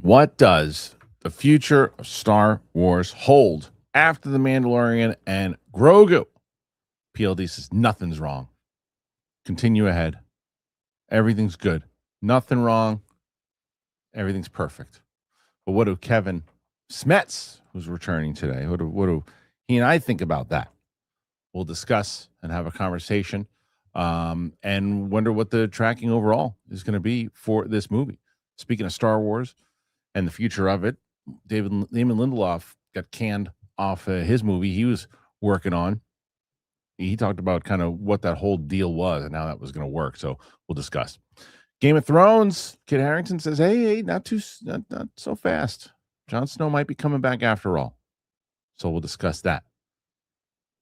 What does the future of Star Wars hold after the Mandalorian and Grogu? PLD says nothing's wrong. Continue ahead. Everything's good. Nothing wrong. Everything's perfect. But what do Kevin Smets, who's returning today, what do he and I think about that? We'll discuss and have a conversation and wonder what the tracking overall is going to be for this movie. Speaking of Star Wars and the future of it, Damon Lindelof got canned off his movie he was working on. He talked about kind of what that whole deal was and how that was going to work. So we'll discuss. Game of Thrones, Kit Harington says, hey, not so fast. Jon Snow might be coming back after all. So we'll discuss that.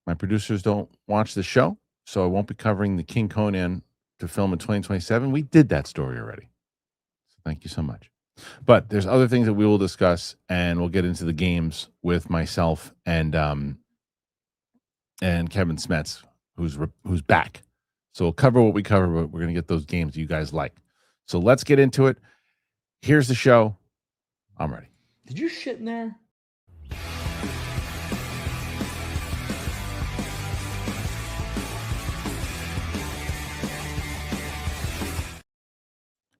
My producers don't watch the show, so I won't be covering the King Conan to film in 2027. We did that story already. So thank you so much. But there's other things that we will discuss, and we'll get into the games with myself and Kevin Smets, who's back. So we'll cover what we cover, but we're going to get those games you guys like. So let's get into it. Here's the show. I'm ready. Did you shit in there?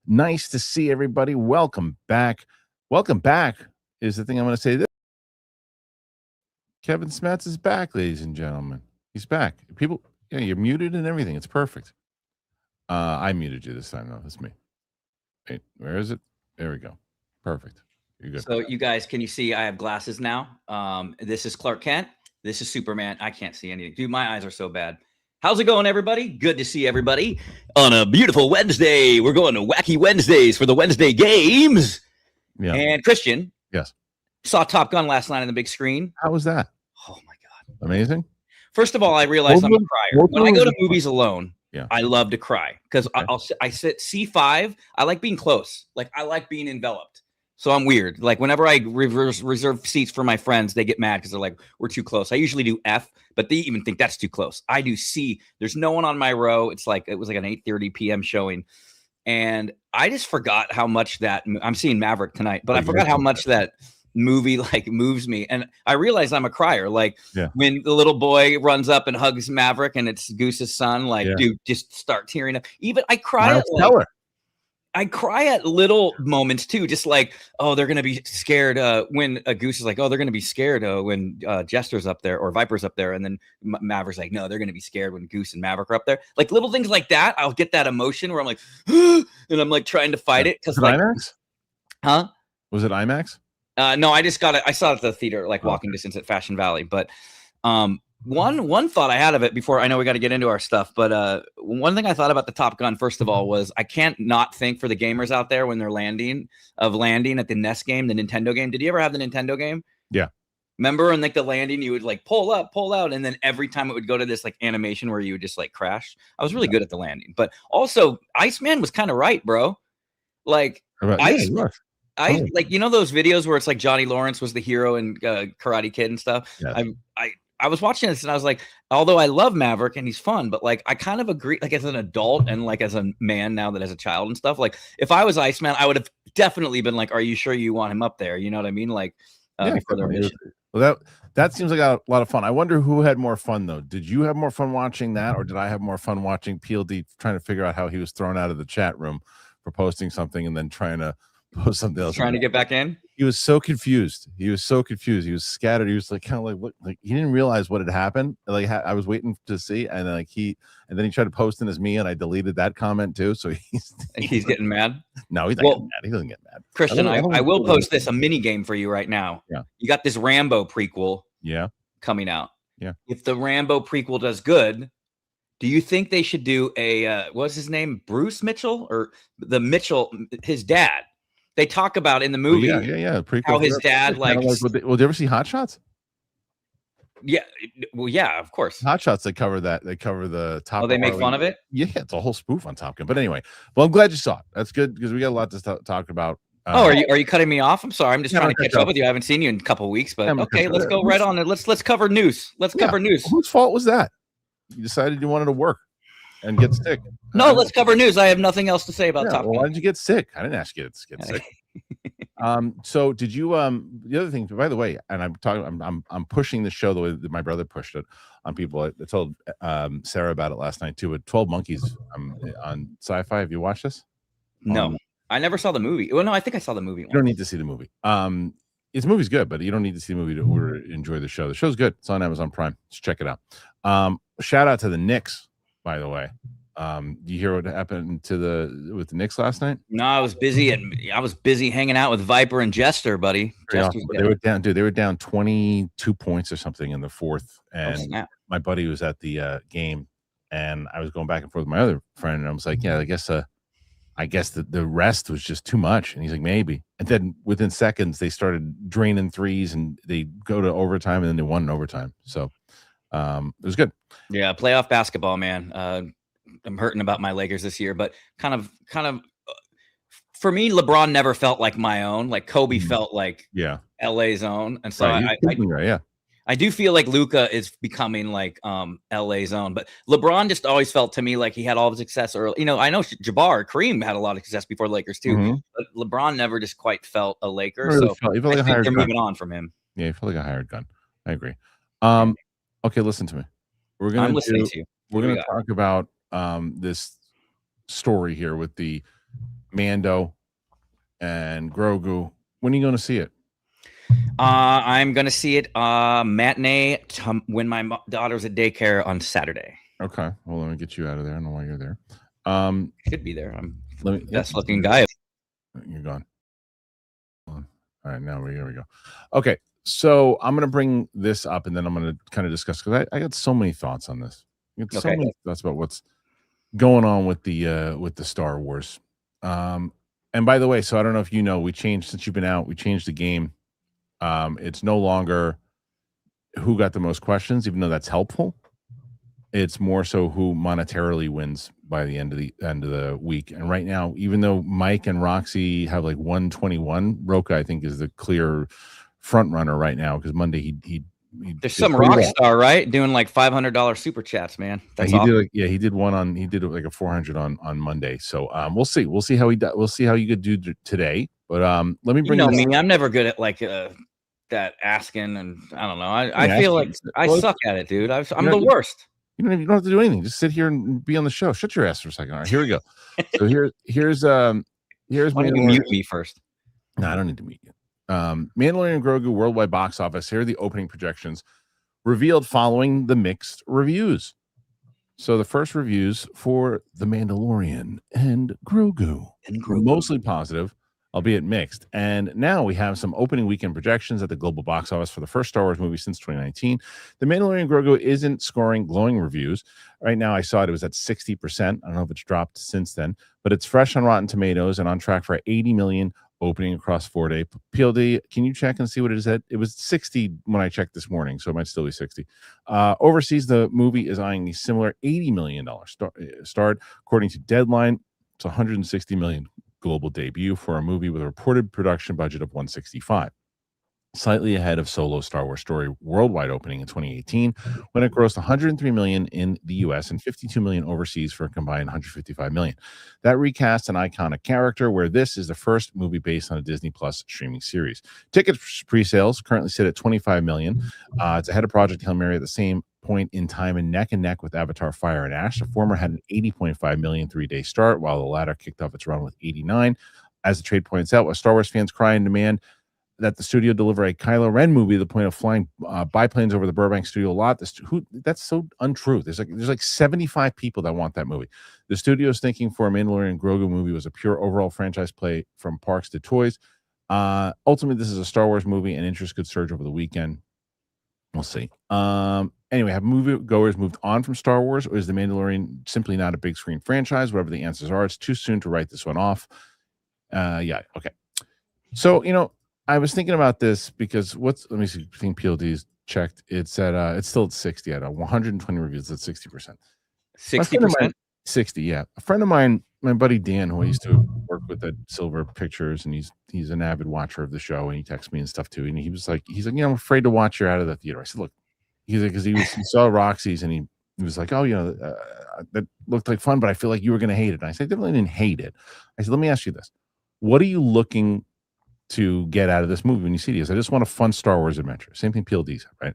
Nice to see everybody. Welcome back. Welcome back is the thing I'm going to say. This. Kevin Smets is back, ladies and gentlemen. He's back. People, yeah, you're muted and everything. It's perfect. I muted you this time, though. That's me. Wait, where is it? There we go. Perfect. You're good. So you guys, can you see I have glasses now? This is Clark Kent. This is Superman. I can't see anything. Dude, my eyes are so bad. How's it going, everybody? Good to see everybody on a beautiful Wednesday. We're going to Wacky Wednesdays for the Wednesday games. Yeah. And Kristian. Yes. Saw Top Gun last night on the big screen. How was that? Oh, my God. Amazing. First of all, I realize I'm a crier. When I go to movies alone, yeah, I love to cry because I sit C5. I like being close. Like, I like being enveloped. So I'm weird. Like, whenever I reserve seats for my friends, they get mad because they're like, we're too close. I usually do F, but they even think that's too close. I do C. There's no one on my row. It was like an 8:30 p.m. showing. And I just forgot how much that I'm seeing Maverick tonight, but I forgot how much that movie like moves me. And I realize I'm a crier. Like when the little boy runs up and hugs Maverick and it's Goose's son, like, dude, just start tearing up. Even I cry. I cry at little moments too, just like, oh, they're gonna be scared when a Goose is like, oh, they're gonna be scared when Jester's up there or Viper's up there, and then Maverick's like, no, they're gonna be scared when Goose and Maverick are up there. Like little things like that, I'll get that emotion where I'm like, and I'm like trying to fight it because like, IMAX? Huh? Was it IMAX? No, I just got it. I saw it at the theater, like walking distance at Fashion Valley. But one thought I had of it before, I know we got to get into our stuff, but one thing I thought about the Top Gun, first of all, was I can't not think for the gamers out there when they're landing at the NES game, the Nintendo game. Did you ever have the Nintendo game? Yeah. Remember in like the landing, you would like pull up, pull out, and then every time it would go to this like animation where you would just like crash. I was really good at the landing, but also Iceman was kind of right, bro. Like like, you know those videos where it's like Johnny Lawrence was the hero in Karate Kid and stuff? Yes. I was watching this and I was like, although I love Maverick and he's fun, but like I kind of agree, like as an adult and like as a man now that as a child and stuff, like if I was Iceman, I would have definitely been like, are you sure you want him up there? You know what I mean? Like before their mission. Well, that seems like a lot of fun. I wonder who had more fun though. Did you have more fun watching that, or did I have more fun watching PLD trying to figure out how he was thrown out of the chat room for posting something and then trying to post something else? Trying to get back in? He was so confused. He was scattered. He was like kind of like what? Like he didn't realize what had happened. Like I was waiting to see, and then he tried to post in as me, and I deleted that comment too. So he's getting mad. No, he's not getting mad. He doesn't get mad. Kristian, I will post a mini game for you right now. Yeah, you got this Rambo prequel. Yeah, coming out. Yeah, if the Rambo prequel does good, do you think they should do a what's his name, Bruce Mitchell or the Mitchell, his dad? They talk about in the movie, how his dad like. Did you ever see Hot Shots? Yeah, well, yeah, of course. Hot Shots. They cover that. They cover the top. Oh, they make fun of it. Yeah, it's a whole spoof on Top Gun. But anyway, well, I'm glad you saw it. That's good because we got a lot to talk about. Are you cutting me off? I'm sorry. I'm just trying to catch up with you. I haven't seen you in a couple of weeks, but okay, let's go right on. Let's cover news. Let's cover news. Whose fault was that? You decided you wanted to work and get sick. No, let's cover news. I have nothing else to say about Top Gun. Why did you get sick? I didn't ask you to get sick. So did you the other thing, by the way, and I'm pushing the show the way that my brother pushed it on people. I told Sarah about it last night too. With 12 Monkeys on Sci-Fi. Have you watched this? No, I never saw the movie. Well, no, I think I saw the movie. You don't need to see the movie. This movie's good, but you don't need to see the movie to enjoy the show. The show's good. It's on Amazon Prime. Just check it out. Shout out to the Knicks, by the way. Do you hear what happened with the Knicks last night? No, I was busy hanging out with Viper and Jester, buddy. They were down, dude. They were down 22 points or something in the fourth, and my buddy was at the game, and I was going back and forth with my other friend, and I was like, "Yeah, I guess the rest was just too much." And he's like, "Maybe." And then within seconds, they started draining threes, and they go to overtime, and then they won in overtime. So it was good. Yeah, playoff basketball, man. I'm hurting about my Lakers this year, but kind of for me, LeBron never felt like my own. Like Kobe felt like LA's own, and so I do feel like Luka is becoming like LA's own. But LeBron just always felt to me like he had all the success early. You know, I know Kareem had a lot of success before the Lakers too, but LeBron never just quite felt a Laker. Really so I think they're moving on from him. Yeah, he felt like a hired gun. I agree. Okay, listen to me. I'm listening to you. We're gonna talk about this story here with the Mando and Grogu. When are you going to see it? I'm going to see it matinee when my daughter's at daycare on Saturday. Okay. Well, let me get you out of there. I don't know why you're there. Should be there. I'm the best looking guy. You're gone. All right. Now here we go. Okay. So I'm going to bring this up, and then I'm going to kind of discuss, because I got so many thoughts on this. So many thoughts about what's going on with the Star Wars. And by the way, so I don't know if you know, since you've been out, we changed the game. It's no longer who got the most questions, even though that's helpful. It's more so who monetarily wins by the end of the week. And right now, even though Mike and Roxy have like 121, Roka I think is the clear front runner right now, because Monday he there's some rock star, right, doing like $500 super chats, man. That's awesome. He did like a 400 on Monday. So we'll see how you could do today. But let me bring me. I'm never good at like that asking, and I don't know. I feel like I suck at it, dude. I'm the worst. You don't have to do anything. Just sit here and be on the show. Shut your ass for a second. All right, here we go. So here's why don't you mute me first? No, I don't need to mute you. Mandalorian and Grogu worldwide box office. Here are the opening projections revealed following the mixed reviews. So the first reviews for The Mandalorian and Grogu were mostly positive, albeit mixed. And now we have some opening weekend projections at the global box office for the first Star Wars movie since 2019. The Mandalorian and Grogu isn't scoring glowing reviews. Right now I saw it was at 60%. I don't know if it's dropped since then, but it's fresh on Rotten Tomatoes and on track for 80 million opening across 4 day. PLD, can you check and see what it is at? It was 60 when I checked this morning, so it might still be 60. Overseas, the movie is eyeing a similar $80 million start. According to Deadline, it's 160 million global debut for a movie with a reported production budget of 165. Slightly ahead of Solo Star Wars Story worldwide opening in 2018, when it grossed 103 million in the US and 52 million overseas for a combined 155 million. That recasts an iconic character, where this is the first movie based on a Disney Plus streaming series. Ticket pre-sales currently sit at 25 million. It's ahead of Project Hail Mary at the same point in time and neck with Avatar Fire and Ash. The former had an 80.5 million 3-day start, while the latter kicked off its run with 89. As the trade points out, while Star Wars fans cry and demand that the studio deliver a Kylo Ren movie to the point of flying biplanes over the Burbank studio lot, that's so untrue. There's like 75 people that want that movie. The studio's thinking for a Mandalorian and Grogu movie was a pure overall franchise play from parks to toys. Ultimately, this is a Star Wars movie, and interest could surge over the weekend. We'll see. Anyway, have moviegoers moved on from Star Wars, or is The Mandalorian simply not a big screen franchise? Whatever the answers are, it's too soon to write this one off. Okay. So, I was thinking about this because let me see, I think PLD's checked. It's at it's still at 60 out of 120 reviews at 60%. 60%? 60, yeah. A friend of mine, my buddy Dan, who I used to work with at Silver Pictures, and he's an avid watcher of the show, and he texts me and stuff too. And he's like, I'm afraid to watch you out of the theater. I said, look, he's like, because he saw Roxy's, and he was like, that looked like fun, but I feel like you were going to hate it. And I said, I definitely didn't hate it. I said, let me ask you this. What are you looking to get out of this movie when you see this. I just want a fun Star Wars adventure. Same thing PLD's, right?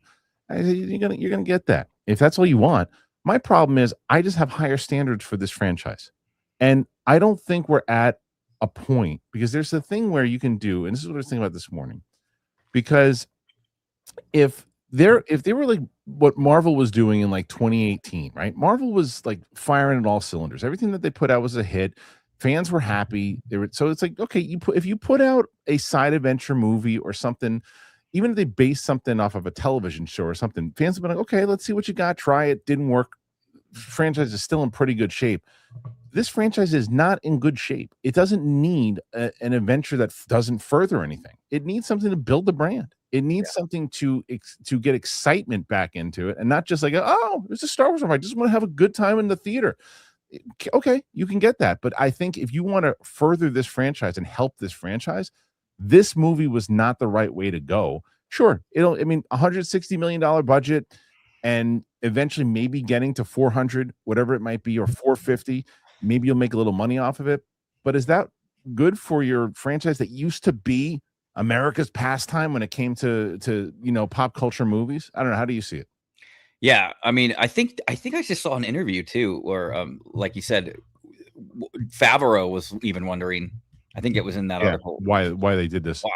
You're gonna get that. If that's all you want. My problem is I just have higher standards for this franchise. And I don't think we're at a point, because there's a thing where you can do, and this is what I was thinking about this morning. Because if they were like what Marvel was doing in like 2018, right? Marvel was like firing at all cylinders. Everything that they put out was a hit. Fans were happy. So it's like, okay, if you put out a side adventure movie or something, even if they base something off of a television show or something, fans have been like, okay, let's see what you got. Try it. Didn't work. Franchise is still in pretty good shape. This franchise is not in good shape. It doesn't need an adventure that doesn't further anything. It needs something to build the brand. It needs something to get excitement back into it, and not just like, oh, it's a Star Wars movie. I just want to have a good time in the theater. Okay, you can get that, but I think if you want to further this franchise and help this franchise, this movie was not the right way to go. Sure, $160 million budget, and eventually maybe getting to 400, whatever it might be, or 450, maybe you'll make a little money off of it. But is that good for your franchise that used to be America's pastime when it came to pop culture movies? I don't know. How do you see it? Yeah, I mean, I think I just saw an interview too, where like you said, Favreau was even wondering. I think it was in that article why they did this. Why?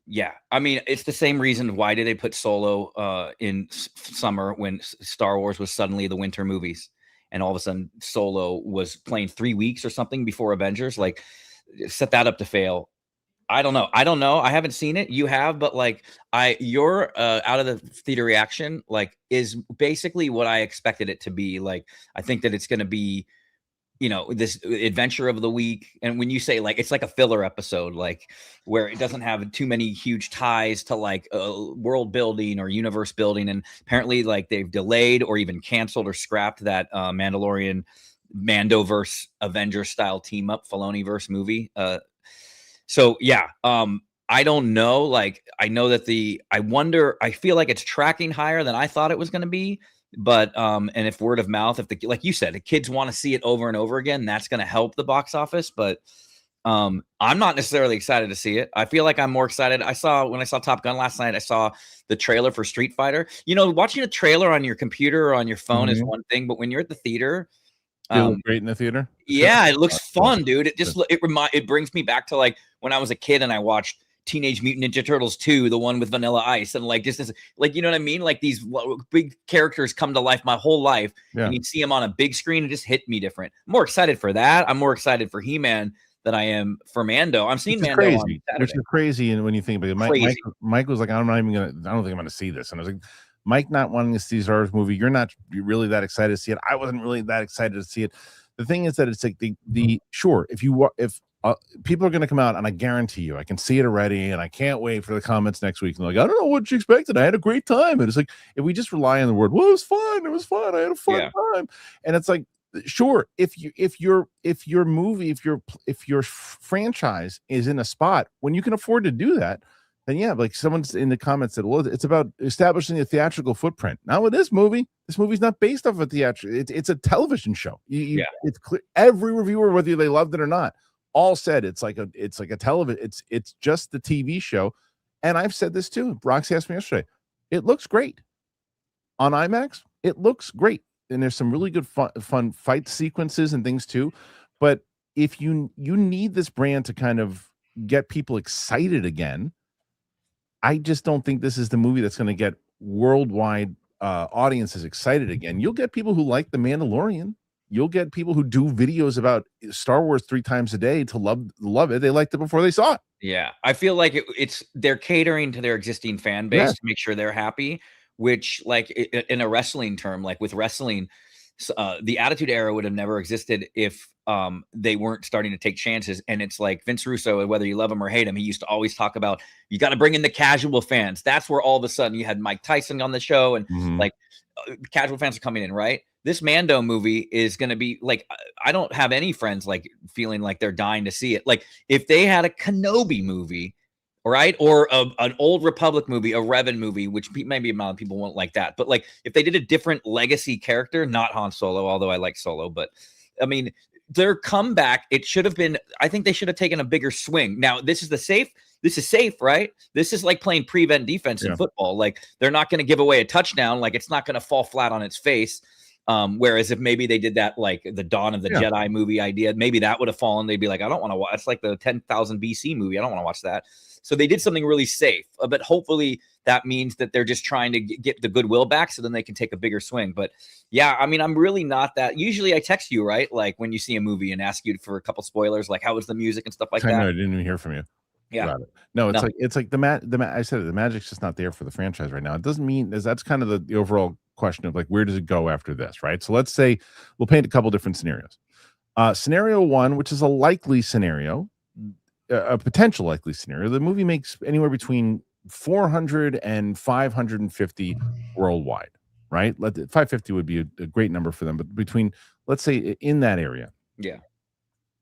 Yeah, I mean, it's the same reason. Why did they put Solo in summer when Star Wars was suddenly the winter movies, and all of a sudden Solo was playing 3 weeks or something before Avengers? Like, set that up to fail. I don't know. I haven't seen it. You have, but like your out of the theater reaction, like, is basically what I expected it to be. Like, I think that it's going to be, this adventure of the week. And when you say like, it's like a filler episode, like where it doesn't have too many huge ties to like world building or universe building. And apparently like they've delayed or even canceled or scrapped that Mandalorian Mandoverse Avengers style team up Filoni-verse movie. So yeah, I don't know. Like, I know that I feel like it's tracking higher than I thought it was going to be. But, and if word of mouth, like you said, the kids want to see it over and over again, that's going to help the box office. But, I'm not necessarily excited to see it. I feel like I'm more excited. When I saw Top Gun last night, I saw the trailer for Street Fighter. Watching a trailer on your computer or on your phone is one thing, but when you're at the theater, it look great in the theater. Yeah, it looks fun, dude. It brings me back to like when I was a kid and I watched Teenage Mutant Ninja Turtles 2, the one with Vanilla Ice, and like just this, like, you know what I mean? Like these big characters come to life my whole life, and you see them on a big screen, it just hit me different. I'm more excited for that. I'm more excited for He-Man than I am for Mando. I'm seeing Mando on Saturday. Which is crazy, and when you think about it, Mike was like, I don't think I'm gonna see this, and I was like, Mike not wanting to see Star Wars movie, you're really that excited to see it. I wasn't really that excited to see it. The thing is that it's like if people are going to come out, and I guarantee you, I can see it already, and I can't wait for the comments next week. And they're like, I don't know what you expected. I had a great time. And it's like, if we just rely on the word, well, it was fun. It was fun. I had a fun time. And it's like, sure, if your movie, if your franchise is in a spot when you can afford to do that, then yeah, like someone's in the comments said, well, it's about establishing a theatrical footprint. Not with this movie. This movie's not based off of a theatrical. It's a television show. It's clear. Every reviewer, whether they loved it or not, all said it's like a television. It's just the TV show. And I've said this too. Roxy asked me yesterday. It looks great on IMAX. It looks great, and there's some really good fun fight sequences and things too. But if you need this brand to kind of get people excited again, I just don't think this is the movie that's going to get worldwide audiences excited again. You'll get people who like The Mandalorian. You'll get people who do videos about Star Wars 3 times a day to love it. They liked it before they saw it. Yeah, I feel like they're catering to their existing fan base to make sure they're happy. Which, like in a wrestling term, like with wrestling, the Attitude Era would have never existed if they weren't starting to take chances. And it's like Vince Russo, whether you love him or hate him, he used to always talk about, you got to bring in the casual fans. That's where all of a sudden you had Mike Tyson on the show, and like casual fans are coming in, right? This Mando movie is going to be like, I don't have any friends like feeling like they're dying to see it. Like if they had a Kenobi movie, right, or an Old Republic movie, a Revan movie, which maybe a lot of people won't like that, but like if they did a different legacy character, not Han Solo, although I like Solo, but I mean, their comeback, it should have been, I think they should have taken a bigger swing. Now, this is safe, right? This is like playing prevent defense in football. Like, they're not going to give away a touchdown. Like, it's not going to fall flat on its face. Whereas if maybe they did that, like the Dawn of the Jedi movie idea, maybe that would have fallen. They'd be like, I don't want to watch. It's like the 10,000 BC movie. I don't want to watch that. So they did something really safe, but hopefully that means that they're just trying to get the goodwill back so then they can take a bigger swing. But yeah, I mean, I'm really not that. Usually I text you, right? Like when you see a movie and ask you for a couple spoilers, like how was the music and stuff like that. I didn't even hear from you. Yeah. No, it's like I said, the magic's just not there for the franchise right now. It doesn't mean that's kind of the overall question of like, where does it go after this, right? So let's say we'll paint a couple different scenarios. Scenario one, which is a likely scenario, a potential likely scenario, the movie makes anywhere between 400 and 550 worldwide, right? 550 would be a great number for them, but between, let's say, in that area,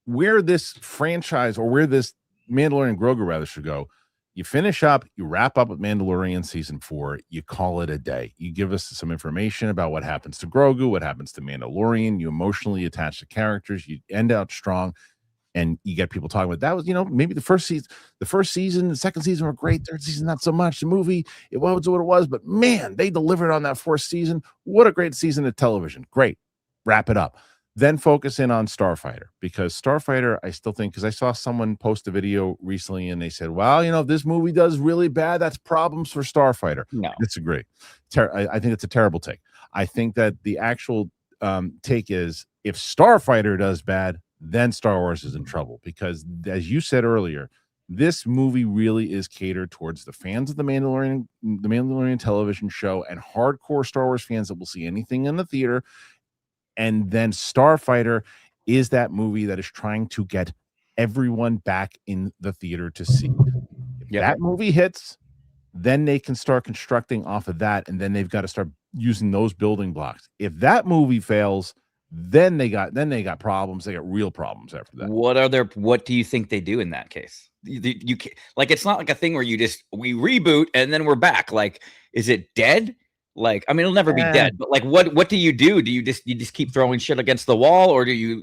where this franchise or where this Mandalorian Grogu rather should go, you finish up, you wrap up with Mandalorian season 4, you call it a day. You give us some information about what happens to Grogu, what happens to Mandalorian, you emotionally attach the characters, you end out strong, and you get people talking about that was, maybe the first season, the second season were great, third season not so much. The movie, it was what it was, but man, they delivered on that fourth season. What a great season of television. Great. Wrap it up. Then focus in on Starfighter, because Starfighter, I still think, because I saw someone post a video recently and they said, well, if this movie does really bad, that's problems for Starfighter. No. I disagree. I think it's a terrible take. I think that the actual take is, if Starfighter does bad, then Star Wars is in trouble, because as you said earlier, this movie really is catered towards the fans of the Mandalorian television show and hardcore Star Wars fans that will see anything in the theater. And then Starfighter is that movie that is trying to get everyone back in the theater to see. If that movie hits, then they can start constructing off of that, and then they've got to start using those building blocks. If that movie fails, then they got problems. They got real problems after that. What do you think they do in that case? You like, it's not like a thing where we reboot and then we're back. Like, is it dead? Like, I mean, it'll never be dead, but like, what do you do? Do you just keep throwing shit against the wall, or do you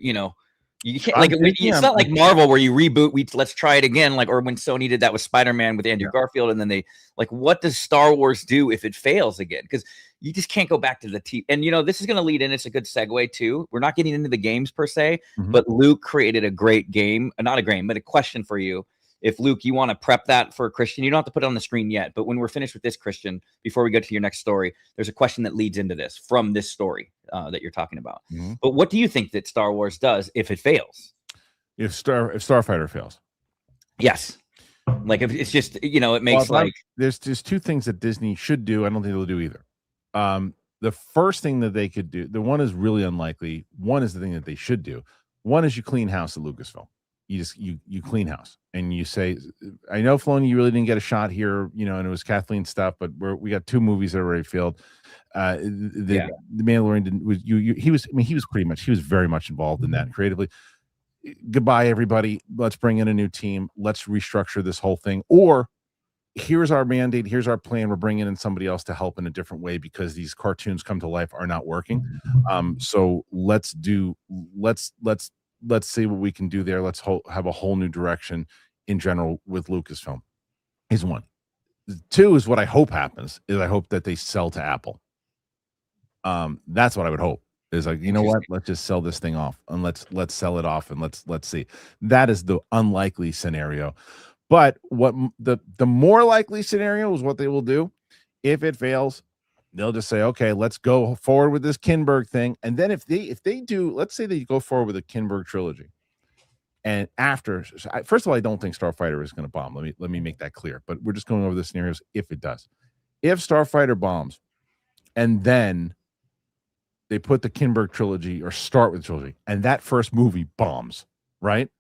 can't, like, it's not like Marvel where you reboot, let's try it again, like, or when Sony did that with Spider-Man with Andrew Garfield, and then they, like, what does Star Wars do if it fails again? Because you just can't go back to the TV. And this is going to lead in. It's a good segue too. We're not getting into the games per se, but Luke created a great game, not a game, but a question for you. If Luke, you want to prep that for Kristian, you don't have to put it on the screen yet, but when we're finished with this, Kristian, before we go to your next story, there's a question that leads into this from this story that you're talking about. But what do you think that Star Wars does if it fails? If Starfighter fails? Yes. Like, if it's just, it makes there's just two things that Disney should do. I don't think they'll do either. The first thing that they could do, the one is really unlikely. One is the thing that they should do. One is you clean house at Lucasfilm. You clean house and you say, I know, Filoni, you really didn't get a shot here, and it was Kathleen stuff, but we got two movies that already failed. The Mandalorian he was very much involved in that creatively. Goodbye, everybody. Let's bring in a new team. Let's restructure this whole thing. Or here's our mandate. Here's our plan. We're bringing in somebody else to help in a different way because these cartoons come to life are not working. So let's see what we can do there. Let's have a whole new direction in general with Lucasfilm. Is one. Two is what I hope happens is I hope that they sell to Apple. That's what I would hope. Is like, you know what? Let's just sell this thing off and let's sell it off and let's see. That is the unlikely scenario. But what the more likely scenario is what they will do. If it fails, they'll just say, okay, let's go forward with this Kinberg thing. And then if they do, let's say they go forward with a Kinberg trilogy. And after, first of all, I don't think Starfighter is going to bomb. Let me make that clear. But we're just going over the scenarios if it does. If Starfighter bombs, and then they put the Kinberg trilogy or start with the trilogy, and that first movie bombs, right?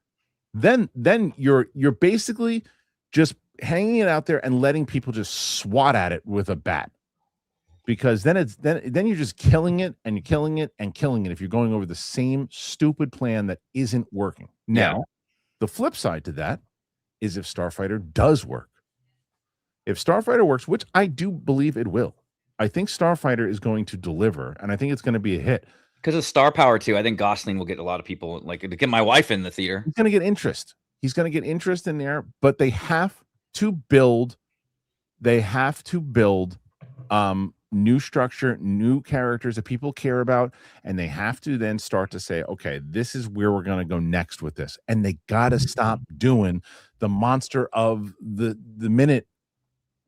Then you're basically just hanging it out there and letting people just swat at it with a bat. Because then you're just killing it and you're killing it and killing it if you're going over the same stupid plan that isn't working. Now, the flip side to that is if Starfighter does work. If Starfighter works, which I do believe it will, I think Starfighter is going to deliver, and I think it's going to be a hit. Because of star power too. I think Gosling will get a lot of people, like, to get my wife in the theater. He's going to get interest. He's going to get interest in there, but they have to build. They have to build new structure, new characters that people care about, and they have to then start to say, okay, this is where we're going to go next with this. And they got to stop doing the monster of the minute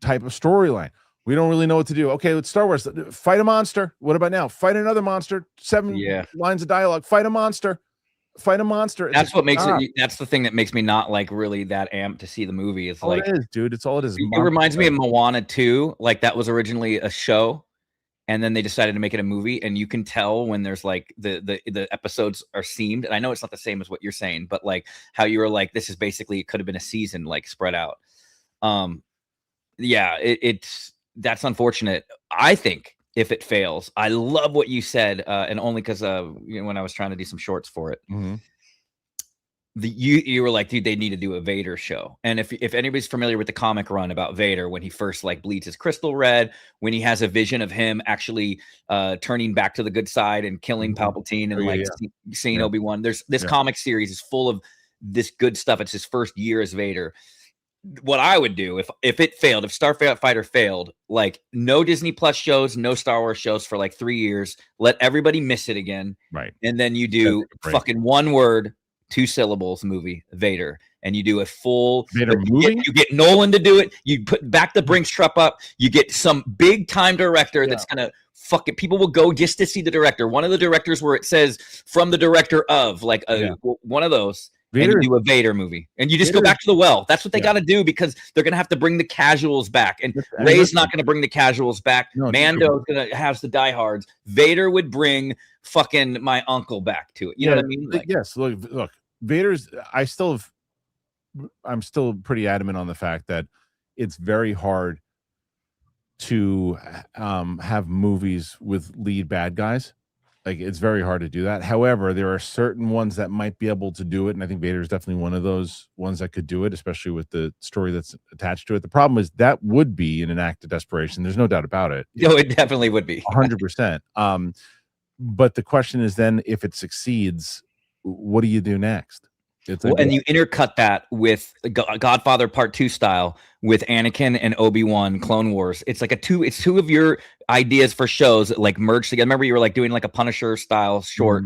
type of storyline. We don't really know what to do. Okay, let's Star Wars. Fight a monster. What about now? Fight another monster. 7 lines of dialogue. Fight a monster. Fight a monster. That's what makes it. That's the thing that makes me not like really that amped to see the movie. It's like, it is, dude. It's all it is. It reminds me of Moana 2. Like, that was originally a show, and then they decided to make it a movie. And you can tell when there's like the episodes are seamed. And I know it's not the same as what you're saying, but like how you were like, this is basically, it could have been a season like spread out. Yeah, that's unfortunate. I think if it fails, I love what you said, and only because when I was trying to do some shorts for it, you were like, dude, they need to do a Vader show. And if anybody's familiar with the comic run about Vader, when he first like bleeds his crystal red, when he has a vision of him actually turning back to the good side and killing Palpatine and seeing Obi-Wan, there's this comic series is full of this good stuff. It's his first year as Vader. What I would do if it failed, if Starfighter failed, like no Disney Plus shows, no Star Wars shows for like 3 years, let everybody miss it again. Right. And then you do fucking 1 word, 2 syllables movie, Vader. And you do a full Vader movie. You get Nolan to do it. You put back the Brinks truck up. You get some big time director that's going to fuck it. People will go just to see the director. One of the directors where it says from the director of, like one of those. Vader, and you do a Vader movie, and you just go back to the well. That's what they got to do, because they're going to have to bring the casuals back, and Rey's not going to bring the casuals back. No, Mando's going to have the diehards. Vader would bring fucking my uncle back to it. You know what I mean? Like, yes. Look, Vader's. I'm still pretty adamant on the fact that it's very hard to have movies with lead bad guys. Like, it's very hard to do that. However, there are certain ones that might be able to do it, and I think Vader is definitely one of those ones that could do it, especially with the story that's attached to it. The problem is that would be in an act of desperation. There's no doubt about it. No, it definitely would be 100%. But the question is then, if it succeeds, what do you do next? And you intercut that with Godfather Part 2 style with Anakin and Obi-Wan Clone Wars. It's like it's two of your ideas for shows that like merge together. Remember, you were like doing like a Punisher style short,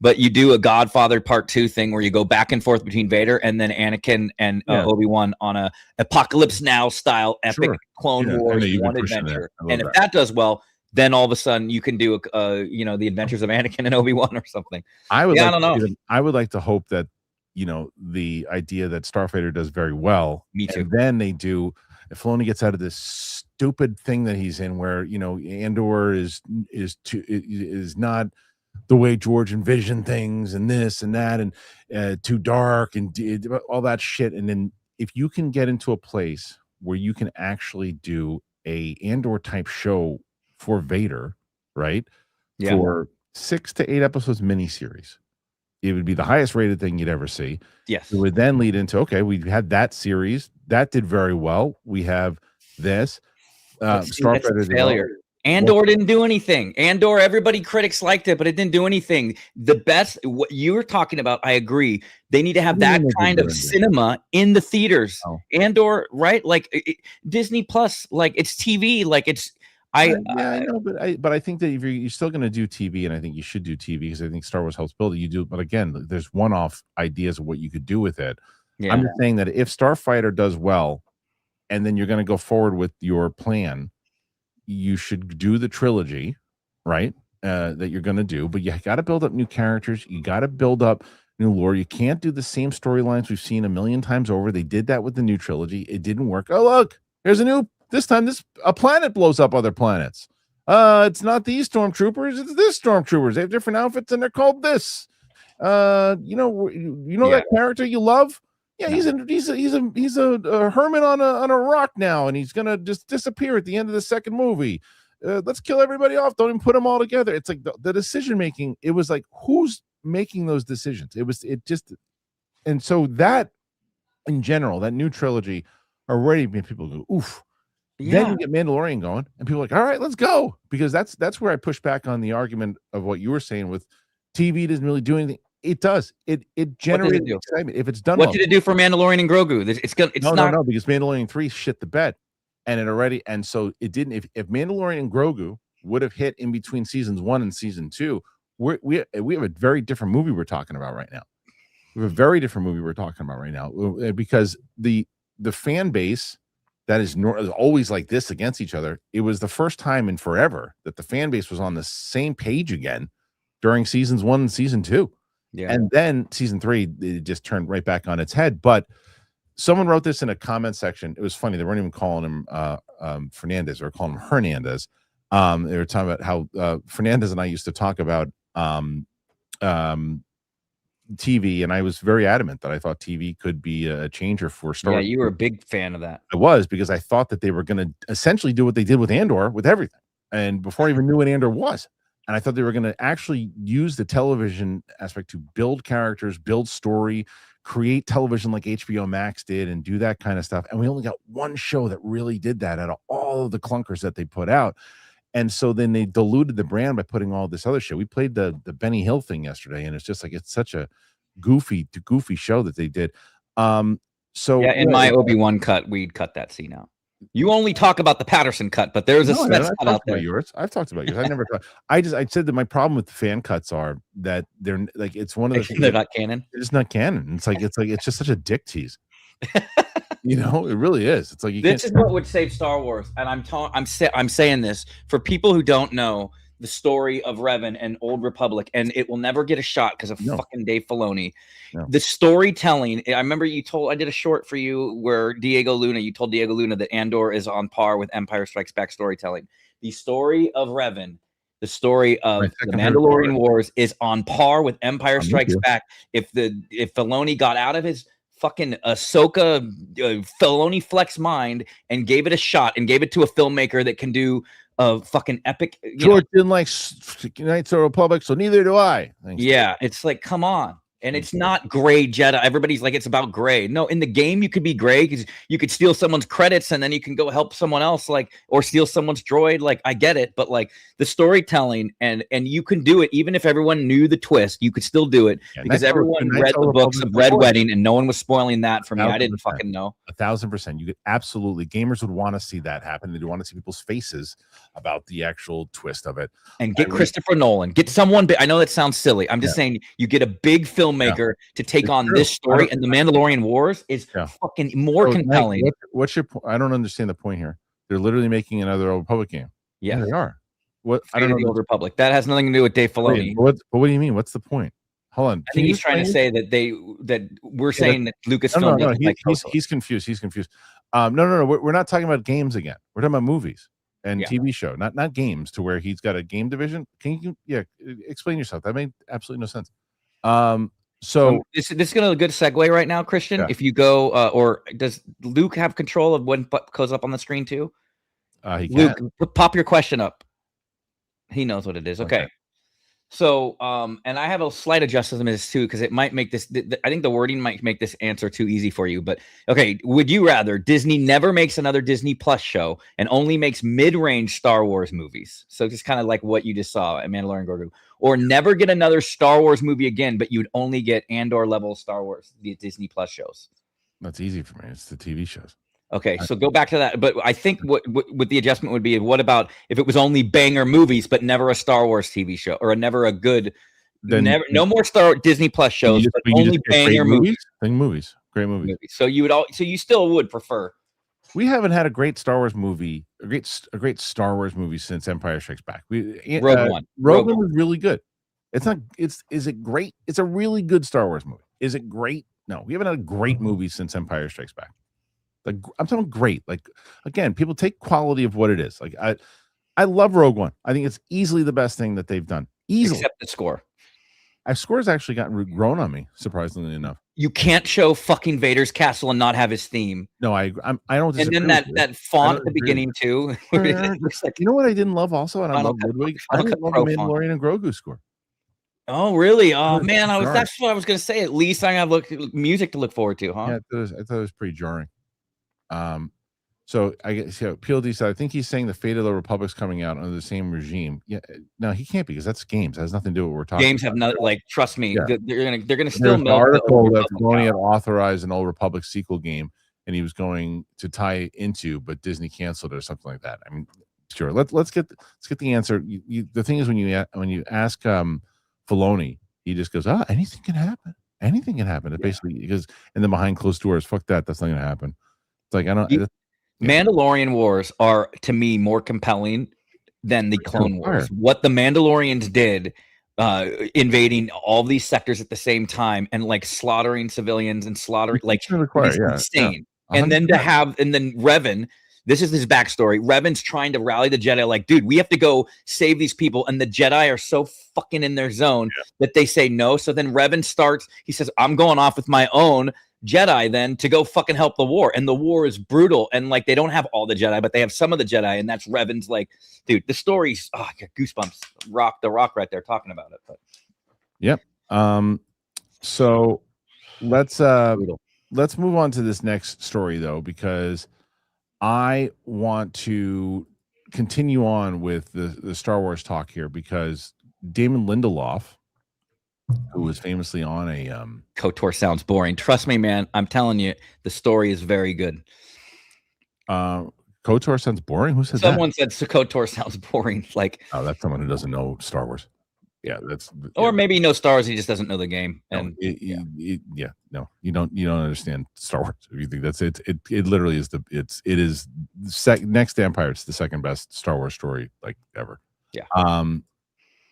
but you do a Godfather Part 2 thing where you go back and forth between Vader and then Anakin and Obi-Wan on a Apocalypse Now style epic Clone Wars one adventure. And if that does well, then all of a sudden you can do the Adventures of Anakin and Obi-Wan or something. I don't know. I would like to hope that the idea that Starfighter does very well. Me too. And then they do, if Filoni gets out of this stupid thing that he's in, where Andor is not the way George envisioned things, and this and that, and too dark and all that shit. And then if you can get into a place where you can actually do a Andor type show for Vader, right? Yeah. For 6 to 8 episodes miniseries. It would be the highest rated thing you'd ever see. Yes. It would then lead into, okay, we had that series that did very well. We have this Starfighter failure. Andor didn't do anything. Andor, everybody, critics liked it, but it didn't do anything. The best, what you were talking about, I agree. They need to have that kind of cinema in the theaters. Andor, right? Like Disney Plus, like it's TV, like it's. I know, but I think that if you're still going to do TV, and I think you should do TV because I think Star Wars helps build it. You do, but again, there's one-off ideas of what you could do with it. Yeah. I'm just saying that if Starfighter does well, and then you're going to go forward with your plan, you should do the trilogy, right? That you're going to do, but you got to build up new characters. You got to build up new lore. You can't do the same storylines we've seen a million times over. They did that with the new trilogy. It didn't work. Oh, look, here's a new. This time, a planet blows up other planets. It's not these stormtroopers; it's this stormtroopers. They have different outfits, and they're called this. That character you love. Yeah, he's a hermit on a rock now, and he's gonna just disappear at the end of the second movie. Let's kill everybody off. Don't even put them all together. It's like the decision making. It was like, who's making those decisions? And so that in general, that new trilogy already made people go, oof. Then you get Mandalorian going, and people are like, all right, let's go. Because that's where I push back on the argument of what you were saying with TV doesn't really do anything. It does. It generates excitement if it's done What well. did it do for Mandalorian and Grogu? It's no, because Mandalorian 3 shit the bed. And so it didn't. If Mandalorian and Grogu would have hit in between seasons 1 and season 2, we have a very different movie we're talking about right now. We have a very different movie we're talking about right now because the fan base that is always like this against each other. It was the first time in forever that the fan base was on the same page again during seasons 1 and season 2. Yeah. And then season 3, it just turned right back on its head. But someone wrote this in a comment section. It was funny. They weren't even calling him Fernandez, or calling him Hernandez. They were talking about how Fernandez and I used to talk about TV, and I was very adamant that I thought TV could be a changer for Star Wars. Yeah, you were a big fan of that. I was, because I thought that they were going to essentially do what they did with Andor, with everything, and before I even knew what Andor was. And I thought they were going to actually use the television aspect to build characters, build story, create television like HBO Max did, and do that kind of stuff. And we only got one show that really did that out of all of the clunkers that they put out. And so then they diluted the brand by putting all this other shit. We played the Benny Hill thing yesterday, and it's just like, it's such a goofy show that they did. So yeah, in my Obi-Wan cut, we'd cut that scene out. You only talk about the Patterson cut, but there's a Smith cut out there. I've talked about yours. I never thought. I said that my problem with the fan cuts are that they're like, it's one of the things they're not canon. It's not canon. It's just such a dick tease. You know, it really is. It's like, this is what would save Star Wars, and I'm saying this for people who don't know the story of Revan and Old Republic, and it will never get a shot because of fucking Dave Filoni. No. The storytelling. I remember I did a short for you where you told Diego Luna that Andor is on par with Empire Strikes Back storytelling. The story of Revan, the story of the Mandalorian Wars is on par with Empire Strikes Back. If Filoni got out of his fucking Ahsoka Filoni flex mind and gave it a shot and gave it to a filmmaker that can do a fucking epic. George didn't like Knights of the Republic, so neither do I. Thanks. Yeah, it's like, come on. And it's not gray Jedi. Everybody's like, it's about gray. No, in the game, you could be gray because you could steal someone's credits and then you can go help someone else, like, or steal someone's droid. Like, I get it, but like the storytelling and you can do it even if everyone knew the twist. You could still do it because everyone read the books of Red Wedding and no one was spoiling that for me. I didn't fucking know. 1,000%. You could absolutely. Gamers would want to see that happen. They'd want to see people's faces about the actual twist of it. And get Christopher Nolan. Get someone. I know that sounds silly. I'm just saying you get a big filmmaker to take on this story, and the Mandalorian Wars is fucking more compelling. Mike, what's your point? I don't understand the point here. They're literally making another Old Republic game. Yeah, they are. What? I don't know. The Old Republic. That has nothing to do with Dave Filoni. But what do you mean? What's the point? Hold on. I think he's trying to say that we're saying that Lucasfilm doesn't like he's confused. He's confused. No. We're not talking about games again. We're talking about movies and TV show, not games. To where he's got a game division. Can you explain yourself? That made absolutely no sense. So this is going to a good segue right now, Kristian. Yeah. If you go, or does Luke have control of when goes up on the screen too? He can. Luke, pop your question up. He knows what it is. Okay. So, and I have a slight adjustment to this too, because it might make this. I think the wording might make this answer too easy for you. But okay, would you rather Disney never makes another Disney Plus show and only makes mid-range Star Wars movies? So just kind of like what you just saw at Mandalorian and Grogu, or never get another Star Wars movie again, but you'd only get Andor level Star Wars Disney Plus shows. That's easy for me. It's the TV shows. Okay, so go back to that. But I think what the adjustment would be, what about if it was only banger movies, but never a Star Wars TV show, or never a good, no more Disney Plus shows, but only banger movies. Great movies. So you still would prefer. We haven't had a great Star Wars movie, a great Star Wars movie since Empire Strikes Back. Rogue One. Rogue One was really good. Is it great? It's a really good Star Wars movie. Is it great? No, we haven't had a great movie since Empire Strikes Back. Like, I'm talking great. Like, again, people take quality of what it is. Like, I love Rogue One. I think it's easily the best thing that they've done. Easily. Except the score. Score's actually gotten grown on me, surprisingly enough. You can't show fucking Vader's castle and not have his theme. No, I don't. And then that font at the beginning too. Like, you know what I didn't love also, and I love Ludwig. I didn't love the Mandalorian and Grogu score. Oh really? Oh man, that's what I was gonna say. At least I have music to look forward to, huh? Yeah, I thought it was pretty jarring. So I guess PLD said I think he's saying the Fate of the Republic's coming out under the same regime. Yeah, no, he can't because that's games. It has nothing to do with what we're talking. Games have about. not like trust me. Yeah. They're gonna still There's an milk the article Old that Republic Filoni cow. had authorized an Old Republic sequel game, and he was going to tie into, but Disney canceled it or something like that. I mean, sure. Let's get the answer. The thing is when you ask Filoni, he just goes, anything can happen. Anything can happen. It basically because and then behind closed doors, fuck that. That's not gonna happen. It's like I don't. Mandalorian Wars are to me more compelling than the Clone Wars. What the Mandalorians did, invading all these sectors at the same time and like slaughtering civilians and slaughtering insane. Yeah. And then Revan, this is his backstory. Revan's trying to rally the Jedi, like, dude, we have to go save these people. And the Jedi are so fucking in their zone that they say no. So then Revan starts, he says, I'm going off with my own Jedi then to go fucking help the war. And the war is brutal. And like, they don't have all the Jedi, but they have some of the Jedi. And that's Revan's like, dude, the story's, I got goosebumps. The rock right there talking about it. But yep. So let's move on to this next story though, because I want to continue on with the Star Wars talk here because Damon Lindelof, who was famously on a KOTOR sounds boring. Trust me, man. I'm telling you, the story is very good. KOTOR sounds boring. Who said Someone said KOTOR sounds boring. Like, oh, that's someone who doesn't know Star Wars. Yeah, or maybe he knows Star Wars, he just doesn't know the game. And no, you don't understand Star Wars. If you think that's it literally is next to Empire. It's the second best Star Wars story like ever. Yeah.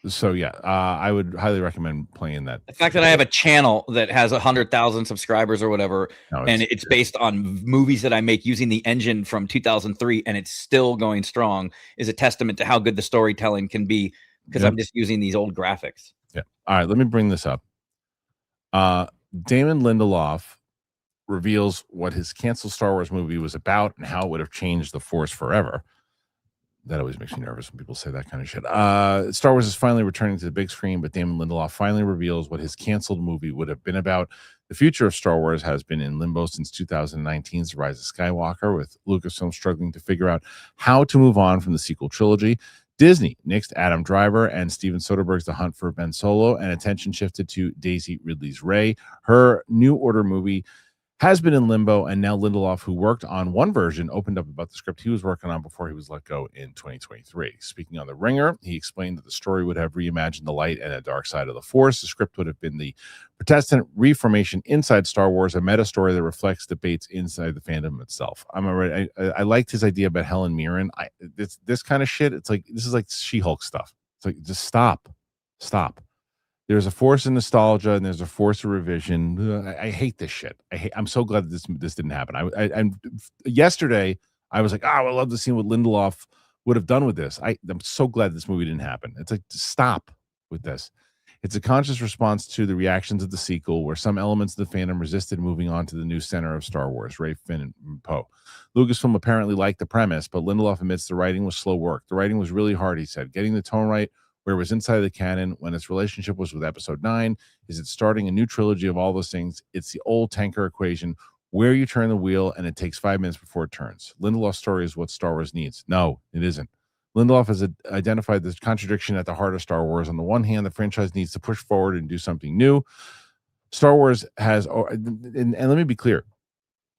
So yeah, I would highly recommend playing that. The fact that I have a channel that has 100,000 subscribers or whatever, and it's based on movies that I make using the engine from 2003, and it's still going strong, is a testament to how good the storytelling can be. Because I'm just using these old graphics. Yeah. All right. Let me bring this up. Damon Lindelof reveals what his canceled Star Wars movie was about and how it would have changed the Force forever. That always makes me nervous when people say that kind of shit. Star Wars is finally returning to the big screen, but Damon Lindelof finally reveals what his canceled movie would have been about. The future of Star Wars has been in limbo since 2019's Rise of Skywalker, with Lucasfilm struggling to figure out how to move on from the sequel trilogy. Disney nixed Adam Driver and Steven Soderbergh's The Hunt for Ben Solo, and attention shifted to Daisy Ridley's Rey. Her New Order movie has been in limbo, and now Lindelof, who worked on one version, opened up about the script he was working on before he was let go in 2023. Speaking on The Ringer, he explained that the story would have reimagined the light and the dark side of the Force. The script would have been the Protestant Reformation inside Star Wars, a meta story that reflects debates inside the fandom itself. I liked his idea about Helen Mirren. This kind of shit, this is like She-Hulk stuff. It's like, just stop. There's a force of nostalgia and there's a force of revision. I hate this shit. I'm so glad that this didn't happen. Yesterday I was like, I love to see what Lindelof would have done with this. I'm so glad this movie didn't happen. It's like, stop with this. It's a conscious response to the reactions of the sequel, where some elements of the fandom resisted moving on to the new center of Star Wars, Rey, Finn, and Poe. Lucasfilm apparently liked the premise, but Lindelof admits the writing was slow work. The writing was really hard, he said. Getting the tone right where it was inside the canon, when its relationship was with Episode 9. Is it starting a new trilogy of all those things? It's the old tanker equation, where you turn the wheel and it takes 5 minutes before it turns. Lindelof's story is what Star Wars needs. No, it isn't. Lindelof has identified this contradiction at the heart of Star Wars. On the one hand, the franchise needs to push forward and do something new. Star Wars has, and let me be clear,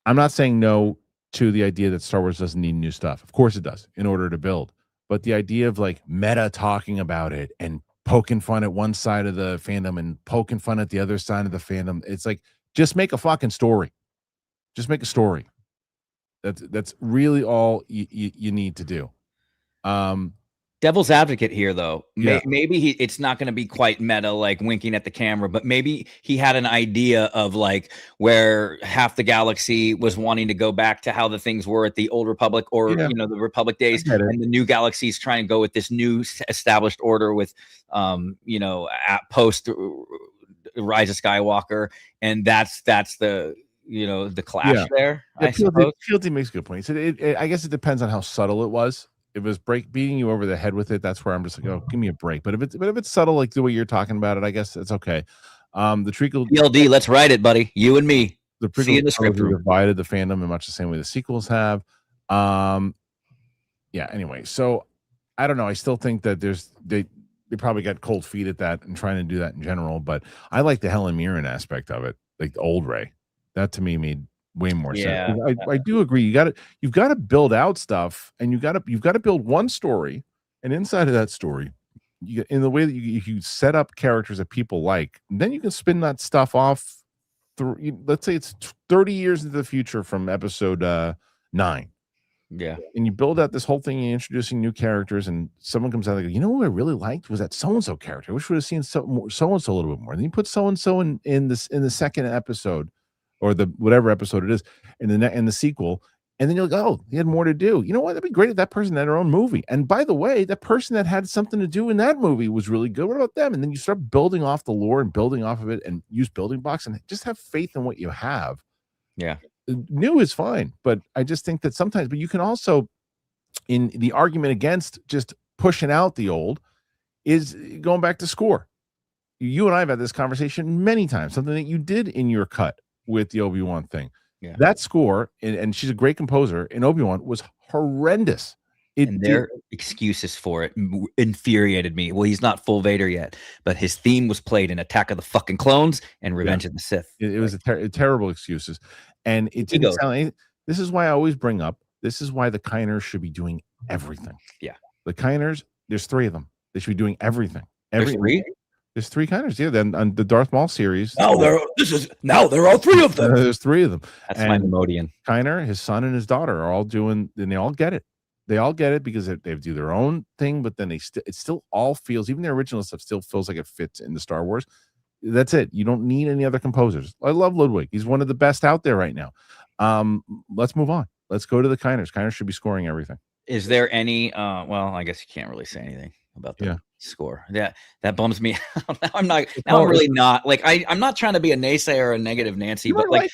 I'm not saying no to the idea that Star Wars doesn't need new stuff. Of course it does, in order to build. But the idea of like meta talking about it and poking fun at one side of the fandom and poking fun at the other side of the fandom, it's like, just make a fucking story. Just make a story. That's really all you need to do. Devil's advocate here, though. Maybe it's not going to be quite meta, like winking at the camera, but maybe he had an idea of like where half the galaxy was wanting to go back to how the things were at the old Republic, or the Republic days, and the new galaxy's trying to go with this new established order with at post Rise of Skywalker, and that's the the clash there. I suppose PLD makes a good point. He said I guess it depends on how subtle it was. If it was beating you over the head with it, that's where I'm just like, oh, give me a break. But if it's subtle, like the way you're talking about it, I guess it's okay. The treacle PLD, let's write it, buddy. You and me. The prequel divided the fandom in much the same way the sequels have. Yeah. Anyway, so I don't know. I still think that they probably got cold feet at that and trying to do that in general. But I like the Helen Mirren aspect of it, like the old Ray. That to me made way more sense. Yeah. I do agree. You've got to build out stuff, and you've got to build one story, and inside of that story, in the way that you set up characters that people like, then you can spin that stuff off through. Let's say it's 30 years into the future from episode 9. Yeah. And you build out this whole thing, you're introducing new characters, and someone comes out and goes, you know what I really liked was that so-and-so character. I wish we would have seen so-and-so a little bit more. And then you put so-and-so in the second episode, or the whatever episode it is, in the sequel, and then you're like, oh, he had more to do. You know what? That'd be great if that person had their own movie. And by the way, that person that had something to do in that movie was really good. What about them? And then you start building off the lore and building off of it, and use building blocks, and just have faith in what you have. Yeah. New is fine, but I just think that sometimes, but you can also, in the argument against just pushing out the old, is going back to score. You and I have had this conversation many times, something that you did in your cut with the Obi-Wan thing. Yeah. That score, and she's a great composer, in Obi-Wan was horrendous. And their excuses for it infuriated me. Well, he's not full Vader yet, but his theme was played in Attack of the fucking Clones and Revenge of the Sith. It was terrible excuses. And it didn't sound anything. This is why I always bring up, this is why the Kiners should be doing everything. Yeah. The Kiners, there's 3 of them. They should be doing everything. There's 3? There's 3 Kiners. Yeah, then on the Darth Maul series. Now there are 3 of them. There's 3 of them. That's my Nemodian. Kiner, his son, and his daughter are all doing, and they all get it. They all get it because they do their own thing, but then it still all feels, even the original stuff still feels like it fits in the Star Wars. That's it. You don't need any other composers. I love Ludwig. He's one of the best out there right now. Let's move on. Let's go to the Kiners. Kiners should be scoring everything. Is there any well, I guess you can't really say anything about the score. That bums me out. I'm really not like I'm not trying to be a naysayer or a negative Nancy, but like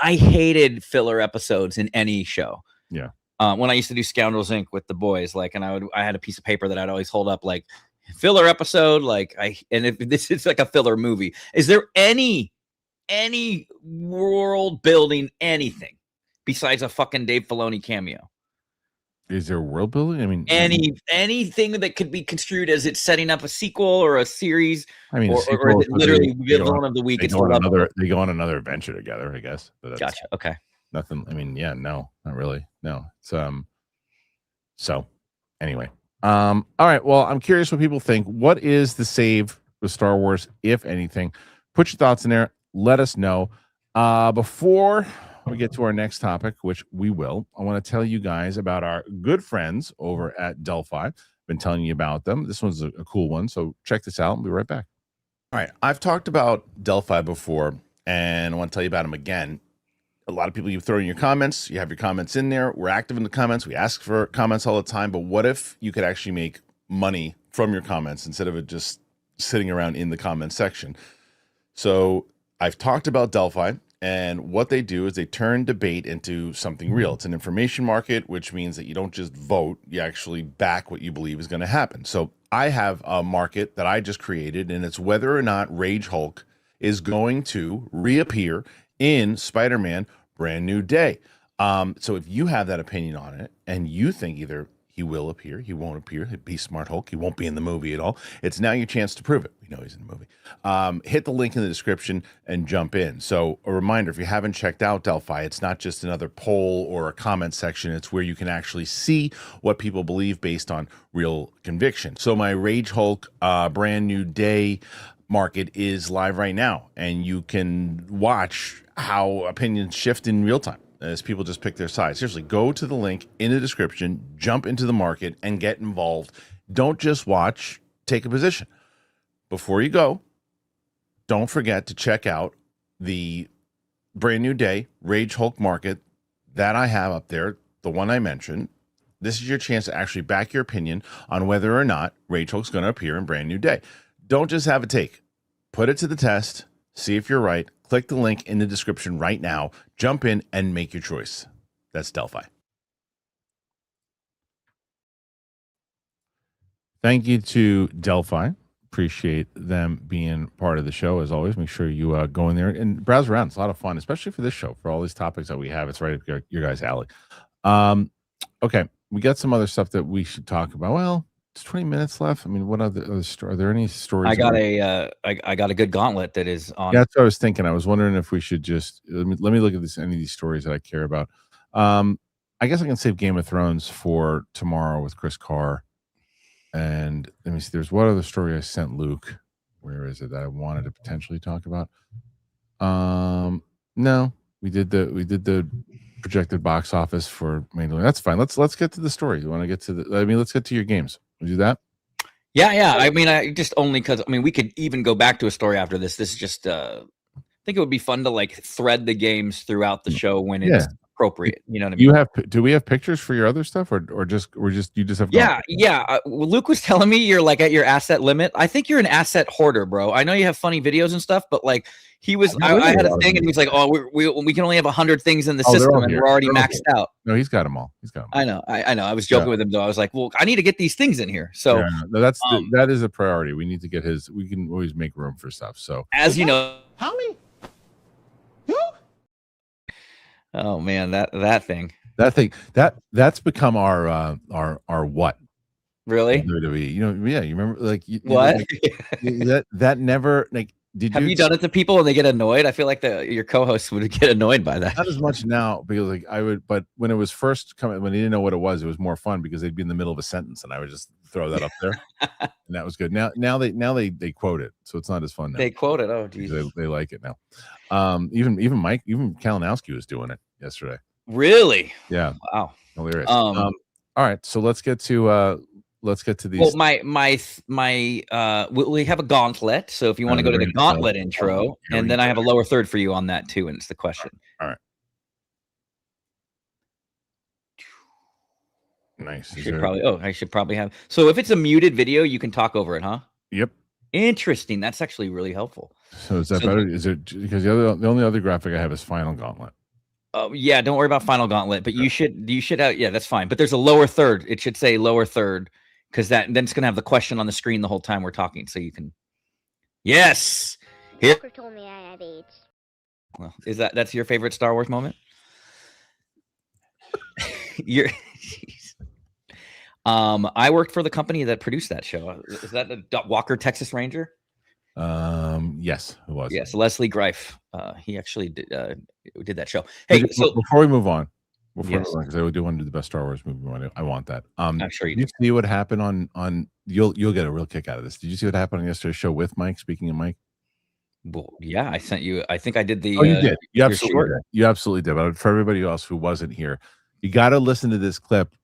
I hated filler episodes in any show. Yeah. When I used to do Scoundrels Inc. with the boys, like, and I had a piece of paper that I'd always hold up, like, filler episode, like, and if this is like a filler movie, is there any world building anything besides a fucking Dave Filoni cameo? Is there world building? I mean, anything that could be construed as it's setting up a sequel or a series. I mean, or is it literally villain of the week? They go on another adventure together, I guess. But gotcha. Okay. Nothing. I mean, yeah, no, not really. No. It's so anyway. All right. Well, I'm curious what people think. What is the save with Star Wars, if anything? Put your thoughts in there. Let us know. Before we get to our next topic, which we will, I want to tell you guys about our good friends over at Delphi. I've been telling you about them. This one's a cool one. So check this out. We'll be right back. All right. I've talked about Delphi before, and I want to tell you about them again. A lot of people, you throw in your comments, you have your comments in there. We're active in the comments. We ask for comments all the time. But what if you could actually make money from your comments instead of it just sitting around in the comment section? So I've talked about Delphi, and what they do is they turn debate into something real. It's an information market, which means that you don't just vote, you actually back what you believe is going to happen. So I have a market that I just created, and it's whether or not Rage Hulk is going to reappear in Spider-Man Brand New Day. So if you have that opinion on it and you think either he will appear, he won't appear, he'd be Smart Hulk, he won't be in the movie at all, it's now your chance to prove it. We know he's in the movie. Hit the link in the description and jump in. So a reminder, if you haven't checked out Delphi, it's not just another poll or a comment section. It's where you can actually see what people believe based on real conviction. So my Rage Hulk Brand New Day market is live right now, and you can watch how opinions shift in real time as people just pick their side. Seriously, go to the link in the description, jump into the market, and get involved. Don't just watch, take a position. Before you go, don't forget to check out the Brand New Day Rage Hulk market that I have up there, the one I mentioned. This is your chance to actually back your opinion on whether or not Rage Hulk's going to appear in Brand New Day. Don't just have a take. Put it to the test. See if you're right. Click the link in the description right now. Jump in and make your choice. That's Delphi. Thank you to Delphi appreciate them being part of the show as always. Make sure you go in there and browse around. It's a lot of fun, especially for this show, for all these topics that we have. It's right up your guys' alley. Okay, we got some other stuff that we should talk about. Well, it's 20 minutes left. I mean, what other are there any stories? I got a good gauntlet that is on. Yeah, that's what I was thinking. I was wondering if we should just let me look at any of these stories that I care about. I guess I can save Game of Thrones for tomorrow with Chris Carr. And let me see. There's one other story I sent Luke. Where is it that I wanted to potentially talk about? No, we did the projected box office for Mandalorian. That's fine. Let's get to the story. You want to get to let's get to your games. We do that? Yeah. I mean, I just only because we could even go back to a story after this. This is just I think it would be fun to like thread the games throughout the show when it's appropriate. You know what I mean? Do we have pictures for your other stuff, or just you just have? Yeah. Well, Luke was telling me you're like at your asset limit. I think you're an asset hoarder, bro. I know you have funny videos and stuff, but like he was, I had a thing, and he was like, "Oh, we can only have 100 things in the system, and we're already maxed out." No, he's got them all. I know. I was joking with him though. I was like, "Well, I need to get these things in here." So that is a priority. We need to get his. We can always make room for stuff. So as you know, how many? Oh man, that thing that's become our what? Really? You remember like what? that never like. Have you done it to people and they get annoyed? I feel like your co-hosts would get annoyed by that. Not as much now because like I would, but when it was first coming, when they didn't know what it was more fun because they'd be in the middle of a sentence and I would just throw that up there, and that was good. Now they quote it, so it's not as fun now. They quote it. Oh, geez. They like it now. Even Mike, even Kalinowski was doing it yesterday. Really? Yeah. Wow. Hilarious. All right, so let's get to these. Well, we have a gauntlet. So if you want to go to the gauntlet intro, and then I have a lower third for you on that too, and it's the question. All right. Nice. I should probably have. So if it's a muted video, you can talk over it, huh? Yep. Interesting. That's actually really helpful. So is that better? Is it because the only other graphic I have is Final Gauntlet? Oh yeah, don't worry about Final Gauntlet, but you should have. Yeah, that's fine. But there's a lower third. It should say lower third. Because then it's gonna have the question on the screen the whole time we're talking, so you can. Yes. Here. Told me I had AIDS. Well, that's your favorite Star Wars moment? I worked for the company that produced that show. Is that the Walker Texas Ranger? Yes, it was. Yes, Leslie Greif. He actually did that show. Hey, so before we move on. Because I do want to do the best Star Wars movie. I want that. I'm sure you did. You see what happened on you'll get a real kick out of this. Did you see what happened on yesterday's show with Mike? Speaking of Mike, well, yeah, I sent you. I think I did the. Oh, you did. You absolutely did. You absolutely did. But for everybody else who wasn't here, you got to listen to this clip.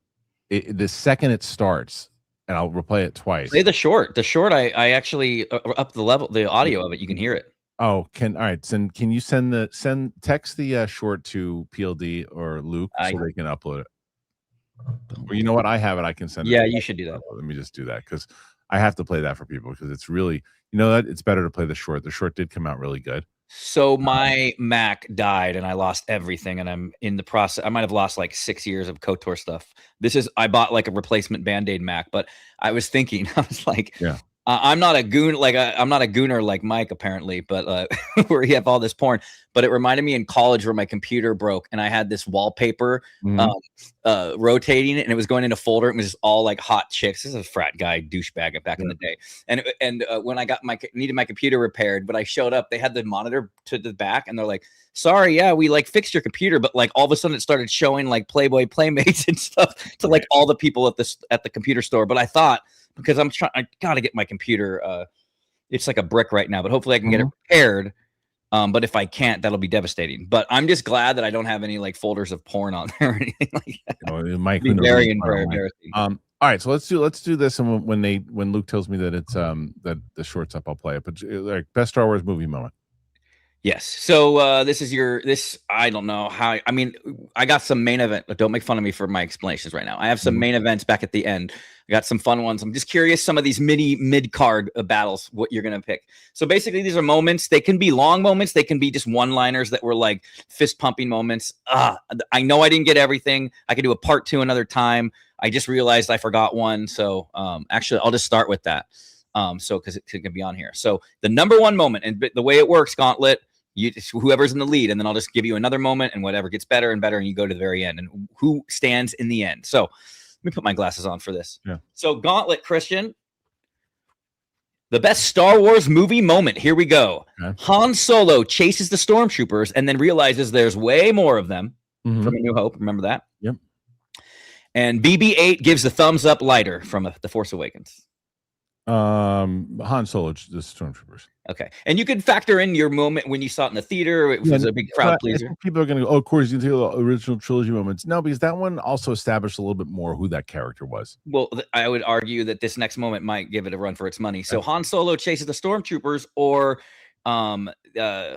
The second it starts, and I'll replay it twice. Play the short. The short. I actually up the level, the audio of it. You can hear it. Oh, all right. Can you text the short to PLD or Luke so they can upload it? Or you know what? I have it. I can send it. Yeah, you should do that. Let me just do that because I have to play that for people because it's really, that it's better to play the short. The short did come out really good. So my Mac died and I lost everything and I'm in the process. I might have lost like 6 years of KOTOR stuff. I bought like a replacement Band-Aid Mac, but I was thinking, I was like, yeah. I'm not a goon, I'm not a gooner like Mike apparently, but where he have all this porn. But it reminded me in college where my computer broke and I had this wallpaper rotating it and it was going in a folder. It was just all like hot chicks. This is a frat guy douchebag back in the day. And when I needed my computer repaired, but I showed up, they had the monitor to the back and they're like, "Sorry, yeah, we like fixed your computer," but like all of a sudden it started showing like Playboy Playmates and stuff to like all the people at the computer store. But I thought, because I gotta get my computer. It's like a brick right now, but hopefully I can get it repaired. But if I can't, that'll be devastating. But I'm just glad that I don't have any like folders of porn on there or anything like that. It might be very embarrassing. All right, so let's do this. And when Luke tells me that it's that the short's up, I'll play it. But like best Star Wars movie moment. Yes. So this is I don't know how. I mean, I got some main event. Don't make fun of me for my explanations right now. I have some main events back at the end. I got some fun ones. I'm just curious some of these mid-card battles, what you're going to pick. So basically these are moments. They can be long moments. They can be just one-liners that were like fist-pumping moments. I know I didn't get everything. I could do a part 2 another time. I just realized I forgot one. So actually, I'll just start with that. So because it can be on here. So the number one moment, and the way it works, Gauntlet, whoever's in the lead, and then I'll just give you another moment, and whatever gets better and better, and you go to the very end, and who stands in the end. So let me put my glasses on for this. Yeah. So Gauntlet, Kristian, the best Star Wars movie moment. Here we go. Okay. Han Solo chases the stormtroopers and then realizes there's way more of them from A New Hope. Remember that? Yep. And BB-8 gives the thumbs up lighter from The Force Awakens. Han Solo, the stormtroopers. Okay, and you could factor in your moment when you saw it in the theater. It was a big crowd pleaser. People are going to go, oh, of course, you take the original trilogy moments. No, because that one also established a little bit more who that character was. Well, I would argue that this next moment might give it a run for its money. So Han Solo chases the stormtroopers, or the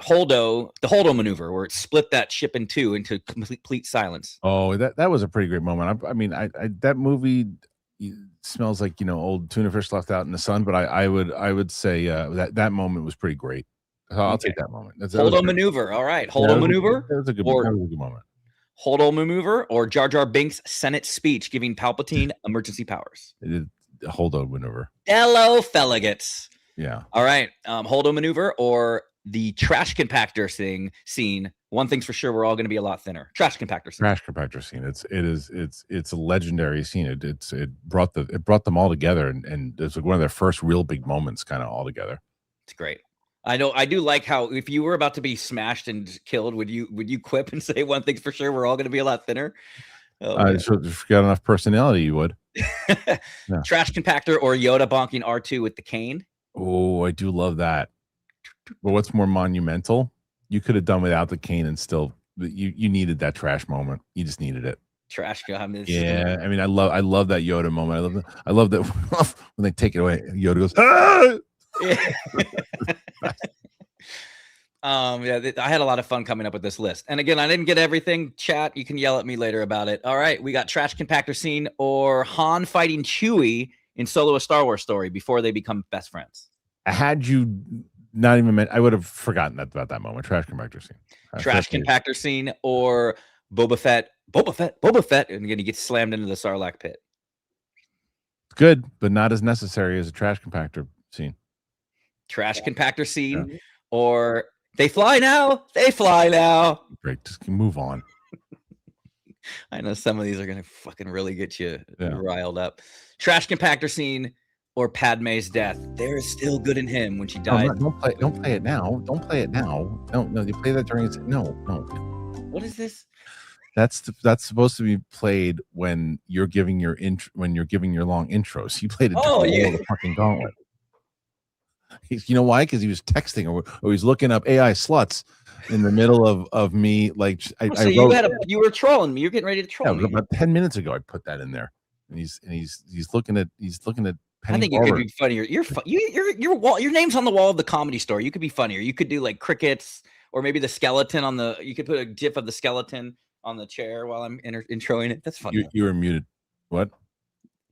Holdo maneuver, where it split that ship in two into complete silence. Oh, that was a pretty great moment. I mean, that movie smells like, old tuna fish left out in the sun, but I would say that moment was pretty great. So I'll take that moment. Holdo maneuver. All right, Holdo maneuver. That was a good moment. Holdo maneuver, or Jar Jar Binks' Senate speech giving Palpatine emergency powers. Holdo maneuver. Hello, Felagets. Yeah. All right. Holdo maneuver, or the trash compactor scene. One thing's for sure, we're all going to be a lot thinner. Trash compactor scene. It's a legendary scene. It brought them all together, and it's like one of their first real big moments, kind of all together. It's great. I do like how if you were about to be smashed and killed, would you quip and say one thing's for sure, we're all going to be a lot thinner? So if you got enough personality, you would. Yeah. Trash compactor, or Yoda bonking R2 with the cane. Oh, I do love that. But what's more monumental? You could have done without the cane, and still, you needed that trash moment. You just needed it. Trash gun. Yeah, I mean, I love that Yoda moment. I love that when they take it away, Yoda goes, ah! Yeah, I had a lot of fun coming up with this list. And again, I didn't get everything. Chat, you can yell at me later about it. All right, we got trash compactor scene, or Han fighting Chewie in Solo: A Star Wars Story before they become best friends. Had you not even meant, I would have forgotten about that moment. Trash compactor scene. Trash compactor scene, or Boba Fett, and again he gets slammed into the Sarlacc pit. Good, but not as necessary as a trash compactor scene. Trash compactor scene, or they fly now. Great, just move on. I know some of these are gonna fucking really get you riled up. Trash compactor scene, or Padme's death. There is still good in him when she died. Don't play it now. Don't play it now. No, you play that during. No. What is this? That's supposed to be played when you're giving your long intros. He played it during the fucking Gauntlet. You know why? Because he was texting or he's looking up AI sluts in the middle of me. Like you were trolling me. You're getting ready to troll me. About 10 minutes ago, I put that in there, and he's looking at. I think you could be funnier. Your name's on the wall of the Comedy Store. You could be funnier. You could do like crickets, or maybe the skeleton on the. You could put a gif of the skeleton on the chair while I'm introing it. That's funny. You were muted. What?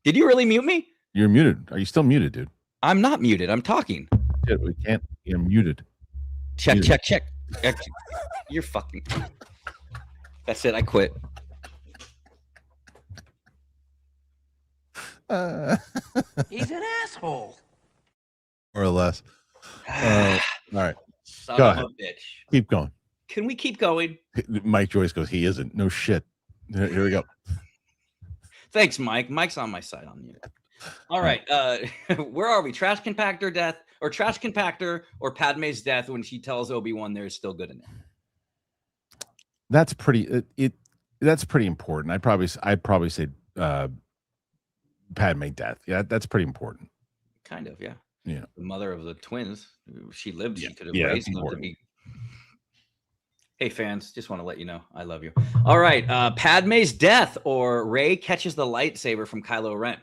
Did you really mute me? You're muted. Are you still muted, dude? I'm not muted. I'm talking. Dude, we can't. You're muted. Check. You're fucking. That's it. I quit. He's an asshole. More or less. All right. Son of a bitch. Keep going. Can we keep going? Mike Joyce goes, he isn't. No shit. Here we go. Thanks, Mike. Mike's on my side on you. All right. Where are we? Trash compactor death, or trash compactor, or Padme's death when she tells Obi-Wan there's still good in it. That's pretty. That's pretty important. I'd probably say Padme death. Yeah, that's pretty important. Kind of, yeah. Yeah. The mother of the twins. She lived. Yeah. She could have raised them to be. Hey, fans, just want to let you know I love you. All right. Padme's death, or Rey catches the lightsaber from Kylo Ren.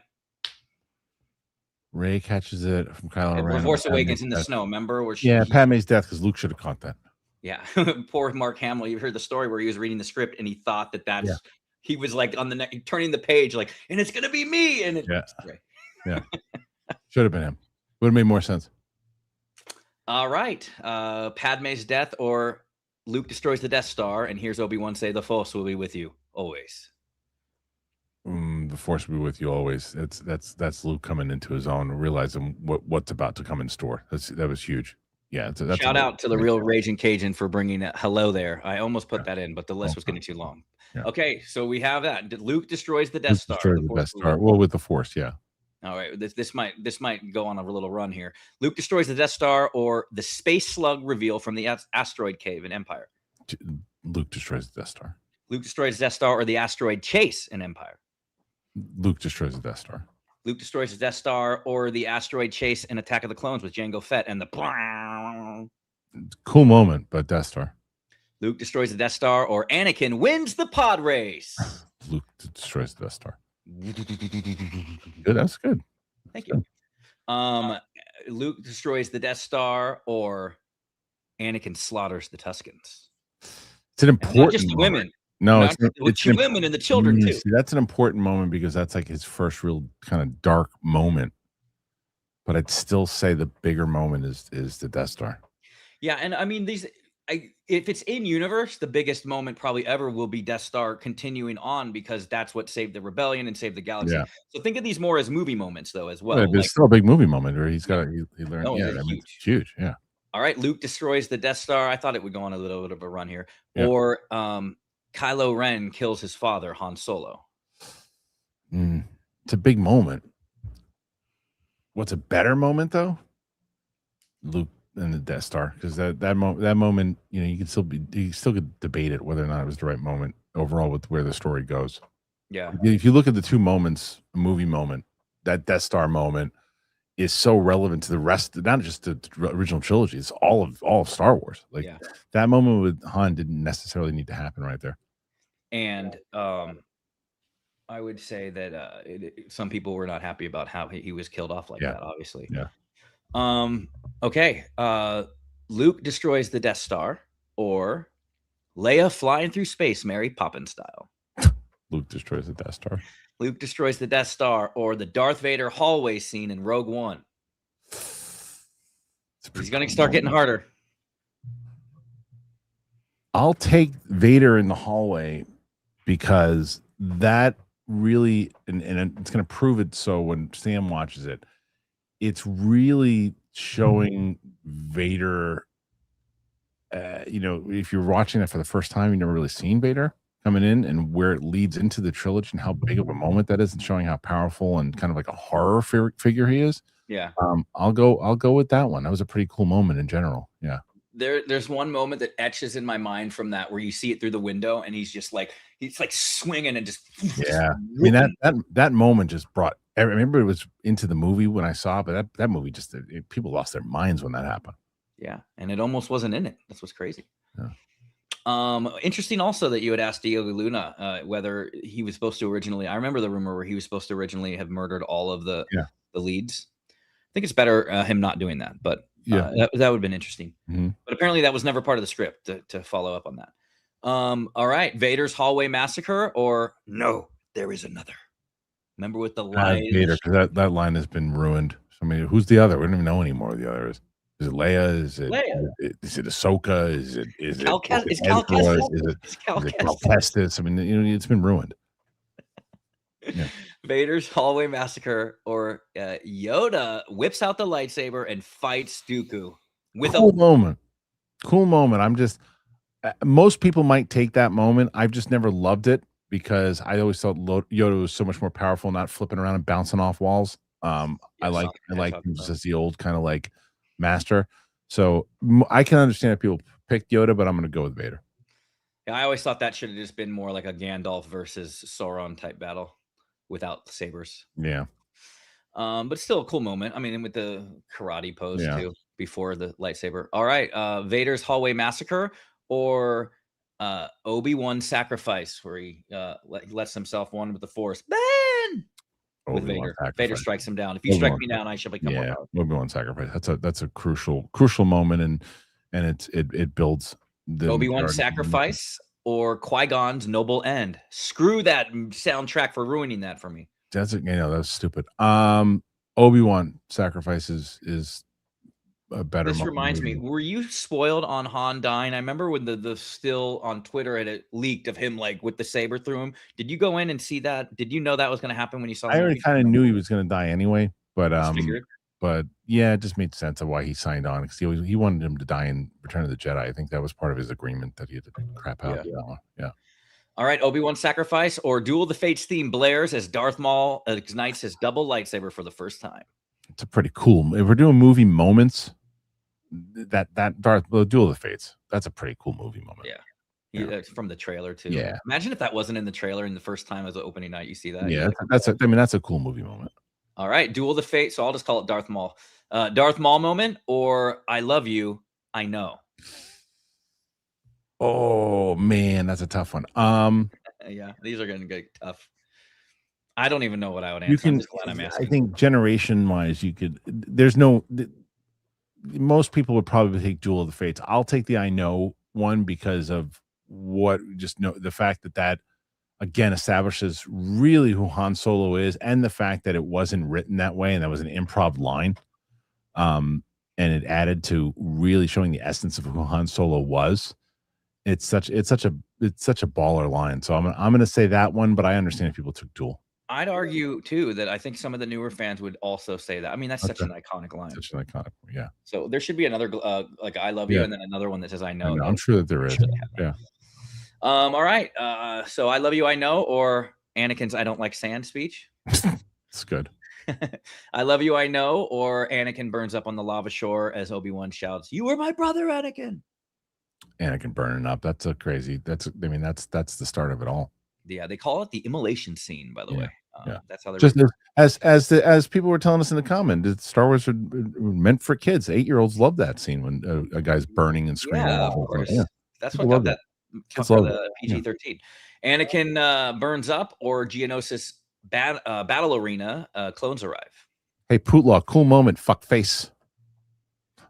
Rey catches it from Kylo Ren. Force Awakens in the snow. Remember where Padme's death, because Luke should have caught that. Yeah. Poor Mark Hamill. You heard the story where he was reading the script and he thought that's he was like on the neck turning the page like, and it's gonna be me. And yeah. Should have been him. Would have made more sense. All right. Padme's death, or Luke destroys the Death Star, and here's Obi-Wan say, the Force will be with you always. the Force will be with you always. That's Luke coming into his own and realizing what's about to come in store. That was huge. Yeah, that's Shout out to the real Raging Cajun for bringing a hello there. I almost put that in, but the list was getting too long. Yeah. Okay, so we have that. Luke destroys the Death Star. Destroys the Death Star. Well, with the Force, yeah. All right, this might go on a little run here. Luke destroys the Death Star or the space slug reveal from the asteroid cave in Empire. Luke destroys the Death Star. Luke destroys the Death Star or the asteroid chase in Empire. Luke destroys the Death Star. Luke destroys the Death Star or the asteroid chase in Attack of the Clones with Jango Fett and the cool moment, but Death Star. Luke destroys the Death Star or Anakin wins the pod race. Luke destroys the Death Star. Good, that's good. Thank you. Luke destroys the Death Star or Anakin slaughters the Tuskens. It's an important not just the women. No, it's the women and the children too. See, that's an important moment because that's like his first real kind of dark moment. But I'd still say the bigger moment is the Death Star. Yeah, and I mean if it's in universe, the biggest moment probably ever will be Death Star continuing on because that's what saved the rebellion and saved the galaxy. Yeah. So think of these more as movie moments though as well. Yeah, but it's still a big movie moment where he learned. It's huge. Yeah. All right, Luke destroys the Death Star. I thought it would go on a little bit of a run here. Yeah. Or Kylo Ren kills his father, Han Solo. It's a big moment. What's a better moment though? Luke and the Death Star, because that moment, you still could debate it whether or not it was the right moment overall with where the story goes. Yeah. If you look at the two moments, a movie moment, that Death Star moment is so relevant to the rest, not just the original trilogy, it's all of Star Wars. Like that moment with Han didn't necessarily need to happen right there. And I would say that some people were not happy about how he was killed off like that, obviously. Yeah. Okay. Luke destroys the Death Star or Leia flying through space, Mary Poppins style. Luke destroys the Death Star. Luke destroys the Death Star or the Darth Vader hallway scene in Rogue One. He's going to start getting harder. I'll take Vader in the hallway because that really, and it's going to prove it so when Sam watches it, it's really showing Vader. If you're watching it for the first time, you've never really seen Vader coming in and where it leads into the trilogy and how big of a moment that is, and showing how powerful and kind of like a horror figure he is. Yeah. I'll go with that one. That was a pretty cool moment in general. Yeah. There's one moment that etches in my mind from that where you see it through the window and he's like swinging and just I mean that moment just brought. I remember it was into the movie when I saw it, but that movie just people lost their minds when that happened. Yeah, and it almost wasn't in it. That's what's crazy. Yeah. Interesting also that you had asked Diego Luna whether he was supposed to originally. I remember the rumor where he was supposed to originally have murdered all of the leads. I think it's better him not doing that, but that would have been interesting. Mm-hmm. But apparently that was never part of the script to follow up on that. All right, Vader's hallway massacre or no, there is another. Remember with the line? Vader, because that line has been ruined. So, I mean, who's the other? We don't even know anymore who the other is. Is it Leia? Is it Ahsoka? Is it Cal Ezra? Kestis? Is it Cal Kestis? I mean, it's been ruined. Yeah. Vader's hallway massacre or Yoda whips out the lightsaber and fights Dooku with cool moment. I'm just most people might take that moment. I've just never loved it because I always thought Yoda was so much more powerful, not flipping around and bouncing off walls. I like him just as the old kind of like master. So I can understand if people pick Yoda, but I'm going to go with Vader. Yeah, I always thought that should have just been more like a Gandalf versus Sauron type battle without sabers. Yeah. But still a cool moment. I mean, with the karate pose too before the lightsaber. All right, Vader's hallway massacre or Obi-Wan sacrifice, where he lets himself one with the Force. Ben with Vader. Vader strikes him down. If you strike me down, I shall become more powerful. Obi-Wan sacrifice. That's a crucial moment, and it builds the Obi-Wan sacrifice or Qui-Gon's noble end. Screw that soundtrack for ruining that for me. That's stupid. Obi-Wan sacrifice is a better. This reminds me, movie. were you spoiled on Han dying? I remember when the still on Twitter had it leaked of him like with the saber through him. Did you go in and see that? Did you know that was going to happen when you saw the I already movie? kind of knew he was going to die anyway, but Just figured. yeah, it just made sense of why he signed on because he wanted him to die in Return of the Jedi. I think that was part of his agreement that he had to crap out. Yeah. All right, Obi-Wan sacrifice or Duel of the Fates theme blares as Darth Maul ignites his double lightsaber for the first time. It's a pretty cool. If we're doing movie moments, that Duel of the Fates, that's a pretty cool movie moment. Yeah. From the trailer too. Yeah. Imagine if that wasn't in the trailer in the first time as the opening night you see that. Yeah, like, that's a cool movie moment. All right, Duel of the Fates. So I'll just call it Darth Maul. Darth Maul moment or I love you, I know. Oh man, that's a tough one. Yeah, these are going to get tough. I don't even know what I would answer. You can. I'm just glad I'm asking. I think generation wise, you could. There's no. Most people would probably take Duel of the Fates. I'll take the I know one because of what just know the fact that again establishes really who Han Solo is, and the fact that it wasn't written that way and that was an improv line. And it added to really showing the essence of who Han Solo was. It's such a baller line. So I'm going to say that one, but I understand if people took Duel. I'd argue too that I think some of the newer fans would also say that. I mean, that's such an iconic line. Such an iconic, yeah. So there should be another like I love you, and then another one that says I know. I'm sure that there is. Yeah. All right. So I love you, I know, or Anakin's I don't like sand speech. It's good. I love you, I know, or Anakin burns up on the lava shore as Obi-Wan shouts, "You were my brother, Anakin." Anakin burning up. That's the start of it all. Yeah, they call it the immolation scene, by the way. That's how they're just as people were telling us in the comment. Star Wars are meant for kids. 8-year-olds love that scene when a guy's burning and screaming. Yeah, of course. Yeah. That's People what got love that the PG-13. Anakin burns up, or Geonosis battle arena clones arrive. Hey, Pootlaw, cool moment. Fuck face.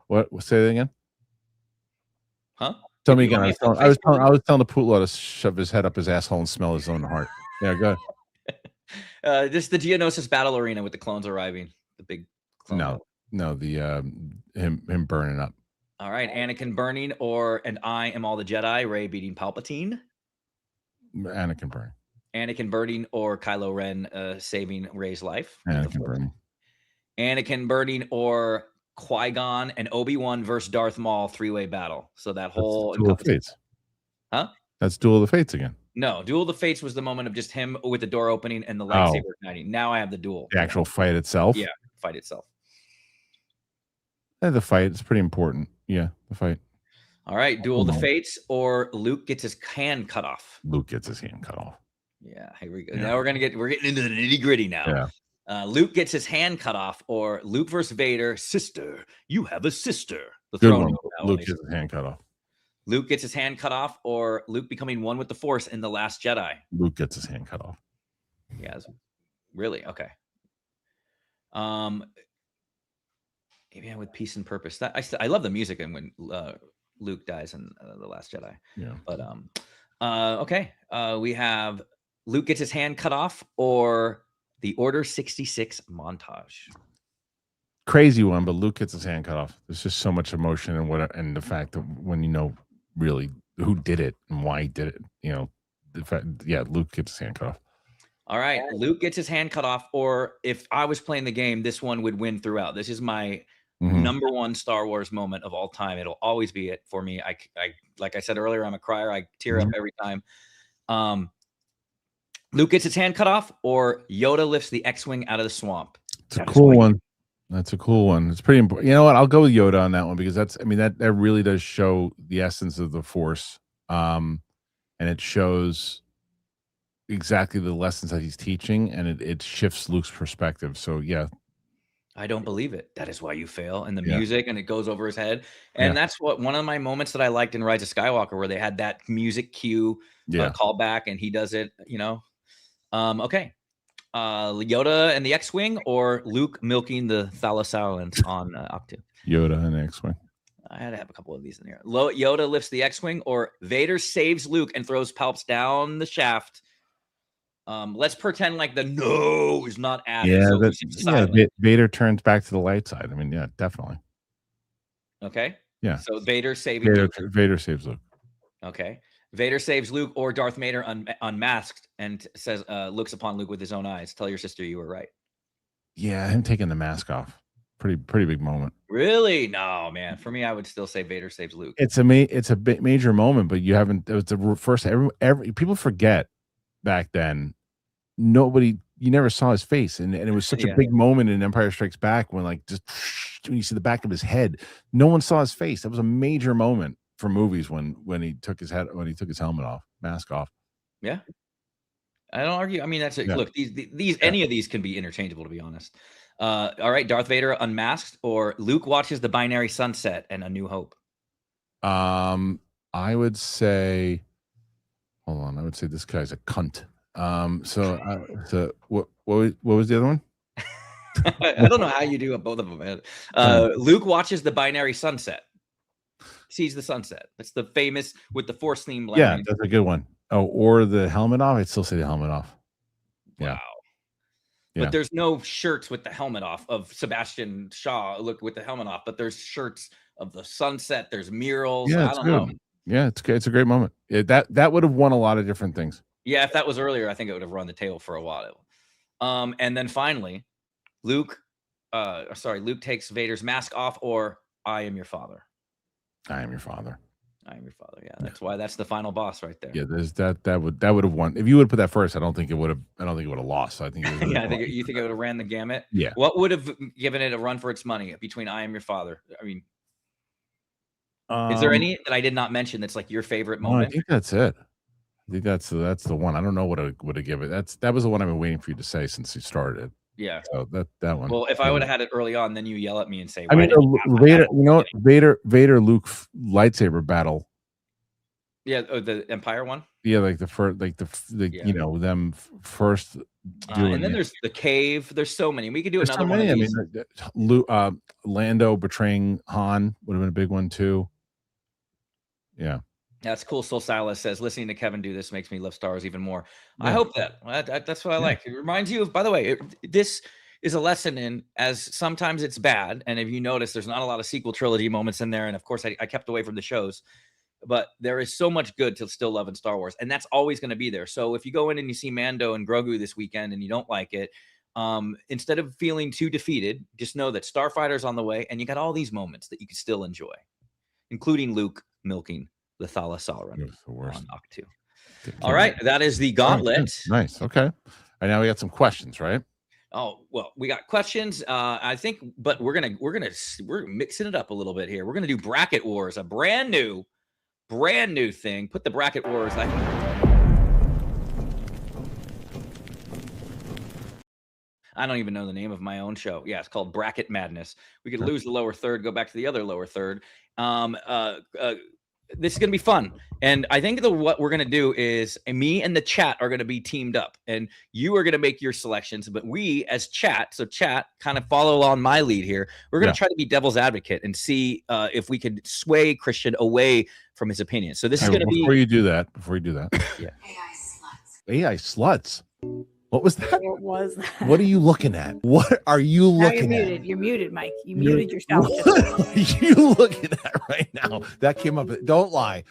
What? Say that again. Huh? Tell me again. I was telling the Pootlaw to shove his head up his asshole and smell his own heart. Yeah, go ahead. Just the Geonosis battle arena with the clones arriving. The big clone. No, the him burning up. All right, Anakin burning, or and I am all the Jedi. Rey beating Palpatine. Anakin burning. Anakin burning, or Kylo Ren saving Rey's life. Anakin burning. Anakin burning, or Qui-Gon and Obi-Wan versus Darth Maul 3-way battle. So that whole Duel of the Fates. Huh? That's Duel of the Fates again. No, Duel of the Fates was the moment of just him with the door opening and the lightsaber igniting. Now I have the duel. The actual fight itself. Yeah, fight itself. The fight is pretty important. Yeah, the fight. All right, Duel of the Fates, or Luke gets his hand cut off. Luke gets his hand cut off. Yeah, here we go. Yeah. Now we're getting into the nitty gritty now. Yeah. Luke gets his hand cut off, or Luke versus Vader. Sister, you have a sister. The Good throne one. Luke gets his hand cut off. Luke gets his hand cut off, or Luke becoming one with the Force in The Last Jedi. Luke gets his hand cut off. Yeah, really okay. Maybe with peace and purpose. That I love the music and when Luke dies in The Last Jedi. Yeah. But okay. We have Luke gets his hand cut off, or the Order 66 montage. Crazy one, but Luke gets his hand cut off. There's just so much emotion and the fact that when you know really who did it and why he did it, the fact, Luke gets his hand cut off. All right, Luke gets his hand cut off, or if I was playing the game, this one would win throughout. This is my number one Star Wars moment of all time. It'll always be it for me. I like I said earlier, I'm a crier. I tear up every time. Luke gets his hand cut off, or Yoda lifts the X-Wing out of the swamp. It's a cool one. That's a cool one. It's pretty important. You know what? I'll go with Yoda on that one because that really does show the essence of the Force. And it shows exactly the lessons that he's teaching, and it shifts Luke's perspective. So yeah. I don't believe it. That is why you fail. And the music, and it goes over his head. And that's what one of my moments that I liked in Rise of Skywalker, where they had that music cue callback, and he does it, okay. Yoda and the X-Wing, or Luke milking the thalassalans on Octu? Yoda and the X-Wing. I had to have a couple of these in here. Yoda lifts the X-Wing, or Vader saves Luke and throws Palps down the shaft. Let's pretend like the no is not added. Yeah, Vader turns back to the light side. I mean, yeah, definitely. Okay. Yeah. So Vader saving Luke. Vader saves Luke. Okay. Vader saves Luke, or Darth Vader unmasked and says, looks upon Luke with his own eyes. Tell your sister you were right. Yeah, him taking the mask off. Pretty big moment. Really? No, man. For me, I would still say Vader saves Luke. It's a major moment, but you haven't. It was the first. Every people forget back then. You never saw his face, and it was such a big moment in Empire Strikes Back when just when you see the back of his head, no one saw his face. That was a major moment for movies when he took his mask off. Yeah, I don't argue. I mean, that's it. Yeah. Look, these any of these can be interchangeable, to be honest. All right, Darth Vader unmasked, or Luke watches the binary sunset and A New Hope. I would say, hold on. I would say this guy's a cunt. So what was the other one? I don't know how you do both of them, man. Luke watches the binary sunset. Sees the sunset. That's the famous with the Force theme. Yeah, that's a good one. Oh, or the helmet off. I'd still say the helmet off. Yeah. Wow. Yeah. But there's no shirts with the helmet off of Sebastian Shaw. Look with the helmet off, but there's shirts of the sunset. There's murals. Yeah, I don't know. Yeah, it's good. It's a great moment. That would have won a lot of different things. Yeah, if that was earlier, I think it would have run the table for a while. And then finally, Luke takes Vader's mask off, or I am your father. I am your father. I am your father. Yeah, that's why that's the final boss right there. Yeah, there's that would have won. If you would have put that first, I don't think it would have lost. I think it would yeah, you think it would have ran the gamut? Yeah. What would have given it a run for its money between I am your father? I mean, is there any that I did not mention that's like your favorite moment? No, I think that's it. I think that's the one. I don't know what I would have given it. That was the one I've been waiting for you to say since you started. Yeah. So that one. Well, if I would have had it early on, then you yell at me and say, I mean, Vader Luke lightsaber battle. Yeah, the Empire one. Yeah, like the first, them first. And then there's the cave. There's so many. We could do another one. I mean, Lando betraying Han would have been a big one too. Yeah. That's cool. Soul Silas says, listening to Kevin do this makes me love Star Wars even more. Yeah. I hope that's what I like. It reminds you of, by the way, this is a lesson in, as sometimes it's bad. And if you notice, there's not a lot of sequel trilogy moments in there. And of course, I kept away from the shows, but there is so much good to still love in Star Wars. And that's always going to be there. So if you go in and you see Mando and Grogu this weekend and you don't like it, instead of feeling too defeated, just know that Starfighter's on the way. And you got all these moments that you can still enjoy, including Luke milking the Thalassal on Octu. All right, that is the gauntlet. Nice. Okay. All right, now we got some questions, right? Oh, well, we got questions. I think, but we're mixing it up a little bit here. We're gonna do bracket wars, a brand new thing. Put the bracket wars. I don't even know the name of my own show. Yeah, it's called Bracket Madness. We could lose the lower third, go back to the other lower third. This is going to be fun. And I think what we're going to do is me and the chat are going to be teamed up, and you are going to make your selections. But we as chat, so chat kind of follow on my lead here. We're going to try to be devil's advocate and see if we could sway Kristian away from his opinion. So this is going to be. Before you do that. Yeah. AI sluts. What was that? What was that? What are you looking at? What are you looking at? You're muted, Mike. You muted yourself. What are you looking at right now? That came up. Don't lie.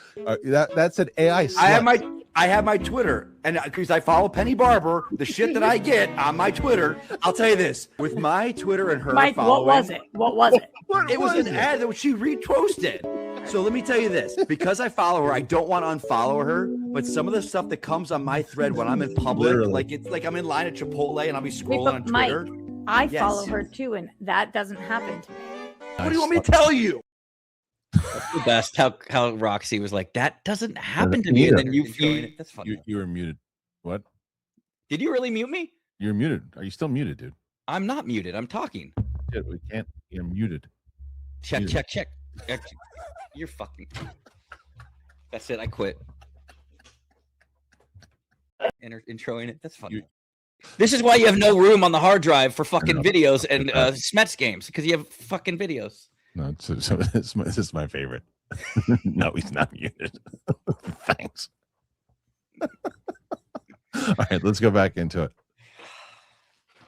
That said AI sluts. I have my Twitter, and because I follow Penny Barber, the shit that I get on my Twitter, I'll tell you this: with my Twitter and her Mike, following, what was it? It was an ad that she retweeted. So let me tell you this: because I follow her, I don't want to unfollow her. But some of the stuff that comes on my thread when I'm in public, like it's like I'm in line at Chipotle and I'll be scrolling on Twitter. Mike, I follow her too, and that doesn't happen to me. What do you want me to tell you? That's the best. How Roxy was like, that doesn't happen to me, and then That's funny. You were muted. What? Did you really mute me? You're muted. Are you still muted, dude? I'm not muted. I'm talking. Shit, we can't. You're muted. Check. You're fucking. That's it. I quit. Introing it. That's funny. This is why you have no room on the hard drive for fucking videos and Smets games, because you have fucking videos. No, this is my favorite. No, he's not muted. Thanks. All right, let's go back into it.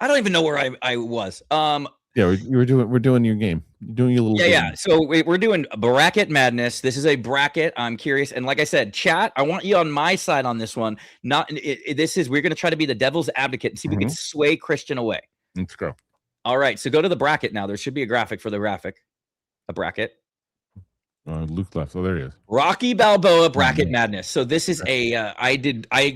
I don't even know where I was. Yeah, we're doing your game. You're doing your little game. Yeah. So we're doing a bracket madness. This is a bracket. I'm curious, and like I said, chat. I want you on my side on this one. We're going to try to be the devil's advocate and see if we can sway Kristian away. Let's go. All right. So go to the bracket now. There should be a graphic for the graphic. A bracket. Luke left. Oh, there he is. Rocky Balboa bracket madness. So this is I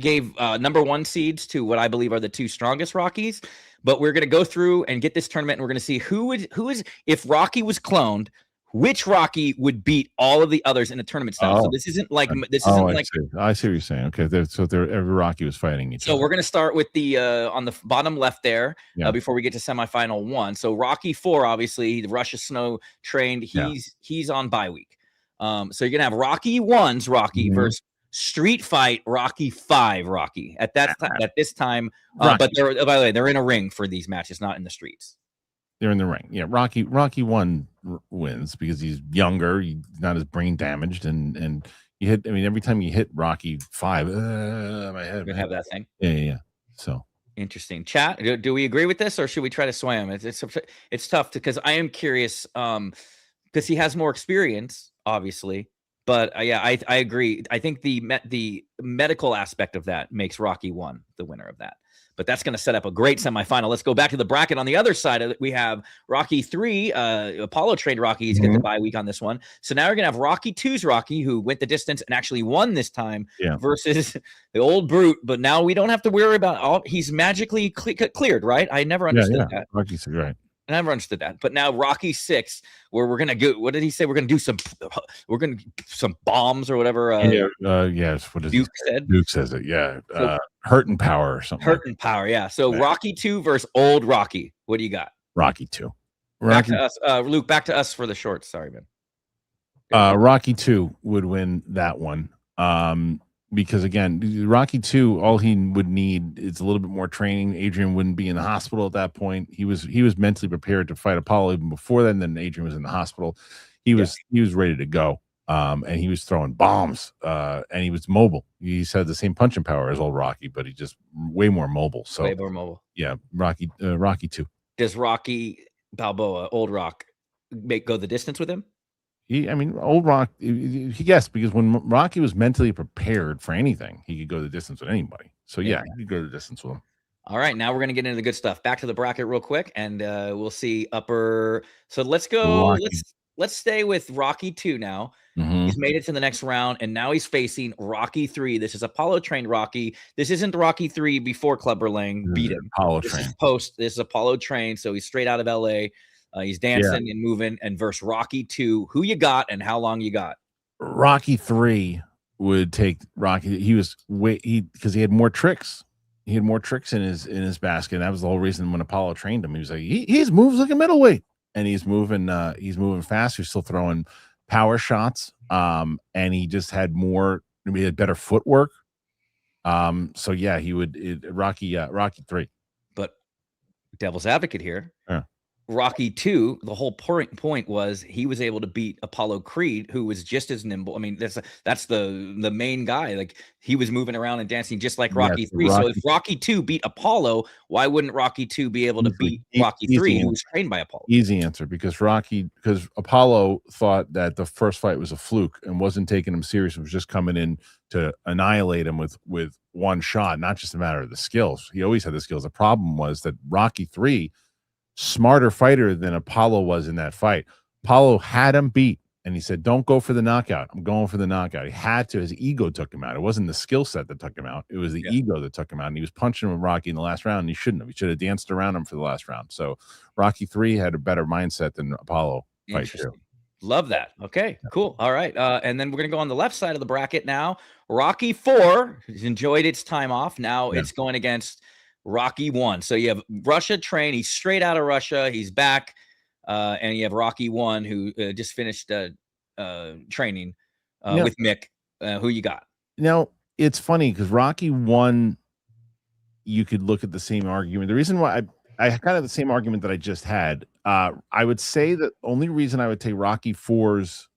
gave number 1 seeds to what I believe are the 2 strongest Rockies, but we're going to go through and get this tournament, and we're going to see who is if Rocky was cloned, which Rocky would beat all of the others in a tournament style. So this isn't like I see what you're saying. Okay, every Rocky was fighting each other. So we're going to start with the on the bottom left there before we get to semifinal 1. So Rocky 4, obviously the Russia Snow trained. He's on bye week. So you're gonna have Rocky 1's Rocky versus Street Fight Rocky 5 Rocky at this time. But they're, by the way, they're in a ring for these matches, not in the streets. They're in the ring. Yeah, Rocky 1 wins because he's younger, he's not as brain damaged, and you hit. I mean, every time you hit Rocky 5, my head. You have that thing. Yeah. So interesting. Chat. Do we agree with this, or should we try to sway him? It's tough because I am curious. Because he has more experience, obviously. But I agree. I think the medical aspect of that makes Rocky 1 the winner of that. But that's going to set up a great semifinal. Let's go back to the bracket. On the other side of it, we have Rocky 3, Apollo trained Rocky. He's got the bye week on this one. So now you're going to have Rocky 2's Rocky, who went the distance and actually won this time, versus the old brute. But now we don't have to worry about he's magically cleared, right? I never understood that. Rocky's right. I never understood that. But now Rocky 6, where we're gonna go. What did he say? We're gonna do some bombs or whatever. Yes. What is Duke said? Duke says it. Yeah. Hurting power or something. Hurting power. Yeah. So Rocky 2 versus old Rocky. What do you got? Rocky 2. Back to us, Luke. Back to us for the shorts. Sorry, man. Rocky 2 would win that one. Because again, Rocky 2, all he would need is a little bit more training. Adrian wouldn't be in the hospital at that point. He was mentally prepared to fight Apollo even before then. Then Adrian was in the hospital. He was ready to go. And he was throwing bombs. And he was mobile. He had the same punching power as old Rocky, but he just way more mobile. So way more mobile. Yeah, Rocky 2. Does Rocky Balboa, old Rock, go the distance with him? Old Rock, yes, because when Rocky was mentally prepared for anything, he could go the distance with anybody. So he could go the distance with him. All right, now we're going to get into the good stuff. Back to the bracket real quick, and we'll see upper. So let's go. Rocky. Let's stay with Rocky 2 now. He's made it to the next round, and now he's facing Rocky 3. This is Apollo trained Rocky. This isn't Rocky 3 before Clubber Lang beat him. This is Apollo trained, so he's straight out of LA. He's dancing and moving, and versus Rocky 2. Who you got and how long you got? Rocky 3 would take Rocky. Because he had more tricks. He had more tricks in his basket. And that was the whole reason when Apollo trained him. He was like, he moves like a middleweight, and he's moving fast. He's still throwing power shots. And he just had more. He had better footwork. So yeah, Rocky 3. But devil's advocate here. Yeah. Rocky 2, the whole point was he was able to beat Apollo Creed, who was just as nimble. I mean, that's the main guy. Like, he was moving around and dancing just like Rocky 3. So if Rocky 2 beat Apollo, why wouldn't Rocky 2 be able to beat Rocky 3, who was trained by Apollo? Easy answer, because Apollo thought that the first fight was a fluke and wasn't taking him serious. It was just coming in to annihilate him with one shot, not just a matter of the skills. He always had the skills. The problem was that Rocky 3, smarter fighter than Apollo was in that fight. Apollo had him beat, and he said, don't go for the knockout. I'm going for the knockout. He had to. His ego took him out. It wasn't the skill set that took him out. It was the ego that took him out. And he was punching him with Rocky in the last round, and he shouldn't have. He should have danced around him for the last round. So Rocky 3 had a better mindset than Apollo. Interesting. Love that. Okay, cool. All right. And then we're going to go on the left side of the bracket now. Rocky 4 has enjoyed its time off. Now it's going against Rocky 1. So you have Russia trained. He's straight out of Russia. He's back. And you have Rocky 1, who just finished training with Mick. Who you got? Now, it's funny because Rocky 1, you could look at the same argument. The reason why I kind of the same argument that I just had. I would say that only reason I would take Rocky 4's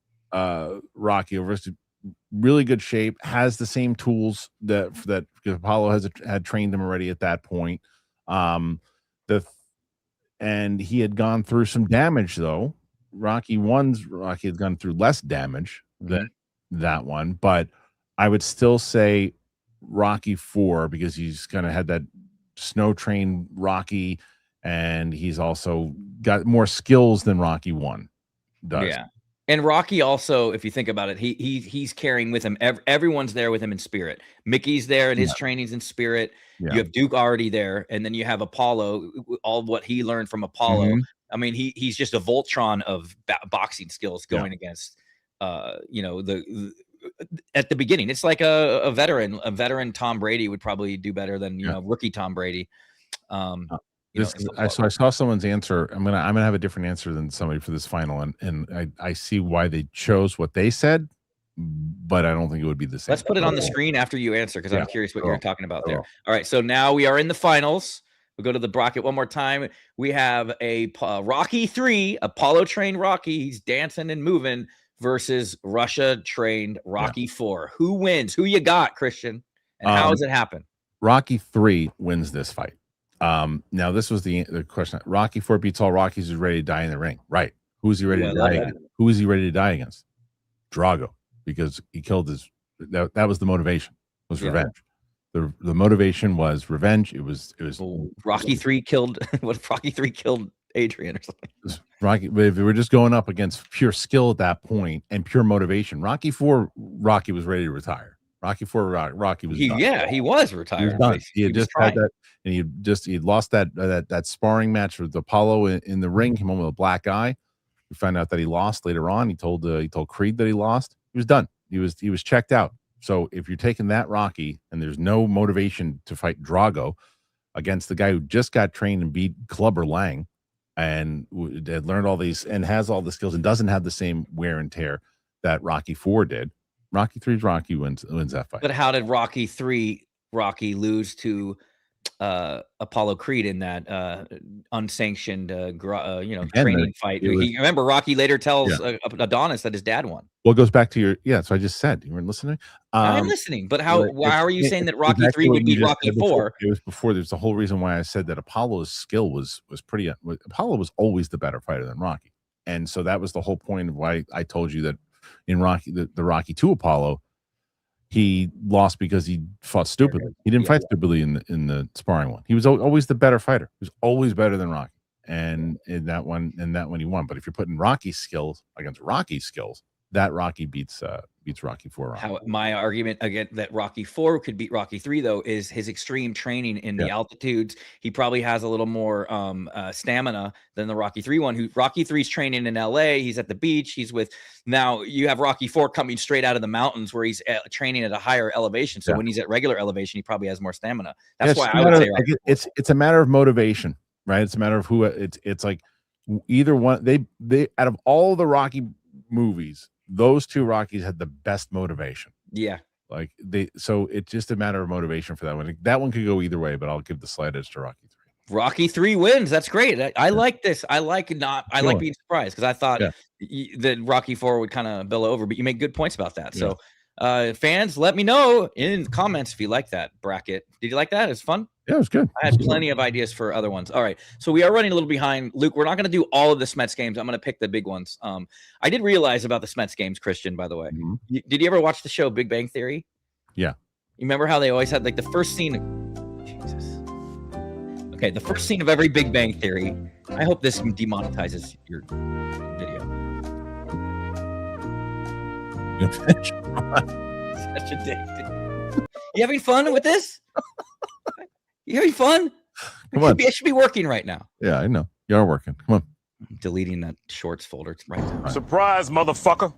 Rocky over really good shape, has the same tools that because Apollo had trained him already at that point. and he had gone through some damage though. Rocky had gone through less damage than that one, but I would still say Rocky 4 because he's kind of had that snow train Rocky, and he's also got more skills than Rocky 1 does. Yeah. And Rocky also, if you think about it, he's carrying with him. Everyone's there with him in spirit. Mickey's there and his training's in spirit. Yeah. You have Duke already there, and then you have Apollo. All of what he learned from Apollo. I mean, he's just a Voltron of boxing skills going against, at the beginning. It's like a veteran. A veteran Tom Brady would probably do better than rookie Tom Brady. I saw someone's answer. I'm gonna have a different answer than somebody for this final, and I see why they chose what they said, but I don't think it would be the same. Let's put it on the screen after you answer because I'm curious what you're talking about there. All right, so now we are in the finals. We'll go to the bracket one more time. We have a Rocky 3, Apollo trained Rocky. He's dancing and moving versus Russia trained Rocky 4. Who wins? Who you got, Kristian? And how does it happen? Rocky 3 wins this fight. Now this was the question. Rocky 4 beats all Rockies, who's ready to die in the ring. Right. Who is he ready to die against? Who is he ready to die against? Drago, because he killed his that was the motivation, was revenge. The motivation was revenge. It was Rocky 3 killed what if Rocky 3 killed Adrian or something? Rocky, if we were just going up against pure skill at that point and pure motivation. Rocky 4, Rocky was ready to retire. Rocky 4, Rocky was done. He was retired. He was done. He had just had that, and he lost that sparring match with Apollo in the ring. Came home with a black eye. We found out that he lost later on. He told Creed that he lost. He was done. He was checked out. So if you're taking that Rocky and there's no motivation to fight Drago against the guy who just got trained and beat Clubber Lang and had learned all these and has all the skills and doesn't have the same wear and tear that Rocky 4 did, Rocky 3's Rocky wins that fight. But how did Rocky 3 lose to Apollo Creed in that unsanctioned training fight? Remember, Rocky later tells Adonis that his dad won. Well, it goes back to so I just said, you weren't listening. I'm listening, but why are you saying that Rocky 3 would beat Rocky 4? It was before. There's the whole reason why I said that Apollo's skill was pretty. Apollo was always the better fighter than Rocky, and so that was the whole point of why I told you that in Rocky, the Rocky 2 Apollo, he lost because he fought stupidly. He didn't fight stupidly in the sparring one. He was always the better fighter. He was always better than Rocky, and in that one he won. But if you're putting Rocky's skills against Rocky's skills, that Rocky beats Rocky 4. My argument again that Rocky 4 could beat Rocky 3 though is his extreme training in the altitudes. He probably has a little more stamina than the Rocky 3 one. Who Rocky 3's training in LA. He's at the beach. He's with now you have Rocky 4 coming straight out of the mountains where he's training at a higher elevation. So when he's at regular elevation, he probably has more stamina. That's why I would say it's a matter of motivation, right? It's a matter of who it's like either one. They out of all the Rocky movies, those two Rockies had the best motivation. Yeah. So it's just a matter of motivation for that one. That one could go either way, but I'll give the slight edge to Rocky 3. Rocky 3 wins. That's great. I like this. I like being surprised because I thought that Rocky 4 would kind of billow over, but you make good points about that. So fans, let me know in the comments if you like that bracket. Did you like that? It's fun. Yeah, it was good. I had plenty of ideas for other ones. All right. So we are running a little behind. Luke, we're not going to do all of the Smets games. I'm going to pick the big ones. I did realize about the Smets games, Kristian, by the way. Did you ever watch the show Big Bang Theory? Yeah. You remember how they always had like the first scene? Jesus. Okay, the first scene of every Big Bang Theory. I hope this demonetizes your video. Such a dick. You having fun with this? You having fun? It should be working right now. Yeah, I know. You are working. Come on. I'm deleting that shorts folder right now. Surprise, motherfucker.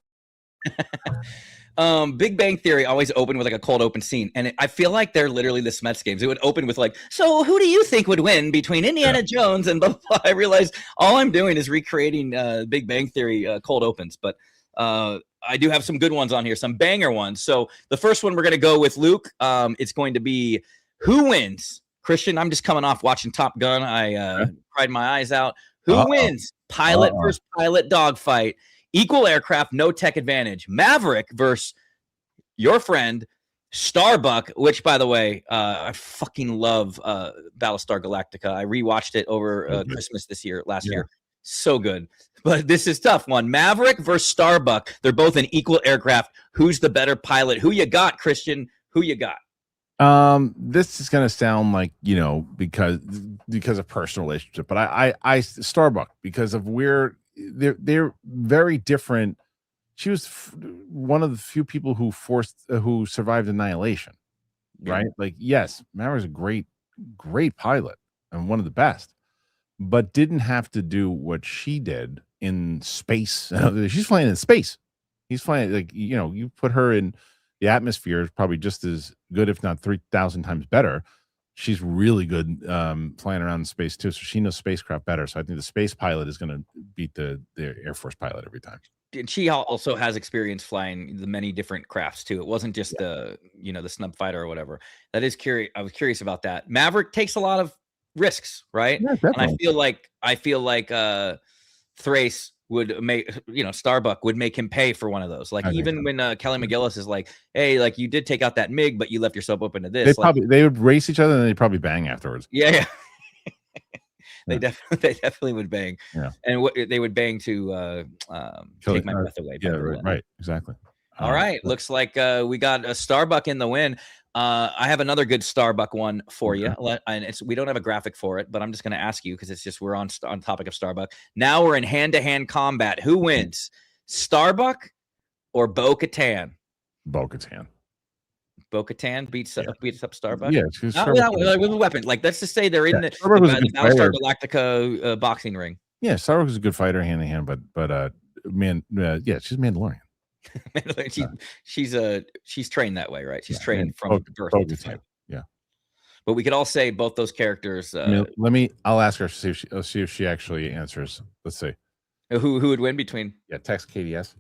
Big Bang Theory always opened with like a cold open scene. And I feel like they're literally the Smets games. It would open with like, so who do you think would win between Indiana Jones and blah, blah, blah. I realized all I'm doing is recreating Big Bang Theory cold opens. But I do have some good ones on here, some banger ones. So the first one we're going to go with Luke. It's going to be who wins? Kristian, I'm just coming off watching Top Gun. I cried my eyes out. Who wins? Pilot versus pilot dogfight. Equal aircraft, no tech advantage. Maverick versus your friend, Starbuck, which by the way, I fucking love Battlestar Galactica. I rewatched it over Christmas last year. So good. But this is tough one. Maverick versus Starbuck. They're both an equal aircraft. Who's the better pilot? Who you got, Kristian? Who you got? This is gonna sound like, because of personal relationship, but I Starbuck, because of where they're very different. She was one of the few people who survived annihilation, right? Like, yes, Maverick's a great pilot and one of the best, but didn't have to do what she did in space. She's flying in space. He's flying, like, you put her in the atmosphere, is probably just as good, if not 3,000 times better. She's really good flying around in space too, so she knows spacecraft better. So I think the space pilot is going to beat the Air Force pilot every time. And she also has experience flying the many different crafts too. It wasn't just the snub fighter or whatever. That is curious. I was curious about that. Maverick takes a lot of risks, right? Yeah, and I feel like Thrace would make, Starbuck would make him pay for one of those. Like, even when Kelly McGillis is like, hey, like, you did take out that MiG, but you left yourself open to this. They would race each other and they'd probably bang afterwards. Yeah. They definitely would bang. Yeah. And they would bang to take my breath away. Yeah, right. Exactly. All right. Looks like we got a Starbuck in the win. I have another good Starbuck one for you. And we don't have a graphic for it, but I'm just going to ask you because it's just we're on topic of Starbuck. Now we're in hand-to-hand combat. Who wins, Starbuck or Bo Katan? Bo Katan. Bo Katan beats up Starbuck. Yeah, with a weapon. Like, let's just say they're in the Battlestar Galactica boxing ring. Yeah, Starbuck is a good fighter hand to hand, but she's Mandalorian. She's trained that way, right? She's trained from birth. Yeah, but we could all say both those characters. I'll ask her to see if she actually answers. Let's see who would win between. Yeah, text KDS.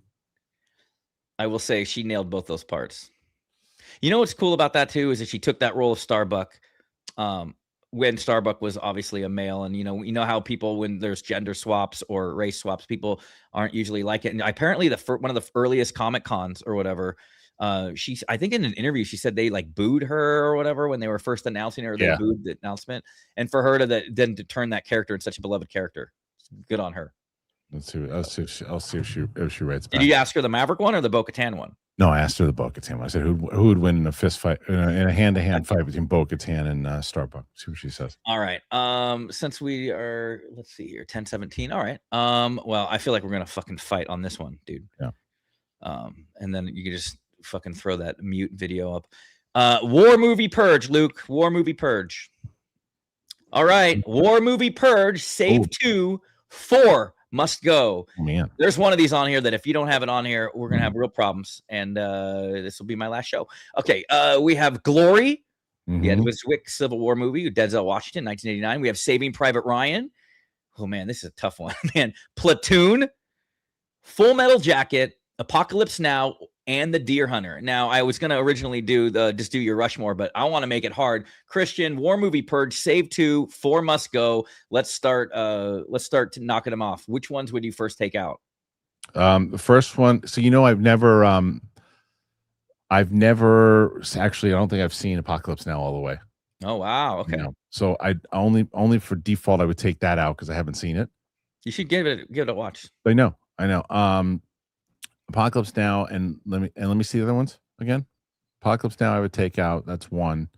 I will say she nailed both those parts. You know what's cool about that too is that she took that role of Starbuck when Starbuck was obviously a male, and you know how people, when there's gender swaps or race swaps, people aren't usually like it. And apparently one of the earliest Comic Cons or whatever, I think in an interview she said they like booed her or whatever when they were first announcing her. They booed the announcement, and for her to turn that character in such a beloved character, good on her. Let's see. I'll see if she writes back. Did you ask her the Maverick one or the Bo Katan one? No, I asked her the Bo Katan. I said, who would win in a fist fight, in a hand-to-hand fight between Bo Katan and Starbuck? See what she says. All right. Since we are, let's see here, 10:17. All right. Well, I feel like we're gonna fucking fight on this one, dude. Yeah. And then you can just fucking throw that mute video up. War movie purge, Luke. War movie purge. All right. War movie purge. Save 2, 4. Must go. Oh, man, there's one of these on here that if you don't have it on here, we're gonna have real problems, and this will be my last show. Okay, we have Glory, the Edward Zwick Civil War movie, Denzel Washington, 1989. We have Saving Private Ryan. Oh man, this is a tough one, man. Platoon, Full Metal Jacket, Apocalypse Now, and The Deer Hunter. Now, I was gonna originally do your Rushmore, but I want to make it hard. Kristian, War movie purge, save 2, 4 must go. Let's start knocking them off. Which ones would you first take out? The first one. So I've never actually. I don't think I've seen Apocalypse Now all the way. Oh wow. Okay. So I only for default I would take that out because I haven't seen it. You should give it a watch. I know. Apocalypse Now, and let me see the other ones again. Apocalypse Now I would take out. That's one.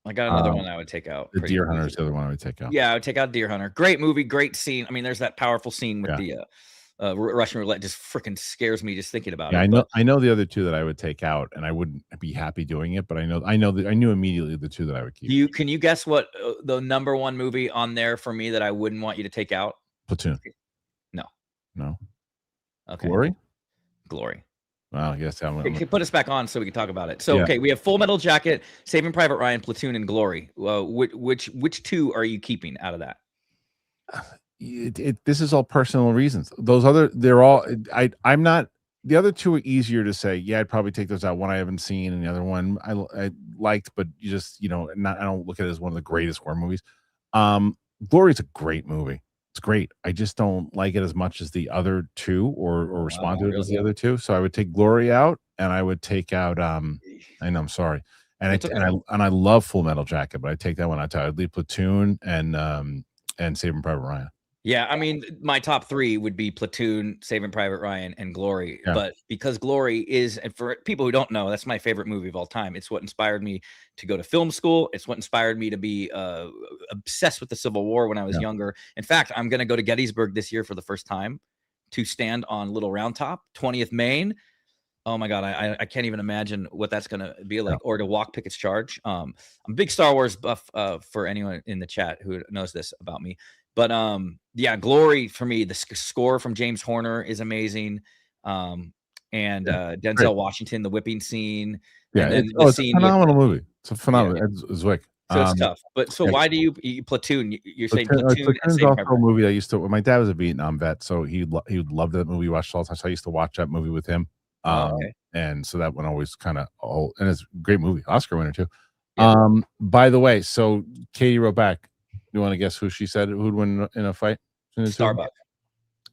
I got another one I would take out. The Deer Hunter is the other one I would take out. Yeah, I would take out Deer Hunter. Great movie, great scene. I mean, there's that powerful scene with the Russian roulette. Just freaking scares me just thinking about it. I know the other two that I would take out, and I wouldn't be happy doing it. But I knew immediately the two that I would keep. Can you guess what the number one movie on there for me that I wouldn't want you to take out? Platoon. No. Okay. Glory. Wow. Yes. Put us back on so we can talk about it. So, okay, we have Full Metal Jacket, Saving Private Ryan, Platoon, and Glory. Which two are you keeping out of that? This is all personal reasons. Those they're all. I'm not. The other two are easier to say. Yeah, I'd probably take those out. One I haven't seen, and the other one I liked, but you just I don't look at it as one of the greatest war movies. Glory is a great movie. It's it's great. I just don't like it as much as the other two, or respond to it as the other two. So I would take Glory out, and I would take out. I know, I'm sorry, and I love Full Metal Jacket, but I take that one out. I'd leave Platoon and Saving Private Ryan. Yeah, I mean, my top 3 would be Platoon, Saving Private Ryan, and Glory. Yeah. But because Glory is, and for people who don't know, that's my favorite movie of all time. It's what inspired me to go to film school. It's what inspired me to be obsessed with the Civil War when I was younger. In fact, I'm going to go to Gettysburg this year for the first time to stand on Little Round Top, 20th Maine. Oh my God, I can't even imagine what that's going to be like, or to walk Pickett's Charge. I'm a big Star Wars buff for anyone in the chat who knows this about me. But yeah, Glory for me, the score from James Horner is amazing. And Denzel Washington, the whipping scene. Yeah, and it's a phenomenal movie. It's a phenomenal. It's like so it's tough. But so why do you Platoon? You're saying Platoon is also a movie I used to. My dad was a Vietnam vet, so he loved that movie. Watched all the time. So I used to watch that movie with him. And so that one always kind of and it's a great movie, Oscar winner too. Yeah. By the way, so Katie wrote back. You want to guess who she said who'd win in a fight? Starbuck.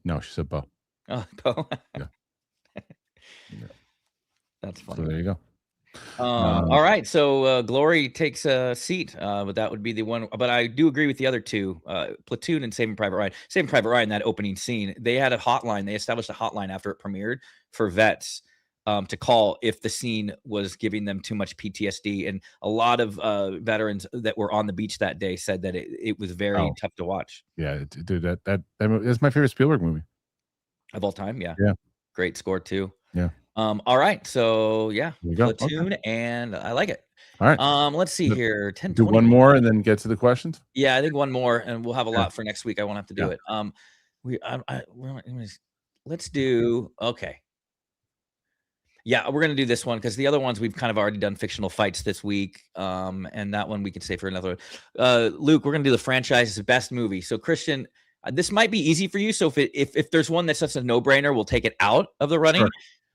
No, she said Bo. Oh, Bo. Yeah. That's funny. So there you go. All right. So Glory takes a seat, but that would be the one. But I do agree with the other two, Platoon and Saving Private Ryan. Saving Private Ryan, that opening scene, they had a hotline. They established a hotline after it premiered for vets to call if the scene was giving them too much PTSD. And a lot of veterans that were on the beach that day said that it was very tough to watch. Yeah, dude, that's my favorite Spielberg movie of all time. Yeah. Yeah. Great score too. Yeah. All right. So yeah, Platoon, and I like it. All right. Let's see here. 10, do 20 one more and then get to the questions. Yeah, I think one more, and we'll have a lot for next week. I won't have to do it. Let's do okay. Yeah, we're gonna do this one because the other ones we've kind of already done fictional fights this week. And that one we can save for another one. Luke, we're gonna do the franchise's best movie. So Kristian, this might be easy for you. So if there's one that's such a no-brainer, we'll take it out of the running. Sure.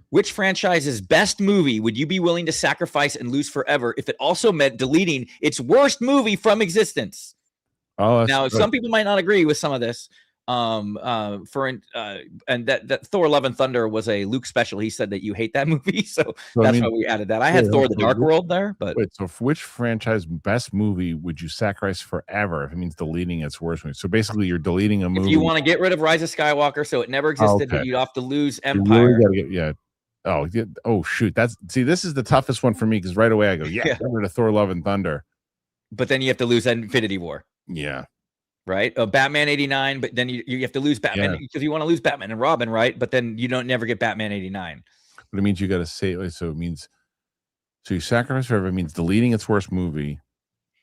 Which franchise's best movie would you be willing to sacrifice and lose forever if it also meant deleting its worst movie from existence? Oh, now some people might not agree with some of this. And that Thor: Love and Thunder was a Luke special. He said that you hate that movie, so that's why we added that. I had Thor: The Dark World there, but wait. So, for which franchise best movie would you sacrifice forever if it means deleting its worst movie? So basically, you're deleting a movie. If you want to get rid of Rise of Skywalker, so it never existed, but you'd have to lose Empire. Oh shoot, this is the toughest one for me because right away I go, get rid of Thor: Love and Thunder, but then you have to lose Infinity War. Yeah. Right. Batman 89, but then you have to lose Batman because you want to lose Batman and Robin, right? But then you don't never get Batman 89. But it means you got to say so. It means you sacrifice forever. It means deleting its worst movie.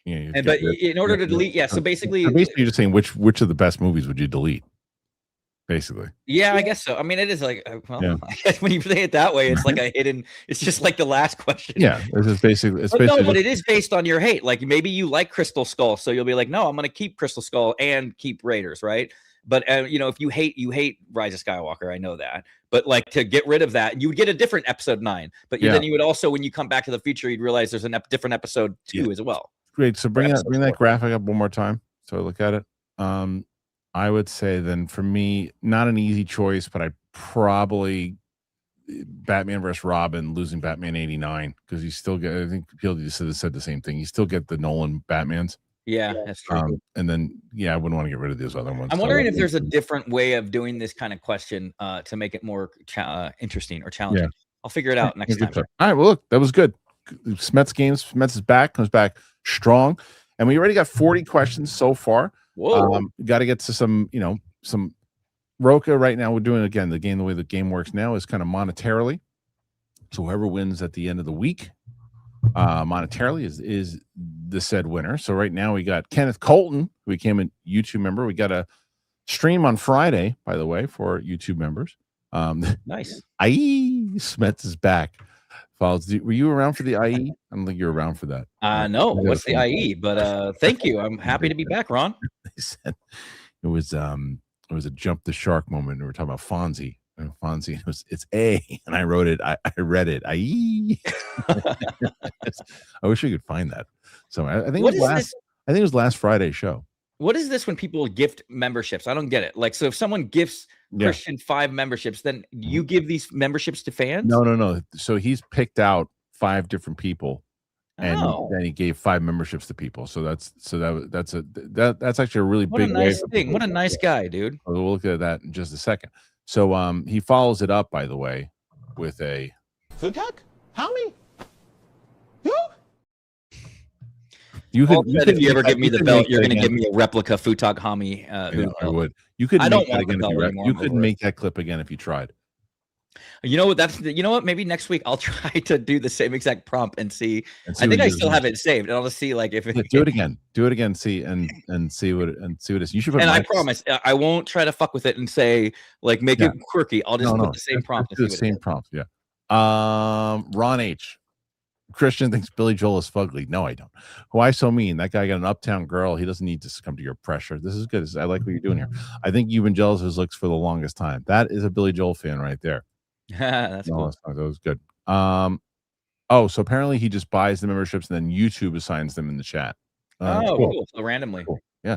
But in order to delete, so basically you're just saying which of the best movies would you delete? Basically, yeah, I guess so. I mean, it is like, I guess when you say it that way, it's like a hidden. It's just like the last question. Yeah, it's basically. But it is based on your hate. Like maybe you like Crystal Skull, so you'll be like, no, I'm going to keep Crystal Skull and keep Raiders, right? But if you hate Rise of Skywalker, I know that. But like to get rid of that, you would get a different episode 9. But then you would also, when you come back to the future, you'd realize there's a different episode 2 as well. Great. So bring that graphic up one more time so I look at it. I would say then for me, not an easy choice, but I'd probably Batman vs. Robin, losing Batman 89 because you still get. I think people just said the same thing. You still get the Nolan Batmans. Yeah, that's true. And then I wouldn't want to get rid of those other ones. I'm wondering if there's a different way of doing this kind of question to make it more interesting or challenging. Yeah. I'll figure it out next time. All right. Well, look, that was good. Smets is back. Comes back strong, and we already got 40 questions so far. Whoa. Got to get to some Roka right now. We're doing again the way the game works now is kind of monetarily. So whoever wins at the end of the week, monetarily is the said winner. So right now we got Kenneth Colton, who became a YouTube member. We got a stream on Friday, by the way, for YouTube members. Nice. Smets is back. Were you around for the IE? I don't think you're around for that. No. What's the IE? But thank you. I'm happy to be back, Ron. They said it was a jump the shark moment. We were talking about Fonzie. And Fonzie, it's A, and I wrote it. I read it. IE. I wish we could find that. So I think it was last Friday's show. What is this when people gift memberships? I don't get it. Like, so if someone gifts Kristian 5 memberships, then you give these memberships to fans? No. So he's picked out 5 different people, and then he gave 5 memberships to people. So that's actually a really big nice thing. What a nice guy, dude. We'll look at that in just a second. So he follows it up, by the way, with a food tech? How many? You could, if you ever give me the belt, you're going to give me a replica Futag Hami. I would. You could. I don't make want that again the if belt you anymore. you couldn't make that clip again if you tried. You know what? You know what? Maybe next week I'll try to do the same exact prompt and see. I think I still have it saved, and I'll just see like if it. Do it again. Do it again. See and see what it is. You should. Put I promise I won't try to fuck with it and say like make it quirky. I'll just put the same prompt. Do the same prompt. Yeah. Ron H. Kristian thinks Billy Joel is fugly. No, I don't. Why so mean? That guy got an uptown girl. He doesn't need to succumb to your pressure. This is good. I like what you're doing here. I think you've been jealous of his looks for the longest time. That is a Billy Joel fan right there. That's cool. That was good. So apparently he just buys the memberships and then YouTube assigns them in the chat. Cool. So randomly. Cool. Yeah.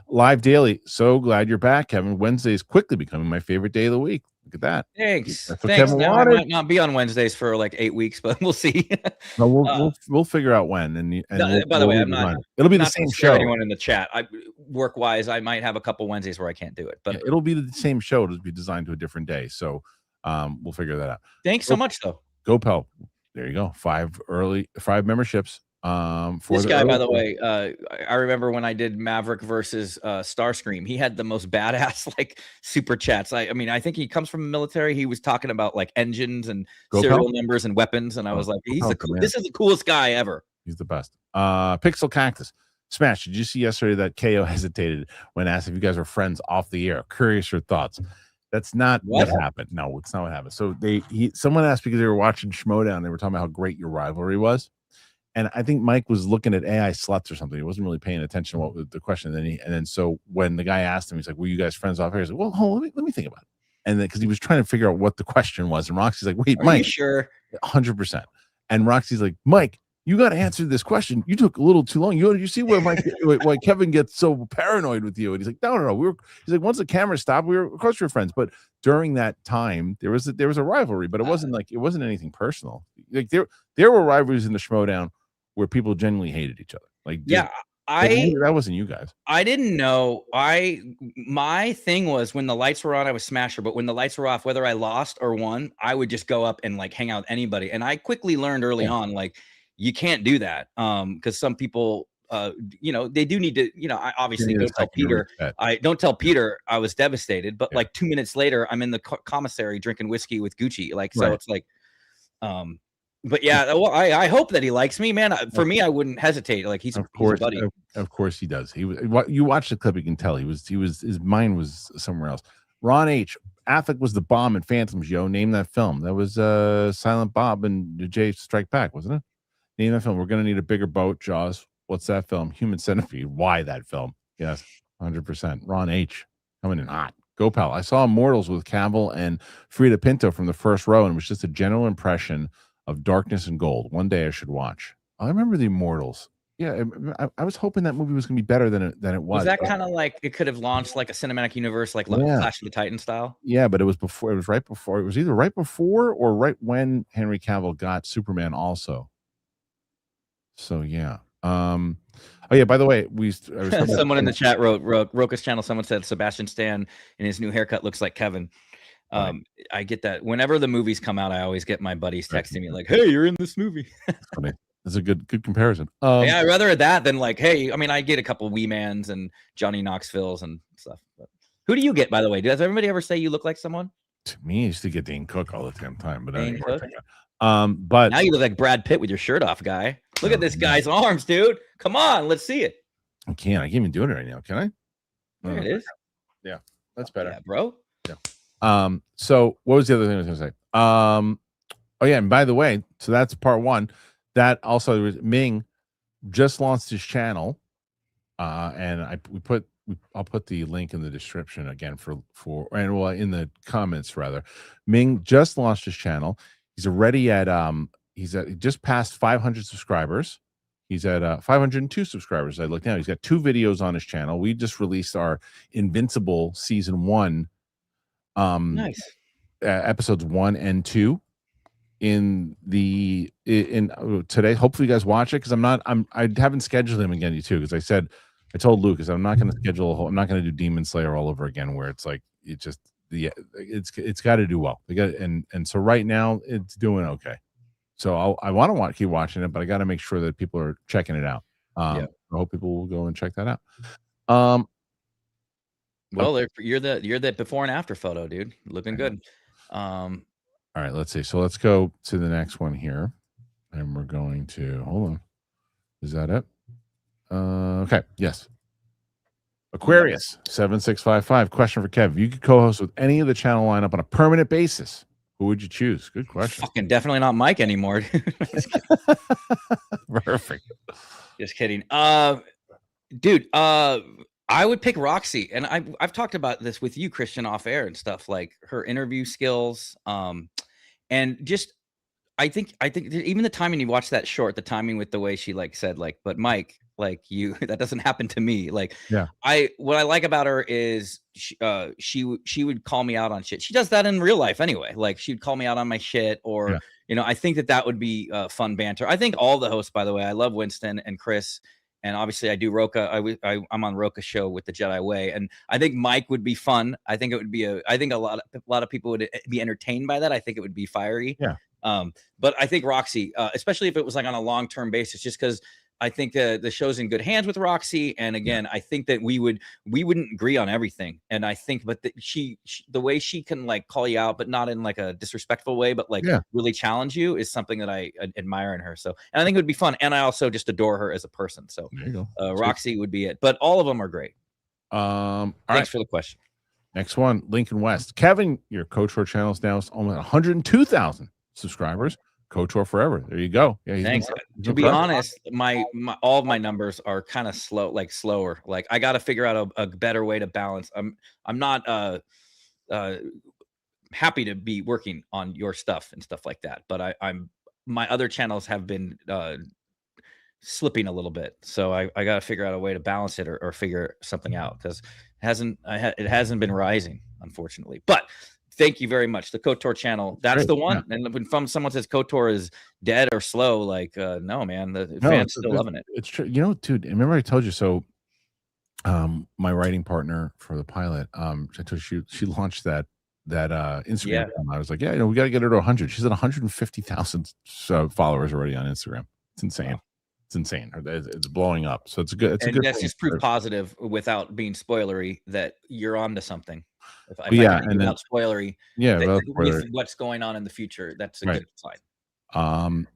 Live daily. So glad you're back, Kevin. Wednesday is quickly becoming my favorite day of the week. Look at that. Thanks. That's what Thanks. Kevin Now, I wanted. might not be on Wednesdays for like 8 weeks, but we'll see. No, we'll figure out when. By the way, I'm not. It'll be the not same to scare show. Anyone in the chat? Work wise, I might have a couple Wednesdays where I can't do it, but it'll be the same show. It'll be designed to a different day. So we'll figure that out. Thanks so much, though. Go Pel. There you go. 5 memberships. For this guy, by the way, I remember when I did Maverick versus Starscream. He had the most badass like super chats. I mean, I think he comes from the military. He was talking about like engines and serial numbers and weapons, and I was like, this is the coolest guy ever. He's the best. Pixel Cactus. Smash, did you see yesterday that KO hesitated when asked if you guys were friends off the air? Curious your thoughts. That's not what happened. No, it's not what happened. So someone asked because they were watching Schmodown. They were talking about how great your rivalry was. And I think Mike was looking at AI sluts or something. He wasn't really paying attention to what was the question. And then so when the guy asked him, he's like, "Were you guys friends off air?" He's like, "Well, hold on, let me think about it." And then because he was trying to figure out what the question was, and Roxy's like, "Wait, Are Mike, you sure?" 100%. And Roxy's like, "Mike, you got to answer this question. You took a little too long. You see why Kevin gets so paranoid with you?" And he's like, "No. He's like, once the camera stopped, of course we were friends, but during that time there was a rivalry, but it wasn't anything personal. Like there were rivalries in the Schmodown where people genuinely hated each other. Like, dude, that wasn't you guys. I didn't know. My thing was when the lights were on, I was Smasher, but when the lights were off, whether I lost or won, I would just go up and like hang out with anybody. And I quickly learned early on, like, you can't do that. Because some people, they do need to, I obviously don't tell Peter. I don't tell Peter I was devastated, but like 2 minutes later, I'm in the commissary drinking whiskey with Gucci. Like, so it's like, but yeah, well, I hope that he likes me, man. For me, I wouldn't hesitate. Like he's a buddy. Of course he does. You watch the clip, you can tell his mind was somewhere else. Ron H. Affleck was the bomb in Phantoms, yo. Name that film. That was Silent Bob and Jay Strike Back, wasn't it? Name that film. We're gonna need a bigger boat. Jaws. What's that film? Human Centipede. Why that film? Yes, 100%. Ron H. coming in hot. Go Pal. I saw Immortals with Cavill and Frida Pinto from the first row, and it was just a general impression of darkness and gold. One day I should watch. I remember the Immortals. Yeah, I was hoping that movie was going to be better than it was. Was that kind of like it could have launched like a cinematic universe, like Clash of the Titan style? Yeah, but it was before. It was right before. It was either right before or right when Henry Cavill got Superman. Also. So yeah. Oh yeah. By the way, someone in the chat wrote Roka's channel. Someone said Sebastian Stan in his new haircut looks like Kevin. I get that. Whenever the movies come out, I always get my buddies texting me like, "Hey, you're in this movie." That's a good comparison. Yeah, I'd rather that than like, hey, I mean, I get a couple Wee Mans and Johnny Knoxvilles and stuff. But who do you get, by the way? Does everybody ever say you look like someone? To me, I used to get Dane Cook all the damn time, but Dane Cook? But now you look like Brad Pitt with your shirt off, guy. Look at this guy's arms, dude. Come on, let's see it. I can't even do it right now, can I? There it is. Yeah, that's better, yeah, bro. Yeah. So what was the other thing I was going to say? Oh yeah, and by the way, so that's part one. That also was Ming just launched his channel, and I'll put the link in the description again in the comments rather. Ming just launched his channel. He's already at he just passed 500 subscribers. He's at 502 subscribers. I looked now. He's got 2 videos on his channel. We just released our Invincible season 1, Nice. episodes 1 and 2 in today. Hopefully you guys watch it, because I haven't scheduled him again too, because I told Lucas I'm not going to schedule I'm not going to do Demon Slayer all over again, where it's like it's got to do well. And so right now it's doing okay. So I want to keep watching it, but I got to make sure that people are checking it out. I hope people will go and check that out. Well, you're the before and after photo, dude. Looking good. All right, let's see. So let's go to the next one here, and we're going to hold on. Is that it? Okay. Yes. Aquarius 7655. Question for Kev: you could co-host with any of the channel lineup on a permanent basis, who would you choose? Good question. Fucking definitely not Mike anymore. Perfect. Just kidding. Dude, I would pick Roxy, and I've talked about this with you, Kristian, off air and stuff, like her interview skills, and just I think even the timing, you watch that short, the timing with the way she like said like, but Mike, like you, that doesn't happen to me. Like, yeah, what I like about her is she would call me out on shit. She does that in real life anyway. Like she'd call me out on my shit, or I think that would be fun banter. I think all the hosts, by the way, I love Winston and Chris. And obviously, I do Roka. I'm on Roka's show with the Jedi Way, and I think Mike would be fun. I think it would be I think a lot of people would be entertained by that. I think it would be fiery. Yeah. But I think Roxy, especially if it was like on a long-term basis, just because I think the show's in good hands with Roxy. And again, I think that we wouldn't agree on everything. And I think, but the way she can like call you out, but not in like a disrespectful way, but like really challenge you, is something that I admire in her. So, and I think it would be fun. And I also just adore her as a person. So there you go. Roxy would be it, but all of them are great. Thanks for the question. Next one, Lincoln West. Kevin, your KOTOR channel is now almost 102,000 subscribers. KOTOR forever. There you go. Yeah, thanks. To be honest, my all of my numbers are kind of slower. Like I got to figure out a better way to balance. I'm not happy to be working on your stuff and stuff like that, but my other channels have been slipping a little bit, so I got to figure out a way to balance it or figure something out, because it hasn't been rising, unfortunately. But thank you very much. The KOTOR channel, that's the one. Yeah. And when someone says KOTOR is dead or slow, like, no, man, the fans still loving it. It's true. Dude, remember I told you, so my writing partner for the pilot, I told you she launched that Instagram. I was like, we got to get her to 100. She's at 150,000 followers already on Instagram. It's insane. Wow. It's insane. It's blowing up. So it's a good. That's just proof positive, without being spoilery, that you're onto something. If and without spoilery, with what's going on in the future, that's a good sign.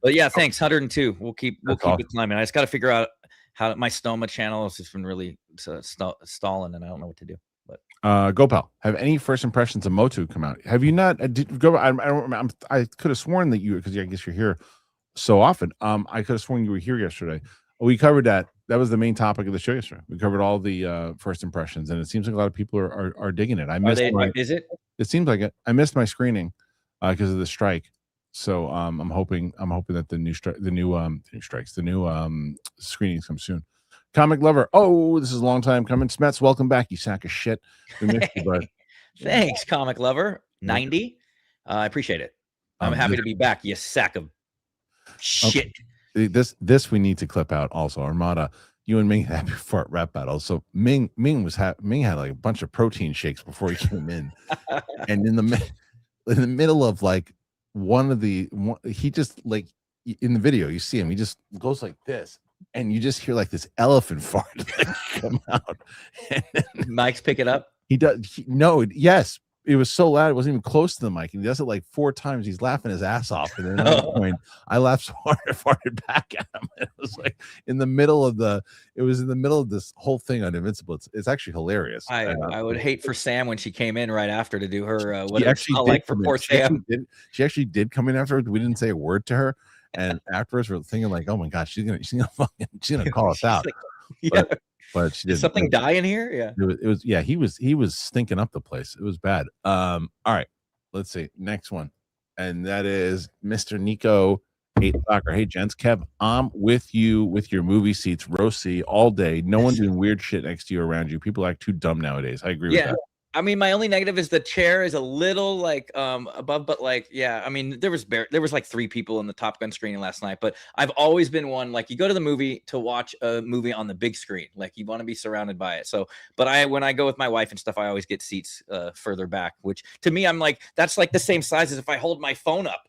But yeah, thanks. 102. We'll keep it climbing. I just got to figure out how my Stoma channel has just been really stalling, and I don't know what to do. But Gopal, have any first impressions of Motu come out? Have you not? I could have sworn that because I guess you're here so often. I could have sworn you were here yesterday. We covered that. That was the main topic of the show yesterday. We covered all the first impressions, and it seems like a lot of people are digging it. Is it? It seems like it. I missed my screening because of the strike. So I'm hoping that the new screenings come soon. Comic Lover. Oh, this is a long time coming. Smets, welcome back, you sack of shit. We missed you, bud. Thanks, Comic Lover 90. I appreciate it. I'm happy to be back, you sack of shit. Okay. This we need to clip out also. Armada, you and Ming had before at rap battle. So Ming had like a bunch of protein shakes before he came in, and in the middle of like he just like in the video you see him, he just goes like this, and you just hear like this elephant fart like, come out. Mike's pick it up. He does. Yes. It was so loud, it wasn't even close to the mic. And he does it like 4 times. He's laughing his ass off. And then at that point, I laughed so hard, I farted back at him. It was like in the middle of this whole thing on Invincible. It's actually hilarious. I would hate for Sam when she came in right after to do her what it felt like for poor Sam. She actually did come in after. We didn't say a word to her. And afterwards, we're thinking like, oh my gosh, she's gonna call us out. Like, but she did. Did something die in here? Yeah. It was he was stinking up the place. It was bad. All right. Let's see. Next one. And that is Mr. Nico 8 Soccer. Hey, gents. Kev, I'm with you with your movie seats, row C, all day. No one doing weird shit next to you around you. People act too dumb nowadays. I agree with that. I mean, my only negative is the chair is a little like above, but like, yeah, I mean, there was like 3 people in the Top Gun screening last night, but I've always been one, like, you go to the movie to watch a movie on the big screen, like you want to be surrounded by it. So, but when I go with my wife and stuff, I always get seats further back, which to me, I'm like, that's like the same size as if I hold my phone up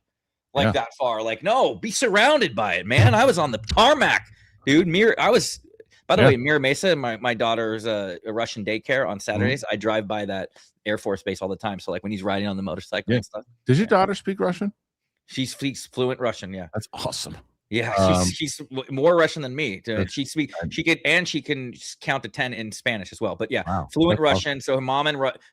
like that far. Like, no, be surrounded by it, man. I was on the tarmac, dude. By the way, Mira Mesa, my daughter's a Russian daycare on Saturdays. I drive by that Air Force base all the time. So like when he's riding on the motorcycle and stuff. Does your daughter speak Russian? She speaks fluent Russian. Yeah, that's awesome. Yeah, she's more Russian than me. She can count to 10 in Spanish as well. But yeah, fluent Russian. Awesome. So her mom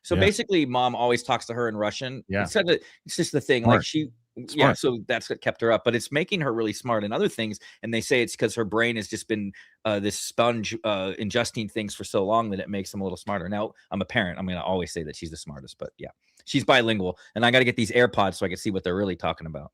basically mom always talks to her in Russian. Yeah, it's just the thing. Smart. Like Smart. So that's what kept her up, but it's making her really smart in other things. And they say it's because her brain has just been this sponge ingesting things for so long that it makes them a little smarter. Now, I'm a parent. I'm going to always say that she's the smartest, but yeah, she's bilingual. And I got to get these AirPods so I can see what they're really talking about.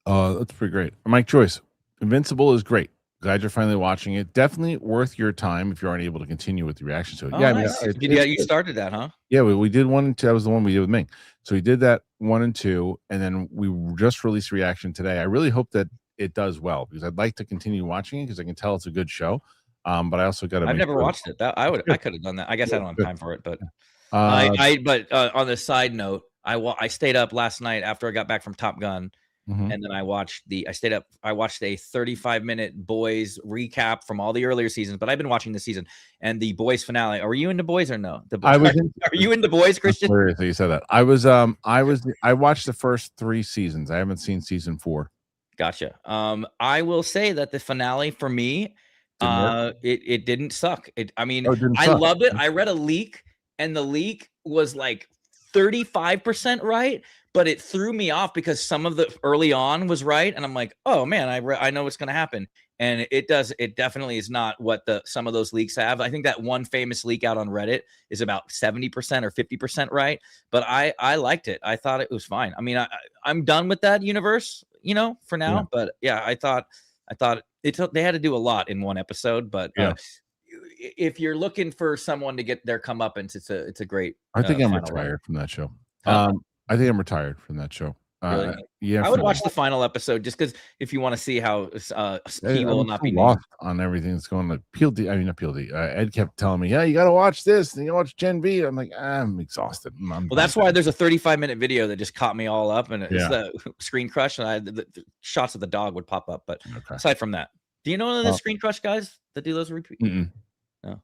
That's pretty great. Mike Joyce, Invincible is great. Glad you're finally watching it. Definitely worth your time if you aren't able to continue with the reaction to it. Nice. I mean, you started that, huh? Yeah, we did 1 and 2. That was the one we did with Ming. So we did that 1 and 2, and then we just released reaction today. I really hope that it does well because I'd like to continue watching it because I can tell it's a good show. But I also got to. I've never watched it. I could have done that. I guess I don't have time for it, but but on the side note, I stayed up last night after I got back from Top Gun. And then I watched a 35-minute Boys recap from all the earlier seasons, but I've been watching this season and the Boys finale. Are you into Boys or no? Are you into Boys, Kristian? You said that. I watched the first 3 seasons. I haven't seen season 4. Gotcha. I will say that the finale for me, it didn't suck. I loved it. I read a leak and the leak was like 35% right. But it threw me off because some of the early on was right. And I'm like, oh man, I know what's going to happen. And it definitely is not what some of those leaks have. I think that one famous leak out on Reddit is about 70% or 50% right. But I liked it. I thought it was fine. I mean, I'm done with that universe, for now. Yeah. But yeah, I thought they had to do a lot in one episode. But if you're looking for someone to get their comeuppance, it's a great. I think I'm retired from that show. I think I'm retired from that show. Really? Yeah, I would watch the final episode just because if you want to see how he will not be lost on everything that's going on. Not PLD. Ed kept telling me, "Yeah, you got to watch this. And you watch Gen V." I'm like, I'm exhausted. That's why there's a 35-minute video that just caught me all up, and it's the Screen Crush, and the shots of the dog would pop up. But aside from that, do you know the Screen Crush guys that do those repeat? No.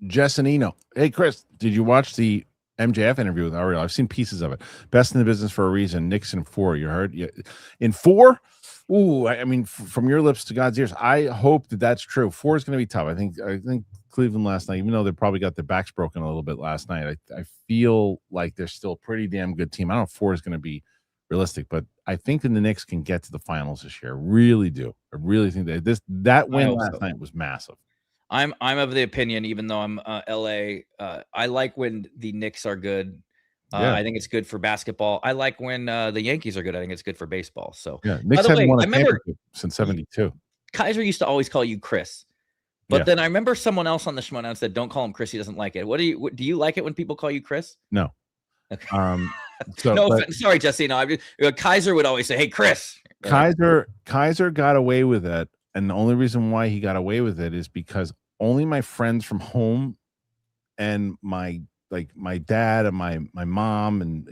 Jess and Eno. Hey, Chris, did you watch the MJF interview with Ariel? I've seen pieces of it. Best in the business for a reason. Nixon 4. You heard? Yeah. In 4? Ooh, I mean, from your lips to God's ears. I hope that that's true. 4 is going to be tough. I think Cleveland last night, even though they probably got their backs broken a little bit last night, I feel like they're still a pretty damn good team. I don't know if 4 is going to be realistic, but I think that the Knicks can get to the finals this year. I really do. I really think that win last night was massive. I'm of the opinion, even though I'm LA, I like when the Knicks are good. I think it's good for basketball. I like when the Yankees are good. I think it's good for baseball. So Knicks haven't won a championship since '72. Kaiser used to always call you Chris, but then I remember someone else on the show announced that don't call him Chris. He doesn't like it. Do you like it when people call you Chris? No. Okay. Sorry, Jesse. No, Kaiser would always say, "Hey, Chris." Kaiser got away with it. And the only reason why he got away with it is because only my friends from home and my dad and my mom and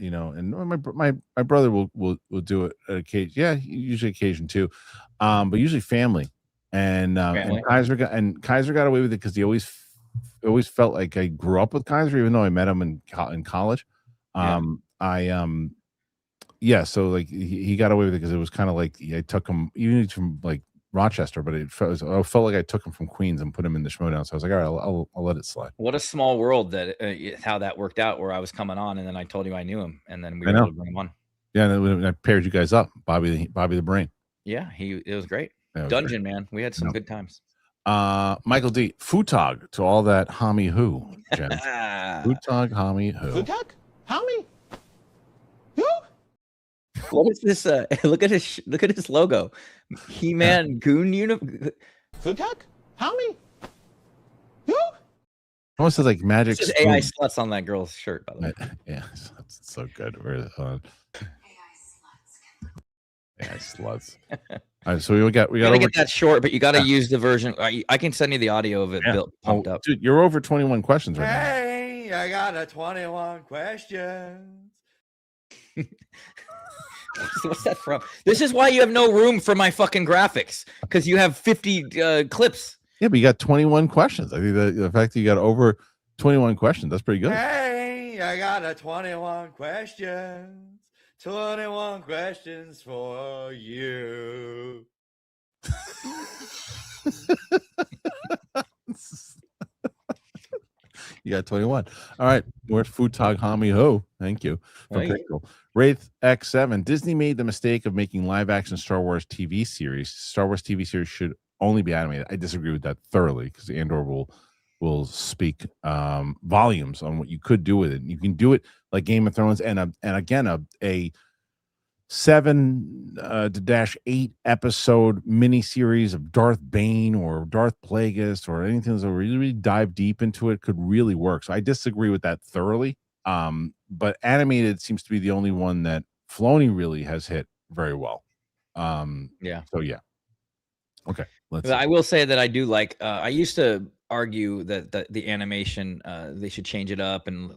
my brother will do it at occasion. Yeah, usually occasion too, but usually family. And Kaiser got away with it because he always felt like I grew up with Kaiser, even though I met him in college. So like he got away with it because it was kind of like I took him even from like Rochester, but I felt like I took him from Queens and put him in the Schmodown. So I was like, all right, I'll let it slide. What a small world that how that worked out, where I was coming on and then I told you I knew him and then we were able to bring him on. Yeah, and I paired you guys up, Bobby the Brain. Yeah, it was great. Dungeon, man. We had some good times. Michael D. Futog to all that homie who, Jen. Futog, homie who. Futog? Homie? Who? What is this? Look at his logo. He-Man Goon Uniform. Fukak? How me? Who? Almost says like magic. This is AI sluts on that girl's shirt, by the way. Yeah, that's so good. Where AI sluts. All right, so we got You gotta get that short, but you gotta use the version. I can send you the audio of it built pumped up. Dude, you're over 21 questions right now. Hey, I got a 21 questions. What's that from? This is why you have no room for my fucking graphics, because you have 50 clips. Yeah, but you got 21 questions. I think the fact that you got over 21 questions, that's pretty good. Hey, I got a 21 questions. 21 questions for you. You got 21. All right. Where's Futag Hami Ho? Thank you. Wraith X7. Disney made the mistake of making live action Star Wars TV series. Star Wars TV series should only be animated. I disagree with that thoroughly, because Andor will speak volumes on what you could do with it. You can do it like Game of Thrones, and again a 7-8 episode miniseries of Darth Bane or Darth Plagueis or anything that's really dive deep into it could really work. So I disagree with that thoroughly. But animated seems to be the only one that Filoni really has hit very well. Yeah. So yeah. Okay. I will say that I do like. I used to argue that the animation they should change it up and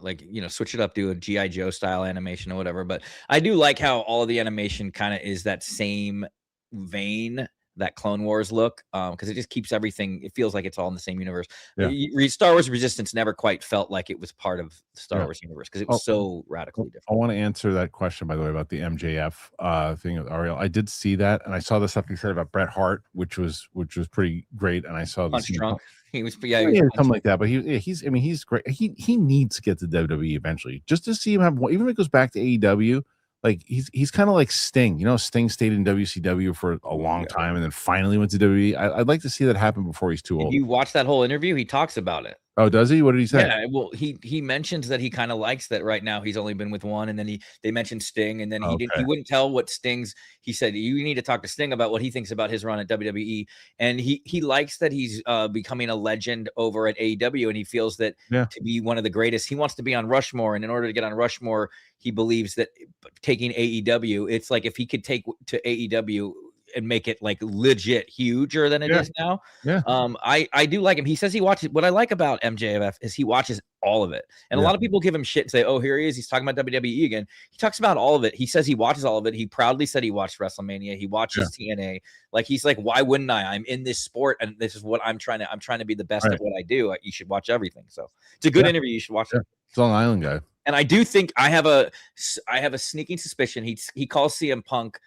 switch it up, do a G.I. Joe style animation or whatever. But I do like how all of the animation kind of is that same vein, that Clone Wars look, because it just keeps everything. It feels like it's all in the same universe. Yeah. Star Wars Resistance never quite felt like it was part of the Star Wars universe, because it was so radically different. I want to answer that question, by the way, about the MJF thing with Ariel. I did see that, and I saw the stuff he said about Bret Hart, which was pretty great. And I saw Punch drunk. He was something like that. But he's great. He needs to get to WWE eventually, just to see him have one. Even if it goes back to AEW. Like he's kind of like Sting. Sting stayed in WCW for a long time and then finally went to WWE. I'd like to see that happen before he's too old. You watch that whole interview, he talks about it. Oh, does he? What did he say? Yeah, well, he mentions that he kind of likes that right now he's only been with one, and then they mentioned Sting, and then he wouldn't tell what Sting's. He said you need to talk to Sting about what he thinks about his run at WWE, and he likes that he's becoming a legend over at AEW, and he feels that to be one of the greatest, he wants to be on Rushmore, and in order to get on Rushmore, he believes that taking AEW, it's like if he could take to AEW and make it like legit huger than it is now. Yeah. I do like him. He says he watches. What I like about MJF is he watches all of it. And a lot of people give him shit and say, oh, here he is. He's talking about WWE again. He talks about all of it. He says he watches all of it. He proudly said he watched WrestleMania. He watches TNA. Like, he's like, why wouldn't I? I'm in this sport, and this is what I'm trying to be the best at what I do. You should watch everying. So it's a good interview. You should watch it. It's Long Island guy. And I do think I have a sneaking suspicion. He calls CM Punk.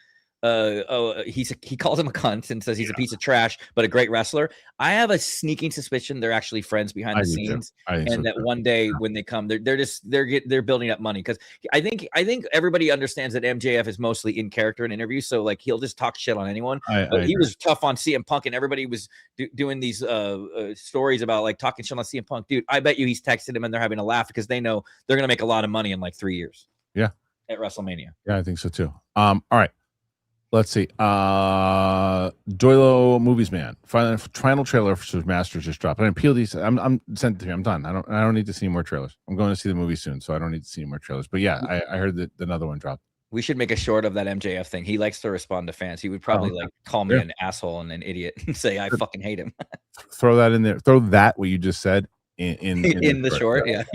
He calls him a cunt and says he's a piece of trash, but a great wrestler. I have a sneaking suspicion they're actually friends behind the scenes, and that one day when they come, they're building up money, because I think everybody understands that MJF is mostly in character in interviews, so like he'll just talk shit on anyone. But he was tough on CM Punk, and everybody was doing these stories about like talking shit on CM Punk. Dude, I bet you he's texted him and they're having a laugh because they know they're gonna make a lot of money in like 3 years. Yeah, at WrestleMania. Yeah, I think so too. All right. Let's see. Doilo Movies Man. Final trailer for Masters just dropped. And PLD. I'm sent it to me. I'm done. I don't need to see more trailers. I'm going to see the movie soon, so I don't need to see any more trailers. But yeah, I heard that another one dropped. We should make a short of that MJF thing. He likes to respond to fans. He would probably call me an asshole and an idiot and say I fucking hate him. Throw that in there. Throw that what you just said in the short. Yeah.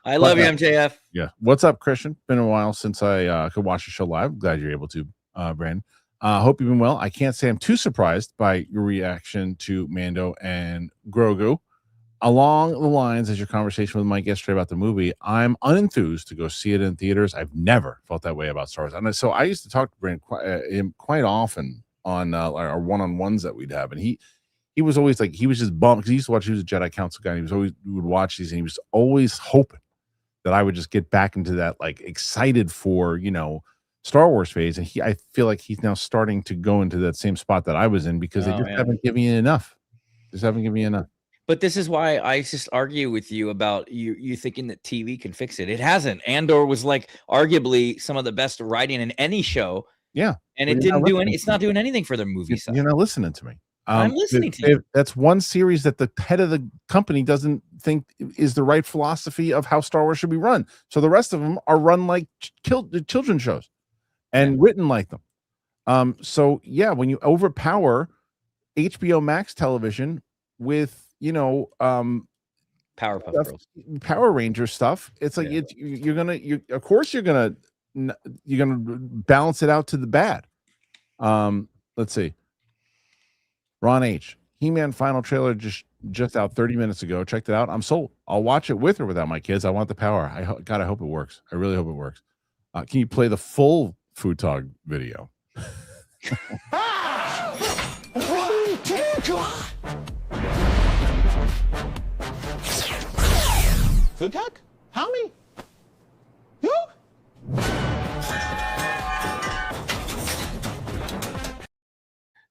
I love you, MJF. Yeah. What's up, Kristian? Been a while since I could watch the show live. Glad you're able to, Brandon. Hope you've been well. I can't say I'm too surprised by your reaction to Mando and Grogu. Along the lines as your conversation with Mike yesterday about the movie, I'm unenthused to go see it in theaters. I've never felt that way about Star Wars. And so I used to talk to Brandon quite often on our one-on-ones that we'd have. And he was always like, he was just bummed because he used to watch, he was a Jedi Council guy. And we would watch these, and he was always hoping that I would just get back into that, like, excited for, Star Wars phase, and I feel like he's now starting to go into that same spot that I was in because they just haven't given you enough. But this is why I just argue with you about you thinking that TV can fix it. It hasn't. Andor was like arguably some of the best writing in any show. Yeah. And Well, it you're not didn't do listening any. It's not doing anything for their movie side. You're not listening to me. I'm listening to you. That's one series that the head of the company doesn't think is the right philosophy of how Star Wars should be run. So the rest of them are run like children's shows and written like them. So yeah, when you overpower HBO Max television with, Powerpuff Girls, Power Ranger stuff, it's like you're gonna balance it out to the bad. Let's see. Ron H. He-Man final trailer just out 30 minutes ago. Checked it out. I'm sold. I'll watch it with or without my kids. I want the power. I hope it works. I really hope it works. Can you play the full Futog video? Futag? How me? You?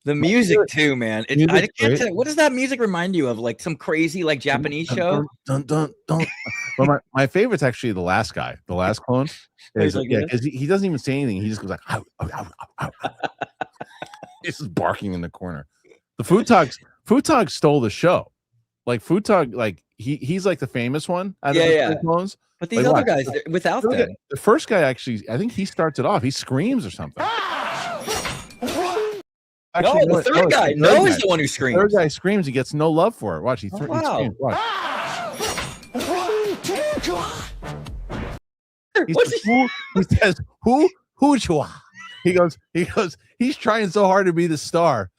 the music too, man. I Music's can't great. tell. What does that music remind you of? Like some crazy like Japanese show? Dun, dun, dun. But my favorite's actually the last guy, the last clone. He's like this? Because he doesn't even say anything. He just goes like, ow, ow, ow, ow, ow. He's just barking in the corner. The Futog stole the show. Like Futog, like he's like the famous one out of the three clones. But these Like, other watch. guys, without them, The first guy actually, I think he starts it off. He screams or something. Actually, no, the third guy. No is the one who screams. Third guy screams. He gets no love for it. Watch, he screams. Watch. He says, who you are? He goes, he's trying so hard to be the star,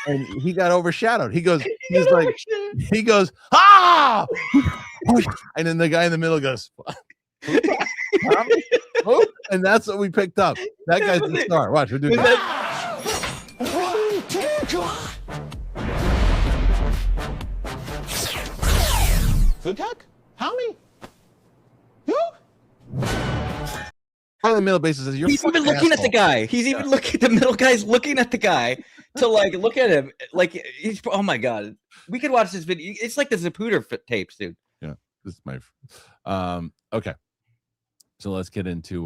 and he got overshadowed. He goes, ah! And then the guy in the middle goes, and that's what we picked up. That guy's the star. Watch, we're doing that. Futag? How me? You? On the middle basis says, He's even looking at the guy. He's even looking. The middle guy's looking at the guy to like look at him. Like he's. Oh my god, we could watch this video. It's like the Zapruder tapes, dude. Yeah, this is my. Okay, so let's get into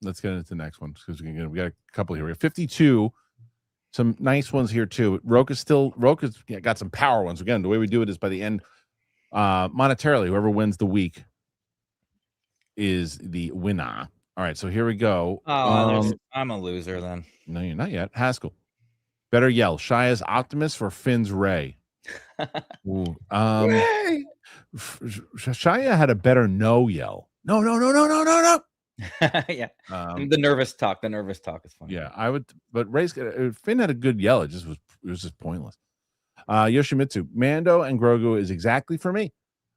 the next one because we got a couple here. We have 52. Some nice ones here too. Roka's got some power ones. Again, the way we do it is by the end, monetarily, whoever wins the week is the winner. All right, so here we go. Oh, I'm a loser then. No, you're not yet. Haskell. Better yell. Shia's Optimus for Finn's Ray. Ooh, Shia had a better no yell. No. Yeah. The nervous talk is funny. Yeah, I would, but Finn had a good yell. It was just pointless. Yoshimitsu, Mando and Grogu is exactly for me.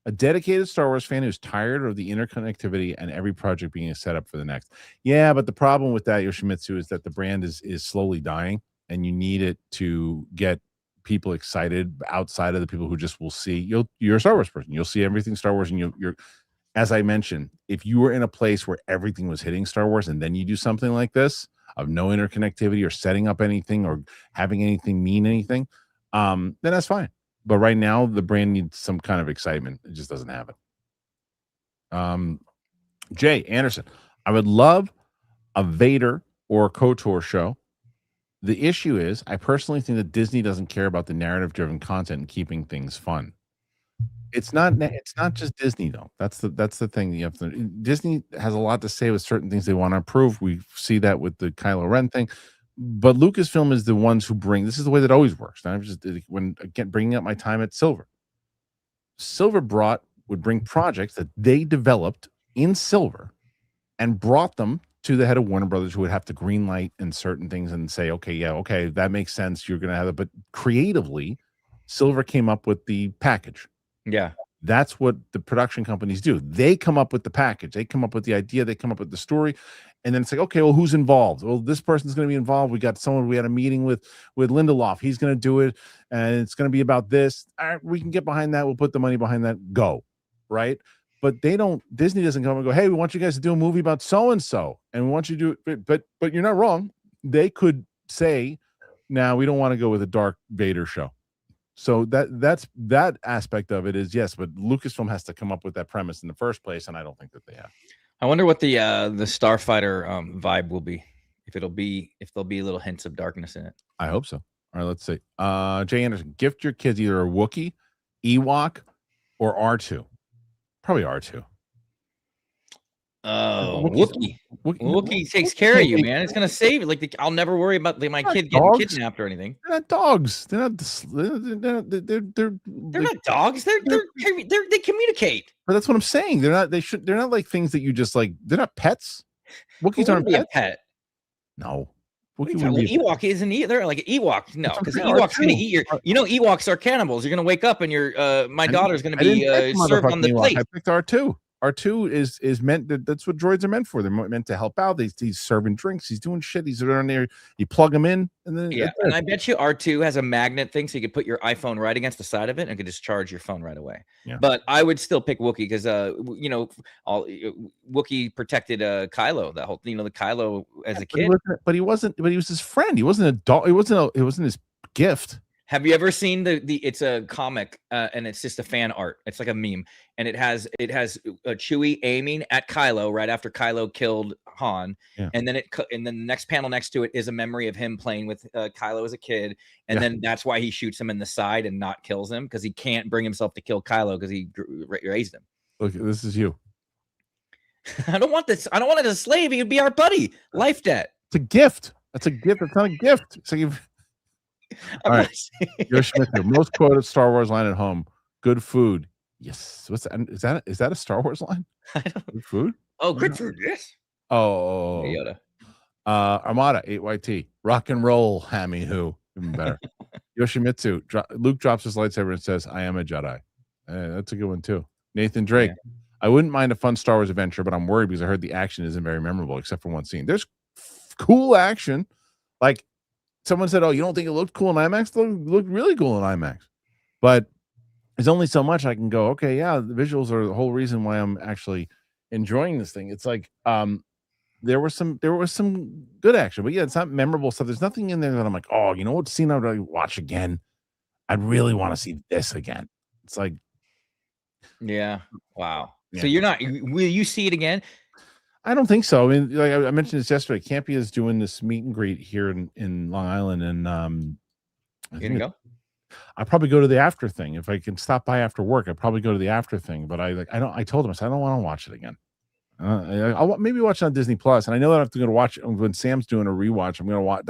A dedicated Star Wars fan who's tired of the interconnectivity and every project being a setup for the next. Yeah, but the problem with that, Yoshimitsu, is that the brand is slowly dying, and you need it to get people excited outside of the people who just will see. You're a Star Wars person. You'll see everything Star Wars, and you're as I mentioned, if you were in a place where everything was hitting Star Wars, and then you do something like this of no interconnectivity or setting up anything or having anything mean anything, then that's fine. But right now, the brand needs some kind of excitement. It just doesn't have it. Jay Anderson, I would love a Vader or a KOTOR show. The issue is, I personally think that Disney doesn't care about the narrative-driven content and keeping things fun. It's not just Disney though. That's the thing. You have to. Disney has a lot to say with certain things they want to improve. We see that with the Kylo Ren thing. But Lucasfilm is the ones who bring. This is the way that always works. And I'm just bringing up my time at Silver. Silver would bring projects that they developed in Silver, and brought them to the head of Warner Brothers, who would have to greenlight and certain things and say, okay, that makes sense. You're going to have it. But creatively, Silver came up with the package. Yeah. That's what the production companies do. They come up with the package. They come up with the idea. They come up with the story. And then it's like, okay, well, who's involved? Well, this person's going to be involved. We had a meeting with Lindelof. He's going to do it. And it's going to be about this. All right, we can get behind that. We'll put the money behind that. Go. Right. But Disney doesn't come and go, hey, we want you guys to do a movie about so-and-so. And we want you to do it. But you're not wrong. They could say, now we don't want to go with a Darth Vader show. So that aspect of it is yes, but Lucasfilm has to come up with that premise in the first place, and I don't think that they have. I wonder what the Starfighter vibe will be. If there'll be little hints of darkness in it. I hope so. All right, let's see. Jay Anderson, gift your kids either a Wookiee, Ewok, or R2. Probably R2. Oh, Wookiees- Wookiee takes care of you, man. It's gonna save it. Like I'll never worry about my kid getting dogs. kidnapped or anything. They're not dogs. They're not. They're not dogs. They communicate. But that's what I'm saying. They're not. They're not like things that you just like. They're not pets. Who Wookiees would aren't be a pets. pet? No. What are Wookiee you talking wouldn't be a about? Ewok isn't either like an Ewok. No, because I'm the saying Ewok's gonna R2. eat your. You know, Ewoks are cannibals. You're gonna wake up and your my daughter's gonna be served on the plate. I picked R2. R2 is meant. That's what droids are meant for. They're meant to help out. He's serving drinks. He's doing shit. He's around there. You plug him in, and then Yeah, and I bet you R2 has a magnet thing, so you could put your iPhone right against the side of it and could just charge your phone right away. Yeah. But I would still pick Wookiee because Wookiee protected Kylo. That whole the Kylo as a kid. But he wasn't. But he was his friend. He wasn't a dog. It wasn't his gift. Have you ever seen the it's a comic and it's just a fan art. It's like a meme and it has Chewie aiming at Kylo right after Kylo killed Han. Yeah. And then the next panel next to it is a memory of him playing with Kylo as a kid. And then that's why he shoots him in the side and not kills him because he can't bring himself to kill Kylo because he raised him. Look, this is you. I don't want this. I don't want it as a slave. He would be our buddy. Life debt. It's a gift. That's a gift. It's not a gift. It's like all right. Yoshimizu, most quoted Star Wars line at home. Good food. Yes. What's that? Is that a Star Wars line? I don't, Good food? oh, good food. Yes. Oh. Yoda. Armada 8YT. Rock and roll, Hammy who. Even better. Yoshimitsu. Luke drops his lightsaber and says, I am a Jedi. That's a good one too. Nathan Drake. Yeah. I wouldn't mind a fun Star Wars adventure, but I'm worried because I heard the action isn't very memorable except for one scene. There's cool action. Like someone said, oh, you don't think it looked cool in IMAX? It looked really cool in IMAX. But there's only so much I can go, okay, yeah, the visuals are the whole reason why I'm actually enjoying this thing. It's like there was some good action, but yeah, it's not memorable stuff. There's nothing in there that I'm like, oh, you know what scene I'd really watch again? I'd really want to see this again. It's like, yeah, wow. Yeah. So you're not, will you see it again? I don't think so. I mean, like I mentioned this yesterday, Campy is doing this meet and greet here in Long Island, and you gonna go? I'll probably go to the after thing. If I can stop by after work, I'd probably go to the after thing. But I told him, I said, I don't want to watch it again. I'll maybe watch it on Disney Plus, and I know that I have to go to watch it when Sam's doing a rewatch. I'm gonna watch.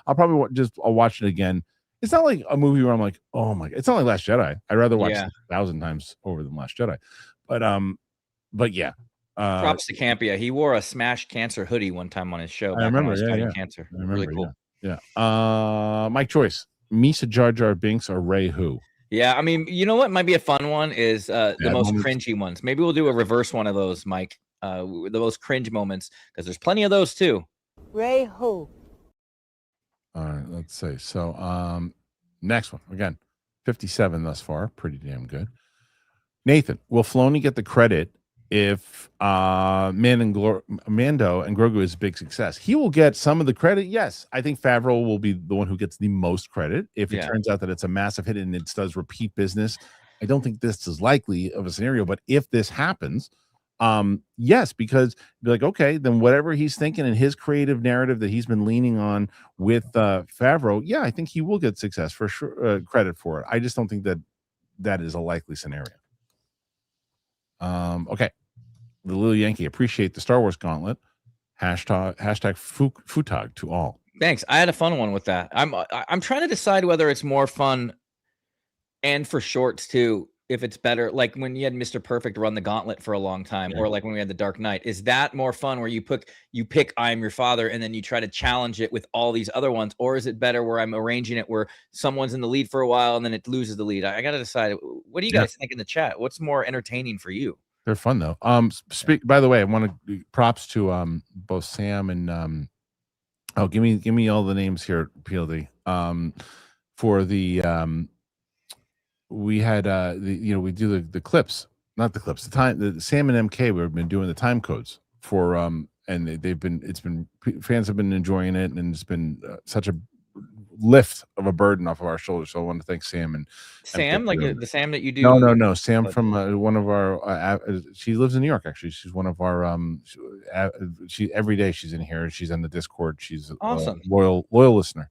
I'll probably I'll watch it again. It's not like a movie where I'm like, oh my god, it's not like Last Jedi. I'd rather watch it 1,000 times over than Last Jedi. But yeah. Props to Campia. He wore a Smash Cancer hoodie one time on his show. I remember, Cancer. I remember, really cool. Yeah. Mike Choice, Misa Jar Jar Binks or Ray Who? Yeah, I mean, you know what might be a fun one is the most cringy ones. Maybe we'll do a reverse one of those, Mike. The most cringe moments, because there's plenty of those too. Ray Who? All right, let's see. So next one. Again, 57 thus far. Pretty damn good. Nathan, will Filoni get the credit if Mando and Grogu is a big success? He will get some of the credit. Yes, I think Favreau will be the one who gets the most credit if it turns out that it's a massive hit and it does repeat business. I don't think this is likely of a scenario, but if this happens, yes, because be like, okay, then whatever he's thinking in his creative narrative that he's been leaning on with Favreau, yeah, I think he will get success for sure, credit for it. I just don't think that is a likely scenario. Okay. The Little Yankee, appreciate the Star Wars gauntlet. Hashtag futag to all. Thanks. I had a fun one with that. I'm trying to decide whether it's more fun and for shorts too, if it's better, like when you had Mr. Perfect run the gauntlet for a long time, or like when we had the Dark Knight. Is that more fun where you pick I Am Your Father and then you try to challenge it with all these other ones? Or is it better where I'm arranging it where someone's in the lead for a while and then it loses the lead? I got to decide. What do you guys think in the chat? What's more entertaining for you? They're fun though. By the way, I want to props to both Sam and give me all the names here, PLD. For the we had we do the clips, not the clips, the Sam and MK, we've been doing the time codes for and fans have been enjoying it, and it's been such a lift of a burden off of our shoulders. So I want to thank Sam and Sam, like the Sam that you do. No. Sam from one of our. She lives in New York. Actually, she's one of our. She every day she's in here. She's in the Discord. She's awesome, loyal listener.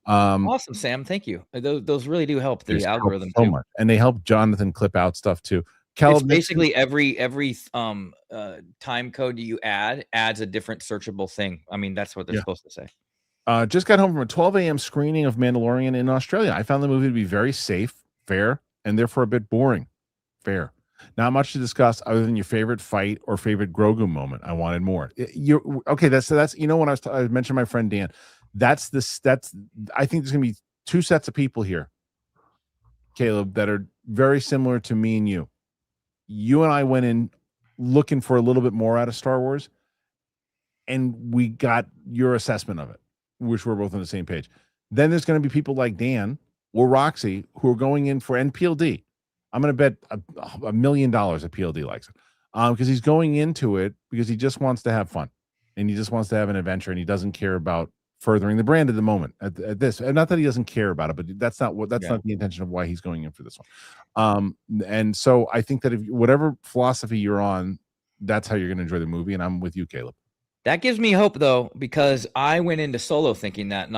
Awesome, Sam. Thank you. Those really do help the algorithm so too. much, and they help Jonathan clip out stuff too. It's basically every time code you add adds a different searchable thing. I mean, that's what they're supposed to say. Just got home from a 12 a.m. screening of Mandalorian in Australia. I found the movie to be very safe, fair, and therefore a bit boring. Fair. Not much to discuss other than your favorite fight or favorite Grogu moment. I wanted more. You're okay. That's when I mentioned my friend Dan. That's I think there's gonna be two sets of people here, Caleb, that are very similar to me and you. You and I went in looking for a little bit more out of Star Wars, and we got your assessment of it, which we're both on the same page. Then there's going to be people like Dan or Roxy who are going in for NPLD. I'm going to bet $1 million that PLD likes it because he's going into it because he just wants to have fun and he just wants to have an adventure and he doesn't care about furthering the brand at the moment at this. And not that he doesn't care about it, but that's not the intention of why he's going in for this one. And so I think that if whatever philosophy you're on, that's how you're going to enjoy the movie. And I'm with you, Caleb. That gives me hope though, because I went into Solo thinking that,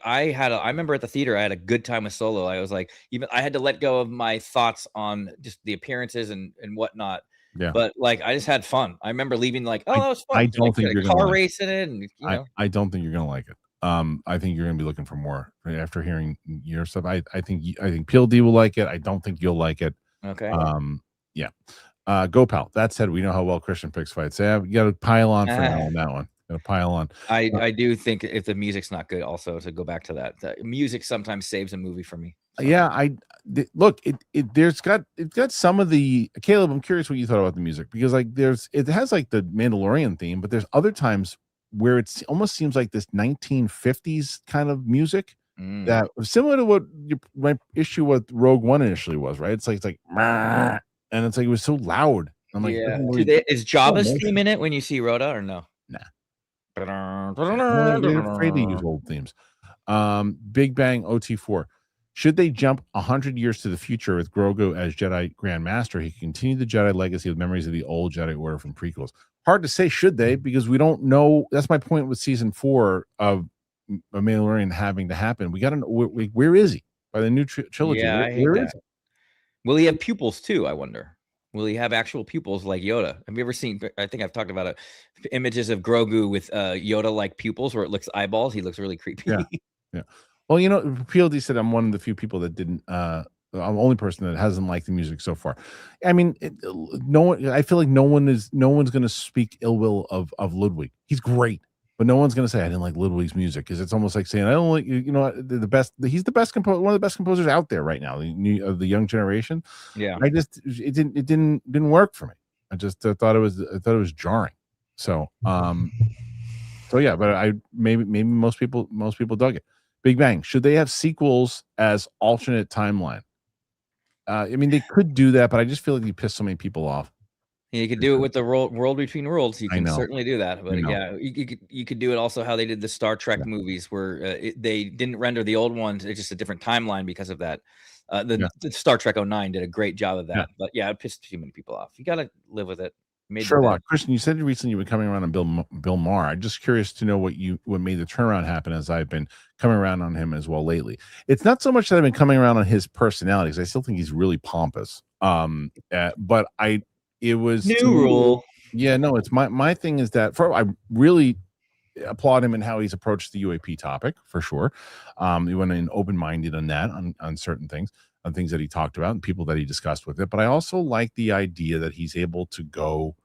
I remember at the theater, I had a good time with Solo. I was like, even I had to let go of my thoughts on just the appearances and whatnot. Yeah. But like, I just had fun. I remember leaving like, that was fun. I don't think you're car gonna race in it. And, I don't think you're going to like it. I think you're going to be looking for more after hearing your stuff. I think PLD will like it. I don't think you'll like it. Okay. Yeah. Go pal. That said, we know how well Christian picks fights. You got to pile on for now on that one. Got to pile on. I do think if the music's not good, also to go back to that, the music sometimes saves a movie for me. So. Yeah, look. It's got some of the Caleb. I'm curious what you thought about the music because like it has like the Mandalorian theme, but there's other times where it almost seems like this 1950s kind of music that was similar to what my issue with Rogue One initially was. Right? It's like and it's like it was so loud. I'm like, is Jabba's theme in it when you see Rhoda or no? Nah. They're afraid to use old themes. Big Bang OT4. Should they jump 100 years to the future with Grogu as Jedi Grand Master? He can continue the Jedi legacy with memories of the old Jedi Order from prequels. Hard to say, should they? Because we don't know. That's my point with season 4 of A Mandalorian having to happen. We got to know where is he by the new trilogy? Yeah, where is he? Will he have pupils too? I wonder. Will he have actual pupils like Yoda? Have you ever seen? I think I've talked about it. Images of Grogu with Yoda-like pupils, where it looks eyeballs. He looks really creepy. Yeah. Well, PLD said I'm one of the few people that didn't. I'm the only person that hasn't liked the music so far. I mean, no one. I feel like no one's going to speak ill will of Ludwig. He's great, but no one's going to say I didn't like Ludwig's music because it's almost like saying I don't like the best. He's the best composer, one of the best composers out there right now, of the young generation. Yeah, it didn't work for me. I just thought it was jarring. So yeah, but maybe most people dug it. Big Bang, should they have sequels as alternate timeline? I mean, they could do that, but I just feel like you piss so many people off. You could do it with the world between worlds. You can certainly do that, but yeah, you could do it also how they did the Star Trek movies, where they didn't render the old ones. It's just a different timeline because of that. The Star Trek 09 did a great job of that, but yeah, it pissed too many people off. You got to live with it. Sherlock, Kristian, you said recently you've been coming around on Bill Maher. I'm just curious to know what made the turnaround happen, as I've been coming around on him as well lately. It's not so much that I've been coming around on his personality, because I still think he's really pompous. But it was new rule. Yeah, no, it's my thing is that I really applaud him in how he's approached the UAP topic for sure. He went in open-minded on that, on certain things. On things that he talked about and people that he discussed with it. But I also like the idea that he's able to go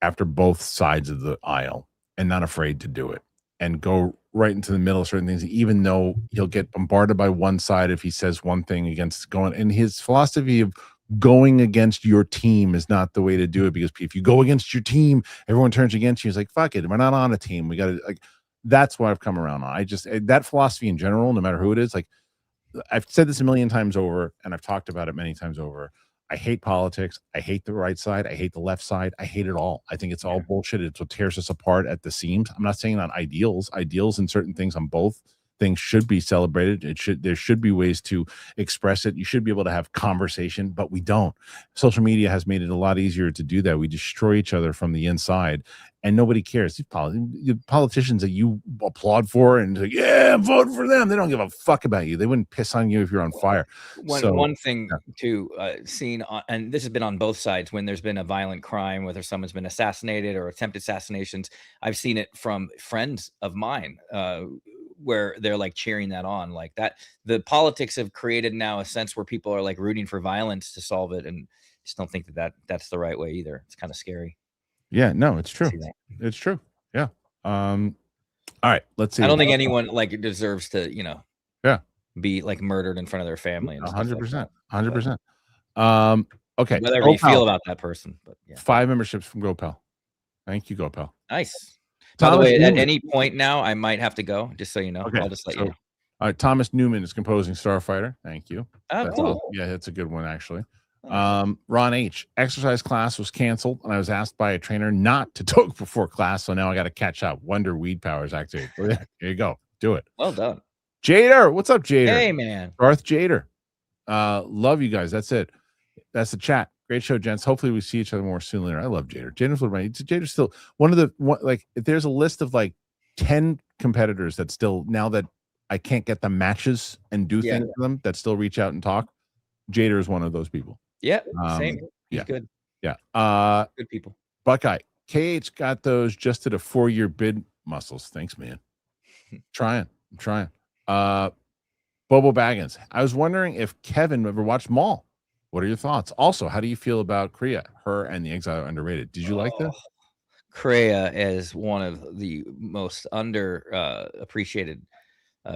after both sides of the aisle and not afraid to do it and go right into the middle of certain things, even though he'll get bombarded by one side if he says one thing against going. And his philosophy of going against your team is not the way to do it, because if you go against your team, everyone turns against you. He's like, fuck it, we're not on a team. We got to that's what I've come around on. That philosophy in general, no matter who it is, I've said this a million times over, and I've talked about it many times over. I hate politics. I hate the right side. I hate the left side. I hate it all. I think it's all bullshit. It's what tears us apart at the seams. I'm not saying on ideals in certain things on both things should be celebrated. There should be ways to express it. You should be able to have conversation, but we don't. Social media has made it a lot easier to do that. We destroy each other from the inside, and nobody cares. The politicians that you applaud for and like, yeah, I'm voting for them. They don't give a fuck about you. They wouldn't piss on you if you're on fire. One thing to seen on, and this has been on both sides when there's been a violent crime, whether someone's been assassinated or attempted assassinations. I've seen it from friends of mine where they're like cheering that on, like that. The politics have created now a sense where people are like rooting for violence to solve it, and just don't think that's the right way either. It's kind of scary. Yeah, no, it's true. It's true. Yeah. All right, let's see. I don't think anyone like deserves to, be like murdered in front of their family. 100%. 100%. Okay. Whatever you feel about that person, but yeah. 5 memberships from GoPel. Thank you, GoPel. Nice. By the way, at any point now, I might have to go, just so you know. Okay. I'll just let you know. All right, Thomas Newman is composing Starfighter. Thank you. Oh, cool. Yeah, that's a good one, actually. Ron H. Exercise class was canceled, and I was asked by a trainer not to toke before class, so now I got to catch up. Wonder Weed Powers activate. Here you go. Do it. Well done. Jader, what's up, Jader? Hey, man. Darth Jader. Love you guys. That's it. That's the chat. Great show, gents. Hopefully we see each other more soon later. I love Jader. Jader's still one of the like. If there's a list of like 10 competitors that still, now that I can't get the matches and do things for them, that still reach out and talk, Jader is one of those people. Yeah, same. He's good. Yeah. Good people. Buckeye. KH got those just at a 4-year bid muscles. Thanks, man. I'm trying. Bobo Baggins. I was wondering if Kevin ever watched Maul. What are your thoughts? Also, how do you feel about Kriya? Her and the Exile are underrated. Did you like that? Kriya is one of the most appreciated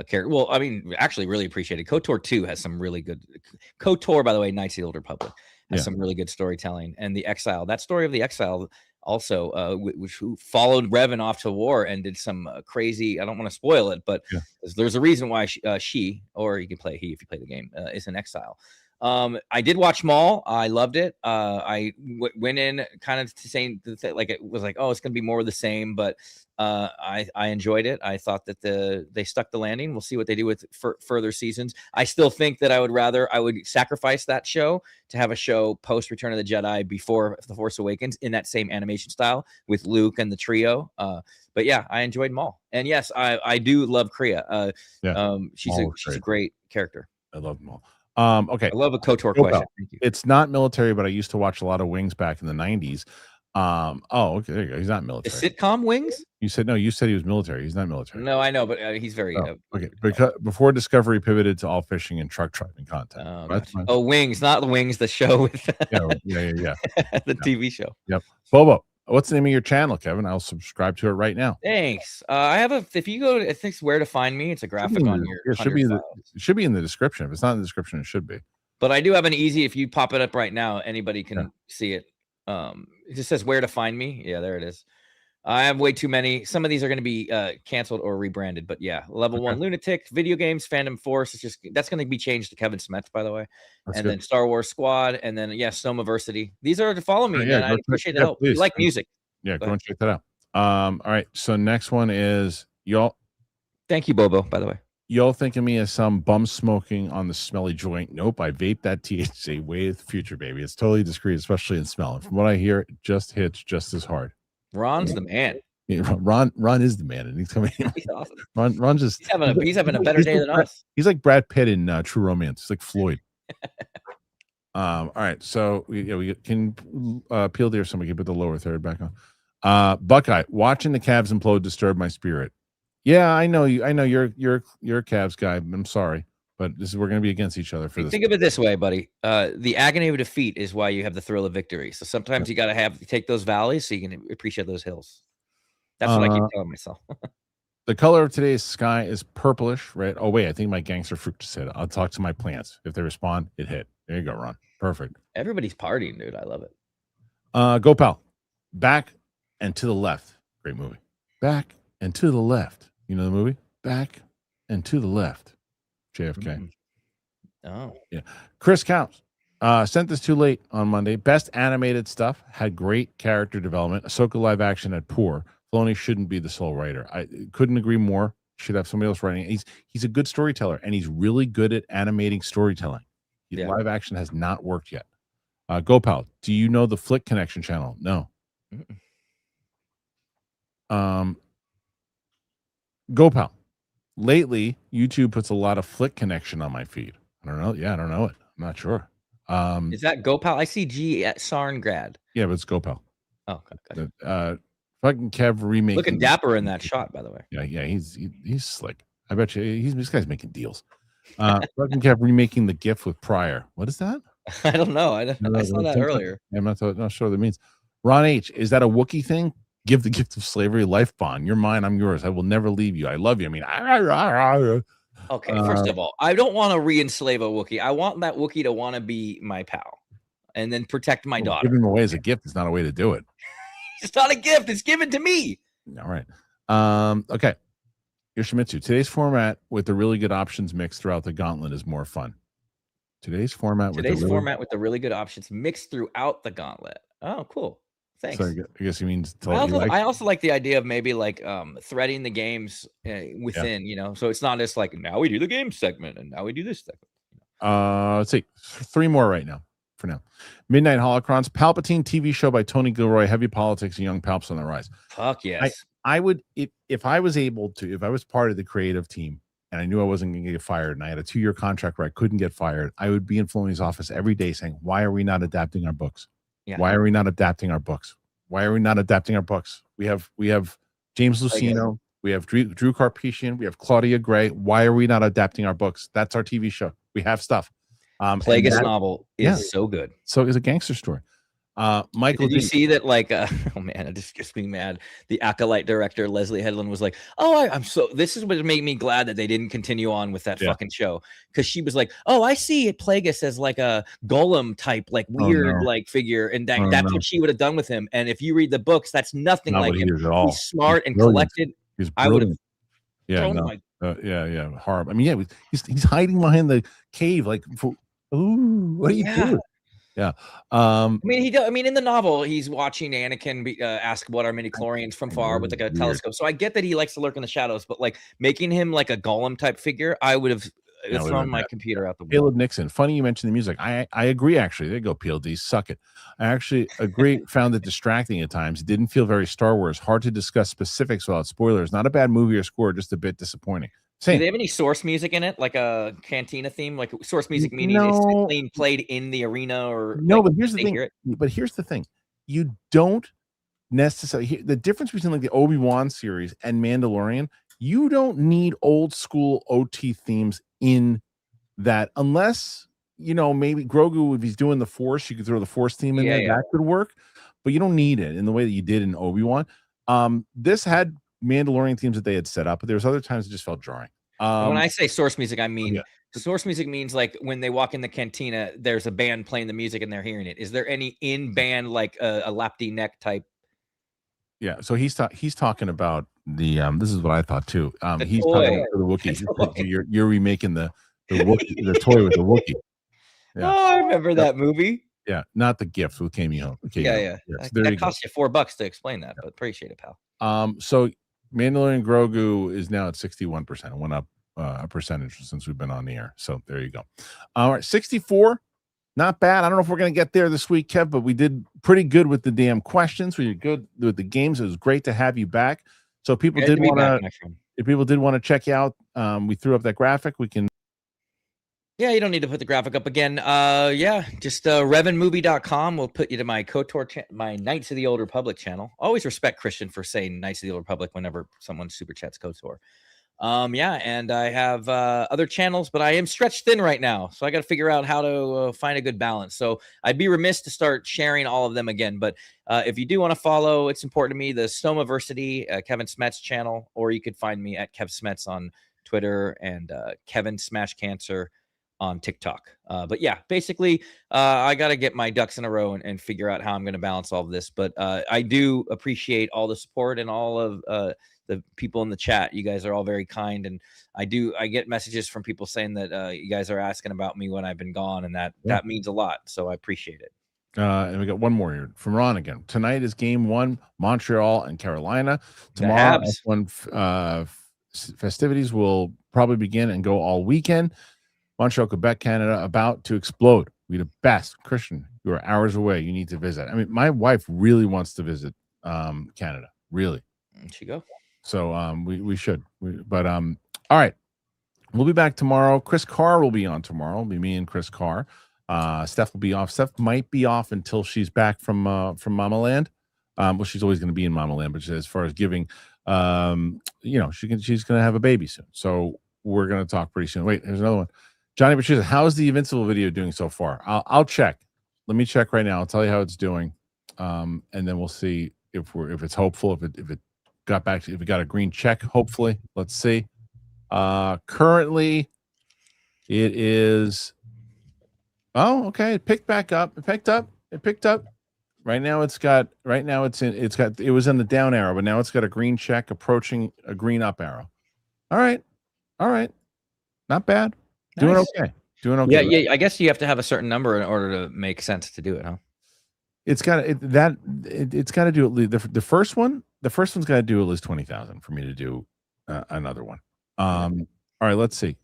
character. Well, I mean, actually really appreciated. KOTOR 2 has some really good. KOTOR, by the way, Knights of the Old Republic, has some really good storytelling. And the Exile, that story of the Exile also, which followed Revan off to war and did some crazy, I don't want to spoil it, but there's a reason why she, or you can play he if you play the game, is an exile. I did watch Maul. I loved it. I went in kind of saying like it was like, oh, it's going to be more of the same, but I enjoyed it. I thought that they stuck the landing. We'll see what they do with further seasons. I still think that I would sacrifice that show to have a show post Return of the Jedi before The Force Awakens in that same animation style with Luke and the trio. But yeah, I enjoyed Maul, and yes, I do love Kriya. She's a great character. I love Maul. Okay. I love a KOTOR question. Thank you. It's not military, but I used to watch a lot of Wings back in the 90s. Okay, there you go. He's not military. The sitcom Wings? You said no, you said he was military. He's not military. No, I know, but he's very okay. Because before Discovery pivoted to all fishing and truck driving content. Wings, not the Wings, the show with yeah. The TV show. Yep. Bobo, what's the name of your channel, Kevin? I'll subscribe to it right now. Thanks. I have if you go to, I think it's Where to Find Me. It's a graphic on your. It should be in the description. If it's not in the description, it should be. But I do have an easy. If you pop it up right now, anybody can see it. It just says Where to Find Me. Yeah, there it is. I have way too many. Some of these are going to be canceled or rebranded. But yeah, Level 1 Lunatic, Video Games, Fandom Force. It's just that's going to be changed to Kevin Smets, by the way. Then Star Wars Squad, and then Snomaversity. These are to follow me, man. I appreciate the help. You like music. Yeah, go and check that out. All right. So next one is y'all. Thank you, Bobo, by the way. Y'all think of me as some bum smoking on the smelly joint. Nope, I vape that THC way in the future, baby. It's totally discreet, especially in smell. And from what I hear, it just hits just as hard. Ron's the man. Yeah, Ron is the man, and he's coming. He's awesome. Ron just he's having a better day than us. He's like Brad Pitt in True Romance. He's like Floyd. All right, so we can peel there. Somebody can put the lower third back on. Buckeye, watching the Cavs implode disturbed my spirit. Yeah, I know you. I know you're a Cavs guy. I'm sorry, but we're going to be against each other for this. Think of it this way, buddy. The agony of defeat is why you have the thrill of victory. So sometimes you got to take those valleys so you can appreciate those hills. That's what I keep telling myself. The color of today's sky is purplish, right? Oh wait, I think my gangster fruit just hit. I'll talk to my plants. If they respond, it hit. There you go, Ron. Perfect. Everybody's partying, dude. I love it. Go pal. Back and to the left. Great movie. Back and to the left. You know the movie? Back and to the left. JFK. Oh. Yeah. Chris Counts. Sent this too late on Monday. Best animated stuff. Had great character development. Ahsoka live action had poor. Filoni shouldn't be the sole writer. I couldn't agree more. should have somebody else writing. He's a good storyteller, and he's really good at animating storytelling. Yeah. Live action has not worked yet. Gopal, do you know the Flick Connection channel? No. Gopal, lately YouTube puts a lot of Flick Connection on my feed. I don't know. Yeah, I don't know it. I'm not sure. Is that Gopal? I see G at Sarngrad. Yeah, but it's Gopal. Oh, okay. Fucking Kev remake. Looking dapper in that shot, by the way. Yeah, he's slick. I bet you this guy's making deals. Fucking Kev remaking the GIF with Pryor. What is that? I don't know. I saw that earlier. I'm not sure what that means. Ron H, is that a Wookiee thing? Give the gift of slavery, life bond. You're mine, I'm yours. I will never leave you. I love you. I mean, okay. First of all, I don't want to re-enslave a Wookiee. I want that Wookiee to want to be my pal, and then protect my daughter. Giving him away as a gift is not a way to do it. It's not a gift. It's given to me. All right. Okay. Yoshimitsu, today's format with the really good options mixed throughout the gauntlet is more fun. Today's format with the really good options mixed throughout the gauntlet. Oh, cool. Thanks. So I guess he means I also like the idea of maybe like threading the games within, so it's not just like now we do the game segment and now we do this segment. Let's see. 3 more right now for now. Midnight Holocrons, Palpatine TV show by Tony Gilroy, heavy politics and young Palps on the rise. Fuck yes. I would, if I was able to, if I was part of the creative team and I knew I wasn't going to get fired and I had a 2-year contract where I couldn't get fired, I would be in Filoni's office every day saying, why are we not adapting our books? Yeah. Why are we not adapting our books? Why are we not adapting our books? We have James Luceno, we have Drew Karpyshyn, we have Claudia Gray. Why are we not adapting our books? That's our TV show. We have stuff. Plagueis novel is so good. So it's a gangster story. Michael, did you see that? Like, oh man, it just gets me mad. The Acolyte director Leslie Headland was like, "Oh, I'm so." This is what made me glad that they didn't continue on with that fucking show, because she was like, "Oh, I see it Plagueis as like a golem type, like weird, like figure, and that's what she would have done with him." And if you read the books, that's nothing like him. He's smart and collected. I would have. Horrible. I mean, he's hiding behind the cave, like, what are you doing? Yeah. I mean, in the novel, he's watching Anakin ask what are midichlorians from far with like a telescope. So I get that he likes to lurk in the shadows, but like making him like a golem type figure, I would have thrown my computer out the window. Caleb Nixon. Funny you mentioned the music. I agree, actually. There you go, PLD. Suck it. I actually agree. Found it distracting at times. It didn't feel very Star Wars. Hard to discuss specifics without spoilers. Not a bad movie or score, just a bit disappointing. Same. Do they have any source music in it, like a cantina theme? Like source music meaning it's being played in the arena, or no? But here's the thing. But here's the thing: you don't necessarily the difference between like the Obi-Wan series and Mandalorian. You don't need old school OT themes in that, unless maybe Grogu, if he's doing the Force, you could throw the Force theme in there. That could work, but you don't need it in the way that you did in Obi-Wan. This had Mandalorian themes that they had set up, but there was other times it just felt jarring. When I say source music, I mean source music means like when they walk in the cantina, there's a band playing the music and they're hearing it. Is there any in band like a lapty neck type? Yeah, so he's talking about the this is what I thought too. He's talking about the Wookiee. You're remaking the Wookiee, the toy with the Wookiee. Yeah. Oh, I remember that movie. Yeah, not the gift with Cameo. Yeah. That cost you $4 to explain that, but appreciate it, pal. So Mandalorian Grogu is now at 61%. It went up a percentage since we've been on the air. So there you go. All right, 64. Not bad. I don't know if we're going to get there this week, Kev, but we did pretty good with the damn questions. We did good with the games. It was great to have you back. So people did want to, if people did want to check you out, we threw up that graphic. We can. Yeah, you don't need to put the graphic up again. Just revanmovie.com will put you to my KOTOR, my Knights of the Old Republic channel. Always respect Kristian for saying Knights of the Old Republic whenever someone super chats KOTOR. And I have other channels, but I am stretched thin right now, so I got to figure out how to find a good balance. So I'd be remiss to start sharing all of them again. But if you do want to follow, it's important to me, the Stomaversity, Kevin Smets channel, or you could find me at Kev Smets on Twitter and Kevin Smash Cancer on TikTok. But yeah, basically, I got to get my ducks in a row and figure out how I'm going to balance all of this. But I do appreciate all the support and all of the people in the chat. You guys are all very kind. And I get messages from people saying that you guys are asking about me when I've been gone. And that means a lot. So I appreciate it. And we got one more here from Ron again. Tonight is game 1, Montreal and Carolina. Tomorrow, festivities will probably begin and go all weekend. Montreal, Quebec, Canada, about to explode. Be the best. Kristian, you are hours away. You need to visit. I mean, my wife really wants to visit Canada. Really. She go. So we should. All right. We'll be back tomorrow. Chris Carr will be on tomorrow. It'll be me and Chris Carr. Steph will be off. Steph might be off until she's back from Mama Land. Well, she's always going to be in Mama Land, but as far as giving, she's going to have a baby soon. So we're going to talk pretty soon. Wait, there's another one. Johnny Patricia, how's the Invincible video doing so far? I'll check. Let me check right now. I'll tell you how it's doing, and then we'll see if it's hopeful. If it got back to, if we got a green check, hopefully. Let's see. Currently, it is. Oh, okay. It picked back up. It picked up. Right now, it was in the down arrow, but now it's got a green check approaching a green up arrow. All right. Not bad. Nice. Doing okay. Yeah. I guess you have to have a certain number in order to make sense to do it, huh? It's got to do at least the first one. The first one's got to do at least 20,000 for me to do another one. All right, let's see.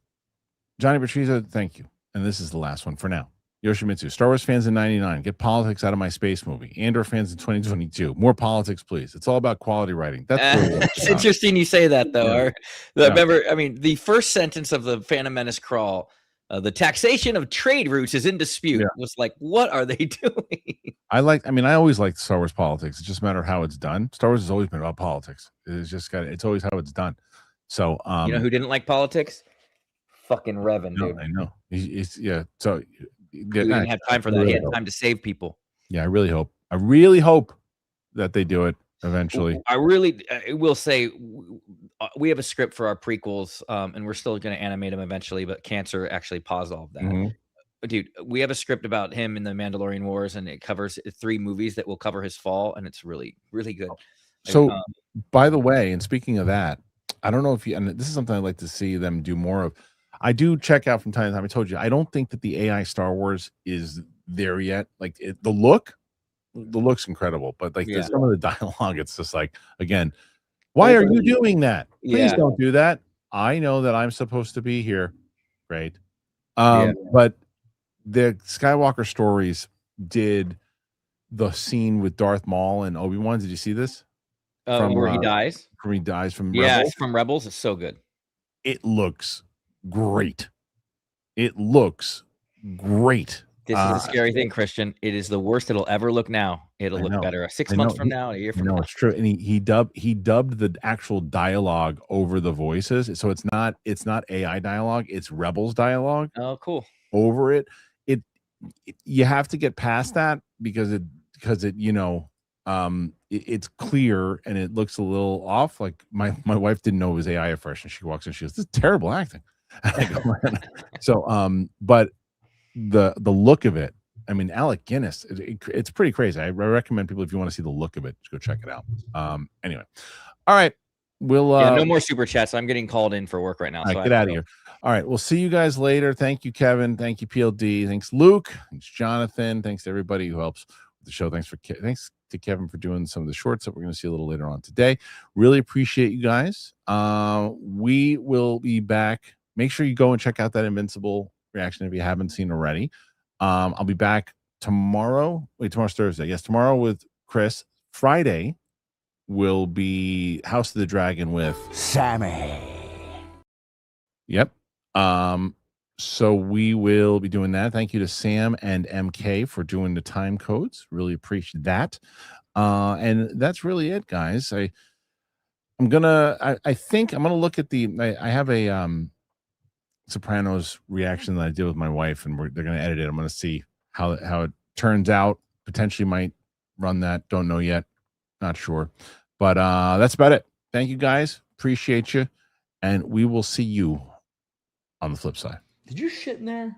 Johnny Patriza, thank you. And this is the last one for now. Yoshimitsu, Star Wars fans in 99, get politics out of my space movie. Andor fans in 2022, more politics, please. It's all about quality writing. That's it's interesting you say that, though. Yeah. Remember, I mean, the first sentence of the Phantom Menace crawl, the taxation of trade routes is in dispute. Was like, what are they doing? I always liked Star Wars politics. It's just a matter of how it's done. Star Wars has always been about politics. It's always how it's done. So, you know who didn't like politics? Fucking Revan, dude. I know. So he didn't have time for that. He had time to save people. Yeah, I really hope that they do it eventually. I will say we have a script for our prequels, and we're still going to animate them eventually, but cancer actually paused all of that. Mm-hmm. But dude, we have a script about him in the Mandalorian Wars, and it covers 3 movies that will cover his fall, and it's really, really good. So, by the way, and speaking of that, I don't know if and this is something I'd like to see them do more of. I do check out from time to time. I told you, I don't think that the AI Star Wars is there yet. Like the look's incredible, but like some of the dialogue, it's just like, again, why are you doing that? Please don't do that. I know that I'm supposed to be here. Great. But the Skywalker Stories did the scene with Darth Maul and Obi-Wan. Did you see this? Where he dies? Where he dies from Rebels? Rebels? From Rebels. It's so good. It looks great. This is the scary thing, Kristian. It is the worst it'll ever look now. It'll look better 6 months from now, a year from now. It's true. And he dubbed the actual dialogue over the voices. So it's not AI dialogue, it's Rebels dialogue. Oh, cool. Over it. You have to get past that because it's clear and it looks a little off. Like my wife didn't know it was AI at first, and she walks in, she goes, "This is terrible acting." So but the look of it, I mean, Alec Guinness, it's pretty crazy. I recommend people, if you want to see the look of it, just go check it out. Anyway, all right, we'll no more super chats. I'm getting called in for work right now. So get out of here. All right, we'll see you guys later. Thank you, Kevin. Thank you, PLD. Thanks, Luke. Thanks, Jonathan. Thanks to everybody who helps with the show. Thanks to Kevin for doing some of the shorts that we're going to see a little later on today. Really appreciate you guys. We will be back. Make sure you go and check out that Invincible reaction if you haven't seen already. I'll be back tomorrow. Tomorrow's Thursday. Yes, tomorrow with Chris. Friday will be House of the Dragon with Sammy. Yep. So we will be doing that. Thank you to Sam and MK for doing the time codes. Really appreciate that. And that's really it, guys. I think I'm gonna look at I have a Sopranos reaction that I did with my wife, and they're gonna edit it. I'm gonna see how it turns out. Potentially might run that. Don't know yet. Not sure. But that's about it. Thank you guys. Appreciate you. And we will see you on the flip side. Did you shit in there?